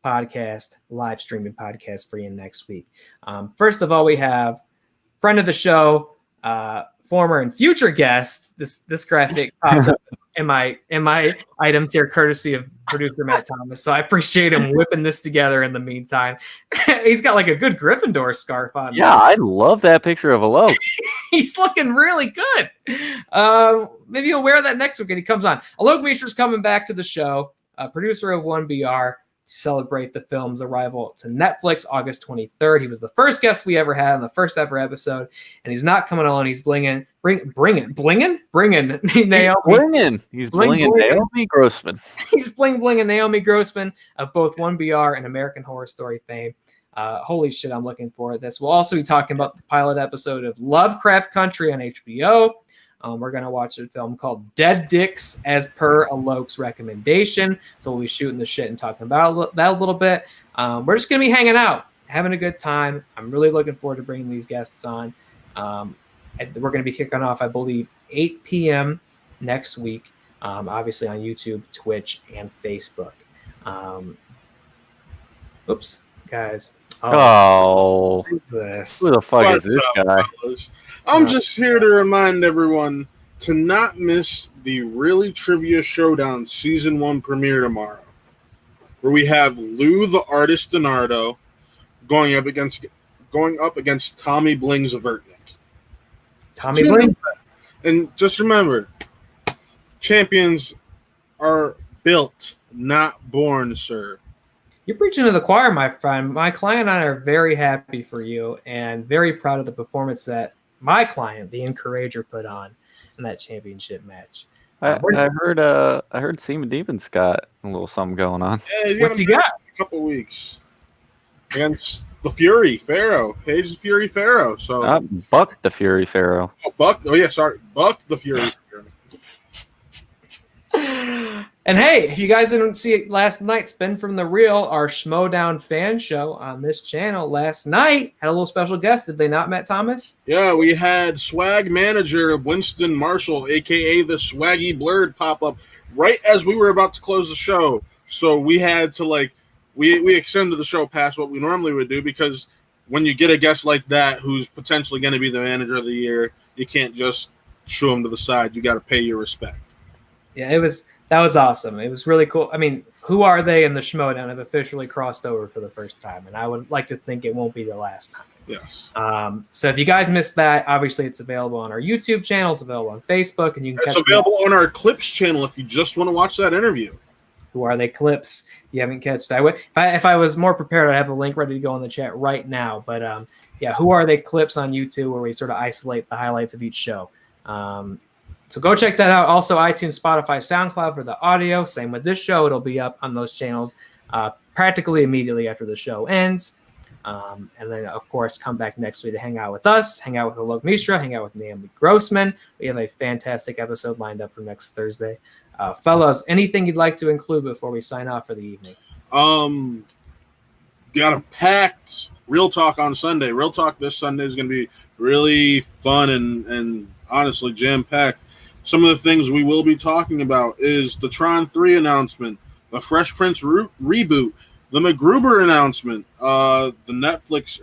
podcast, live streaming podcast for you next week. First of all, we have friend of the show, former and future guest. This graphic popped up in my items here, courtesy of producer Matt Thomas. So I appreciate him whipping this together in the meantime. He's got like a good Gryffindor scarf on. Yeah, I love that picture of Alok. He's looking really good. Maybe he'll wear that next week when he comes on. Alok Mishra's coming back to the show, producer of 1BR, to celebrate the film's arrival to Netflix August 23rd. He was the first guest we ever had on the first ever episode, and he's not coming on. He's bringing Naomi. He's blinging Naomi Grossman. He's blinging Naomi Grossman of both 1BR and American Horror Story fame. Holy shit, I'm looking forward to this. We'll also be talking about the pilot episode of Lovecraft Country on HBO. We're going to watch a film called Dead Dicks as per Alok's recommendation. So we'll be shooting the shit and talking about that a little bit. We're just going to be hanging out, having a good time. I'm really looking forward to bringing these guests on. We're going to be kicking off, I believe, 8 p.m. next week, obviously on YouTube, Twitch, and Facebook. Oops, guys. Oh, what is this? Who the fuck is this guy? Fellas? I'm just here to remind everyone to not miss the Really Trivia Showdown Season 1 premiere tomorrow, where we have Lou the Artist Donardo going up against Tommy Blings of Ertnick. Tommy Blings. And just remember, champions are built, not born, sir. You're preaching to the choir, my friend. My client and I are very happy for you and very proud of the performance that my client, the Encourager, put on in that championship match. I heard Seaman Demon's got a little something going on. Yeah, What's he got? A couple weeks against the Fury Pharaoh, Paige the Fury Pharaoh. So Buck the Fury Pharaoh. Buck the Fury Pharaoh. And hey, if you guys didn't see it last night, Spin from the Real, our Schmodown fan show on this channel last night, had a little special guest. Did they not, Matt Thomas? Yeah, we had swag manager Winston Marshall, a.k.a. the Swaggy Blurred, pop up right as we were about to close the show. So we had to, we extended the show past what we normally would do, because when you get a guest like that who's potentially going to be the manager of the year, you can't just shoo him to the side. You got to pay your respect. Yeah, that was awesome. It was really cool. I mean, Who Are They and the Schmodown have officially crossed over for the first time, and I would like to think it won't be the last time. Yes. So if you guys missed that, obviously it's available on our YouTube channel. It's available on Facebook, and you can It's available on our Clips channel if you just want to watch that interview. Who Are They clips. If you haven't catched, if I was more prepared, I'd have a link ready to go in the chat right now. But yeah, Who Are They clips on YouTube, where we sort of isolate the highlights of each show. So go check that out. Also, iTunes, Spotify, SoundCloud for the audio. Same with this show. It'll be up on those channels practically immediately after the show ends. And then, of course, come back next week to hang out with us, hang out with Alok Mishra, hang out with Naomi Grossman. We have a fantastic episode lined up for next Thursday. Fellas, anything you'd like to include before we sign off for the evening? Got a packed Real Talk on Sunday. Real Talk this Sunday is going to be really fun and honestly jam-packed. Some of the things we will be talking about is the Tron 3 announcement, the Fresh Prince reboot, the MacGruber announcement, the Netflix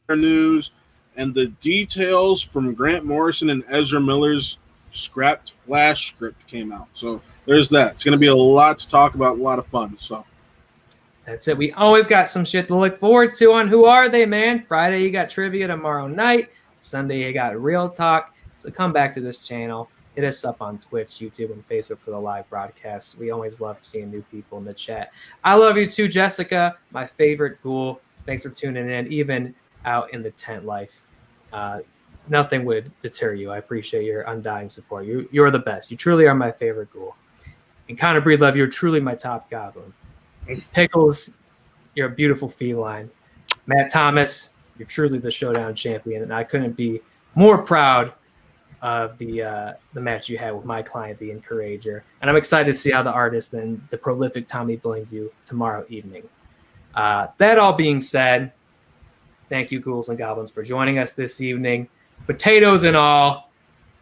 news, and the details from Grant Morrison and Ezra Miller's scrapped Flash script came out. So there's that. It's going to be a lot to talk about, a lot of fun. So that's it. We always got some shit to look forward to on Who Are They, man? Friday, you got trivia tomorrow night. Sunday, you got Real Talk. So come back to this channel. Hit us up on Twitch, YouTube, and Facebook for the live broadcasts. We always love seeing new people in the chat. I love you too, Jessica, my favorite ghoul. Thanks for tuning in, even out in the tent life. Nothing would deter you. I appreciate your undying support. You're the best. You truly are my favorite ghoul. And Connor Breedlove, you're truly my top goblin. And Pickles, you're a beautiful feline. Matt Thomas, you're truly the Showdown champion, and I couldn't be more proud of the match you had with my client, the Encourager, and I'm excited to see how the artist and the prolific Tommy Bling do tomorrow evening. That all being said, thank you, Ghouls and Goblins, for joining us this evening. Potatoes and all,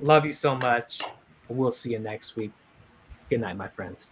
love you so much. We'll see you next week. Good night, my friends.